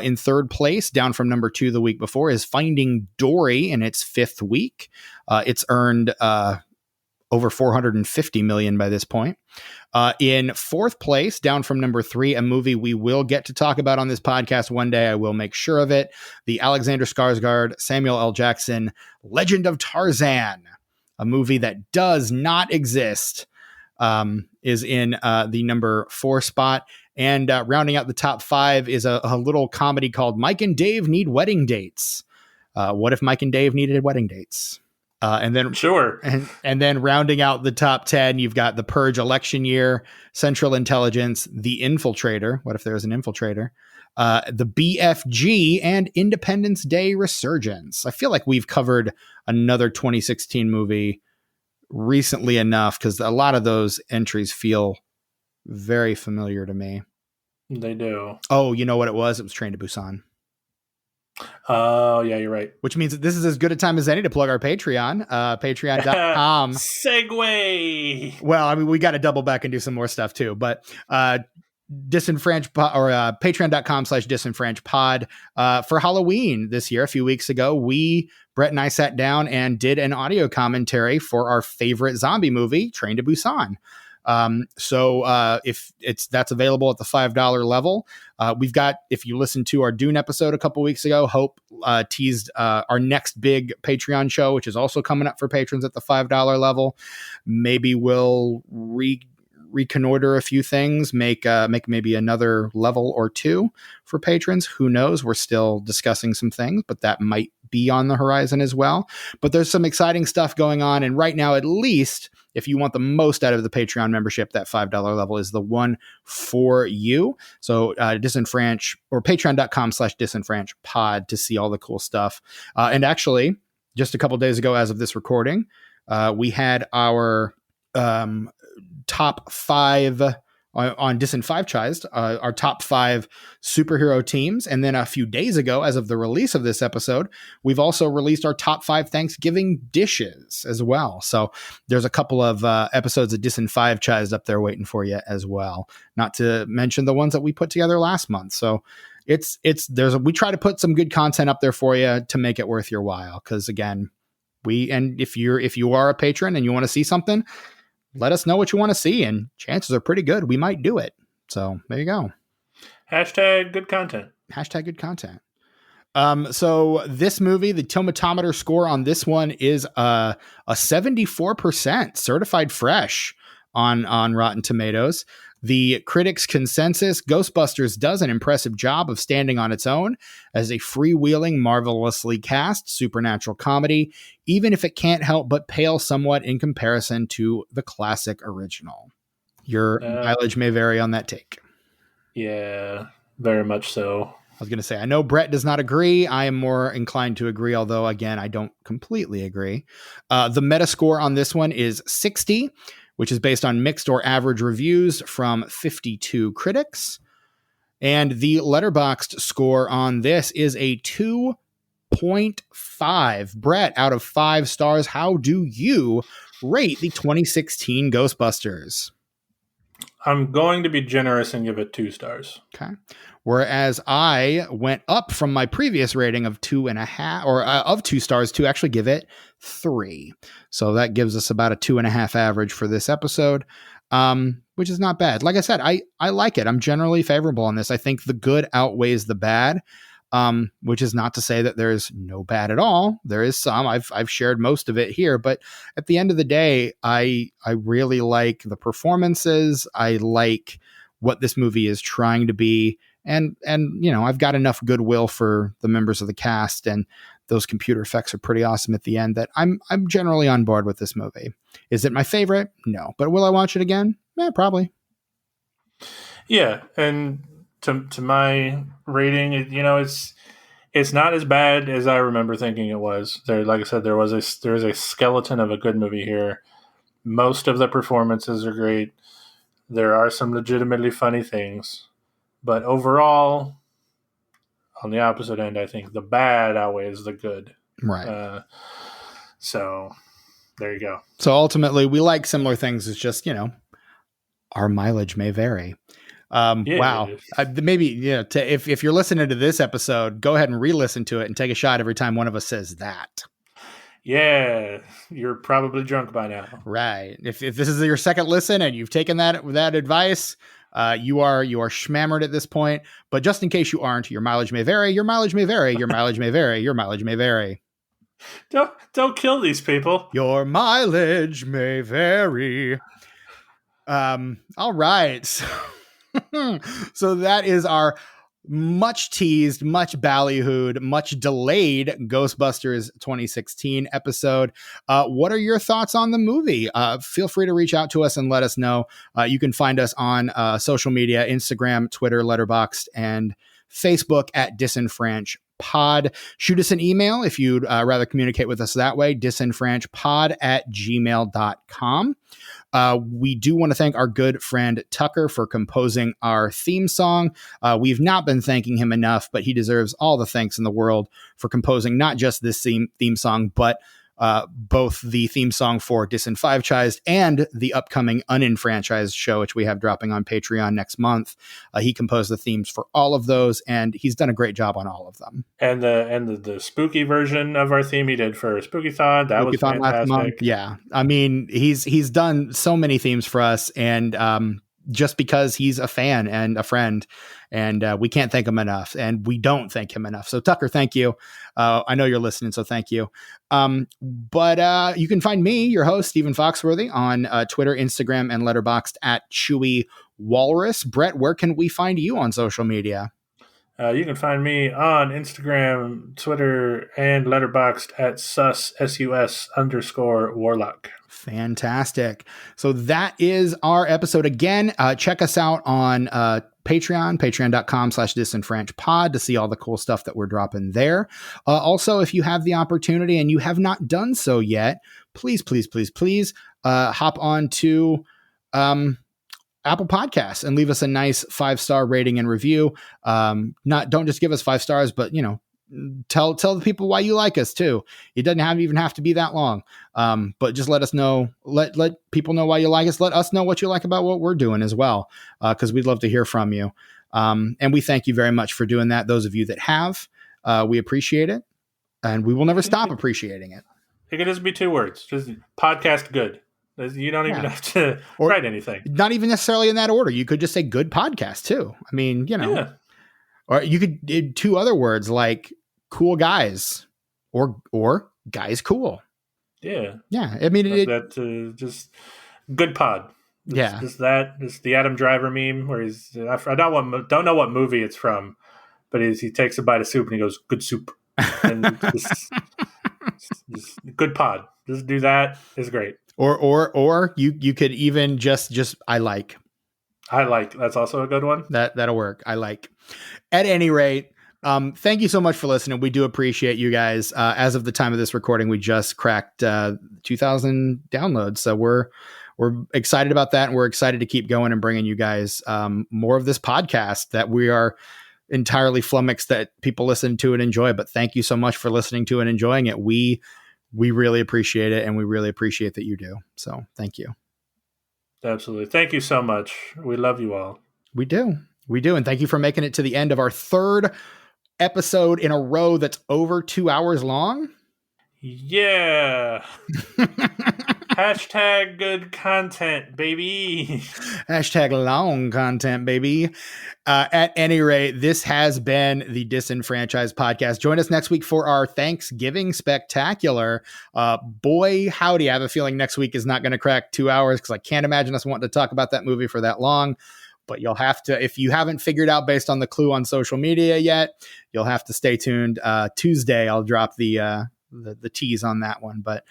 In third place, down from number 2 the week before, is Finding Dory in its 5th week. It's earned over $450 million by this point. In 4th place, down from number 3, a movie we will get to talk about on this podcast one day. I will make sure of it. The Alexander Skarsgård, Samuel L. Jackson, Legend of Tarzan, a movie that does not exist, is in the number 4 spot. And rounding out the top 5 is a little comedy called Mike and Dave Need Wedding Dates. What if Mike and Dave needed wedding dates? And then sure. And then rounding out the top 10, you've got The Purge Election Year, Central Intelligence, The Infiltrator. What if there was an infiltrator? The BFG, and Independence Day Resurgence. I feel like we've covered another 2016 movie recently enough because a lot of those entries feel very familiar to me. They do. Oh, you know what it was? It was Train to Busan. Oh, yeah, you're right. Which means that this is as good a time as any to plug our Patreon, patreon.com. Segue. Well, I mean, we got to double back and do some more stuff too, but patreon.com/disenfranchpod. For Halloween this year, a few weeks ago, Brett and I sat down and did an audio commentary for our favorite zombie movie, Train to Busan. So if that's available at the $5 level, we've got, if you listen to our Dune episode a couple weeks ago, Hope teased our next big Patreon show, which is also coming up for patrons at the $5 level. Maybe we'll reconnoiter a few things, make maybe another level or 2 for patrons. Who knows? We're still discussing some things, but that might be on the horizon as well. But there's some exciting stuff going on. And right now, at least, if you want the most out of the Patreon membership, that $5 level is the one for you. So disenfranch or patreon.com/disenfranchpod to see all the cool stuff. And actually, just a couple days ago, as of this recording, we had our top 5 on Disenfranchised, our top 5 superhero teams. And then a few days ago, as of the release of this episode, we've also released our top 5 Thanksgiving dishes as well. So there's a couple of episodes of Disenfranchised up there waiting for you as well. Not to mention the ones that we put together last month. So we try to put some good content up there for you to make it worth your while. Because again, if you are a patron and you want to see something, let us know what you want to see, and chances are pretty good we might do it. So there you go. Hashtag good content. Hashtag good content. So this movie, the tomatometer score on this one is a 74% certified fresh on Rotten Tomatoes. The critics' consensus, Ghostbusters does an impressive job of standing on its own as a freewheeling, marvelously cast supernatural comedy, even if it can't help but pale somewhat in comparison to the classic original. Your mileage may vary on that take. Yeah, very much so. I was going to say, I know Brett does not agree. I am more inclined to agree, although, again, I don't completely agree. The Metascore on this one is 60, which is based on mixed or average reviews from 52 critics. And the Letterboxd score on this is a 2.5. Brett, out of 5 stars, how do you rate the 2016 Ghostbusters? I'm going to be generous and give it 2 stars. Okay. Whereas I went up from my previous rating of 2.5 or of 2 stars to actually give it 3. So that gives us about a 2.5 average for this episode, which is not bad. Like I said, I like it. I'm generally favorable on this. I think the good outweighs the bad, which is not to say that there's no bad at all. There is some. I've shared most of it here, but at the end of the day, I really like the performances. I like what this movie is trying to be. And you know, I've got enough goodwill for the members of the cast, and those computer effects are pretty awesome at the end that I'm generally on board with this movie. Is it my favorite? No. But will I watch it again? Yeah, probably. Yeah, and to my rating, it's not as bad as I remember thinking it was. There, like I said, there is a skeleton of a good movie here. Most of the performances are great. There are some legitimately funny things. But overall, on the opposite end, I think the bad outweighs the good. Right. So, There you go. So ultimately, we like similar things. It's just, our mileage may vary. Wow. Maybe, if you're listening to this episode, go ahead and re-listen to it and take a shot every time one of us says that. Yeah, you're probably drunk by now. Right. If this is your second listen and you've taken that advice, you are schmammered at this point. But just in case you aren't, your mileage may vary. Your mileage may vary. Your mileage may vary. Your mileage may vary. Don't kill these people. Your mileage may vary. All right. So that is our much teased, much ballyhooed, much delayed Ghostbusters 2016 episode. What are your thoughts on the movie? Feel free to reach out to us and let us know. You can find us on social media, Instagram, Twitter, Letterboxd, and Facebook at disenfranchpod. Shoot us an email if you'd rather communicate with us that way, disenfranchpod@gmail.com. We do want to thank our good friend Tucker for composing our theme song. We've not been thanking him enough, but he deserves all the thanks in the world for composing not just this theme song, but both the theme song for Disenfranchised and the upcoming Unenfranchised show, which we have dropping on Patreon next month. He composed the themes for all of those, and he's done a great job on all of them. And the spooky version of our theme he did for Spooky-thon, that was fantastic. Last month. Yeah, I mean, he's done so many themes for us, and just because he's a fan and a friend, and we can't thank him enough, and we don't thank him enough. So Tucker, thank you. I know you're listening, so thank you. But you can find me, your host, Stephen Foxworthy, on Twitter, Instagram, and Letterboxd at Chewy Walrus. Brett, where can we find you on social media? You can find me on Instagram, Twitter, and Letterboxd at sus_warlock. Fantastic. So that is our episode. Again, check us out on patreon.com/disenfranchpod to see all the cool stuff that we're dropping there. Also, if you have the opportunity and you have not done so yet, please hop on to Apple Podcasts and leave us a nice 5-star rating and review. Don't just give us 5 stars, but tell the people why you like us too. It doesn't even have to be that long. But just let us know, let people know why you like us. Let us know what you like about what we're doing as well. Cause we'd love to hear from you. And we thank you very much for doing that. Those of you that have, we appreciate it, and we will never stop appreciating it. It could just be 2 words, just podcast good. You don't even have to write anything. Not even necessarily in that order. You could just say good podcast too. I mean, or you could 2 other words like cool guys or guys cool. Yeah. Yeah. I mean, just good pod. Just the Adam Driver meme where I don't know what movie it's from, but he takes a bite of soup and he goes, good soup. And just good pod. Just do that. It's great. Or you could even just I like. That's also a good one. That'll work. I like. At any rate, thank you so much for listening. We do appreciate you guys. As of the time of this recording, we just cracked 2,000 downloads. So we're excited about that, and we're excited to keep going and bringing you guys more of this podcast that we are entirely flummoxed that people listen to and enjoy. But thank you so much for listening to and enjoying it. We really appreciate it, and we really appreciate that you do. So thank you. Absolutely. Thank you so much. We love you all. We do. And thank you for making it to the end of our 3rd episode in a row that's over 2 hours long. Yeah. Hashtag good content, baby. Hashtag long content, baby. At any rate, this has been the Disenfranchised Podcast. Join us next week for our Thanksgiving Spectacular. Boy, howdy, I have a feeling next week is not going to crack 2 hours because I can't imagine us wanting to talk about that movie for that long. But you'll have to, if you haven't figured out based on the clue on social media yet, you'll have to stay tuned. Tuesday, I'll drop the tease on that one. But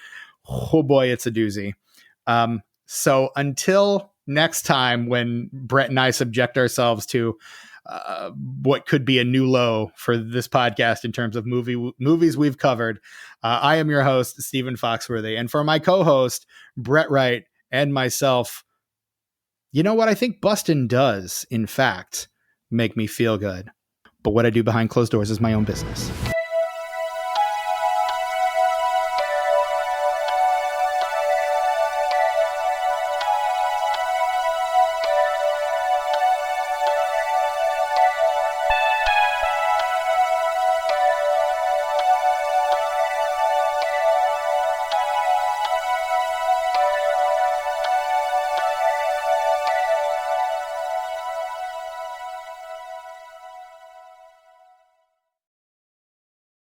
oh boy, it's a doozy. So until next time, when Brett and I subject ourselves to what could be a new low for this podcast in terms of movies we've covered, I am your host, Stephen Foxworthy. And for my co-host, Brett Wright, and myself, you know what? I think bustin' does, in fact, make me feel good. But what I do behind closed doors is my own business.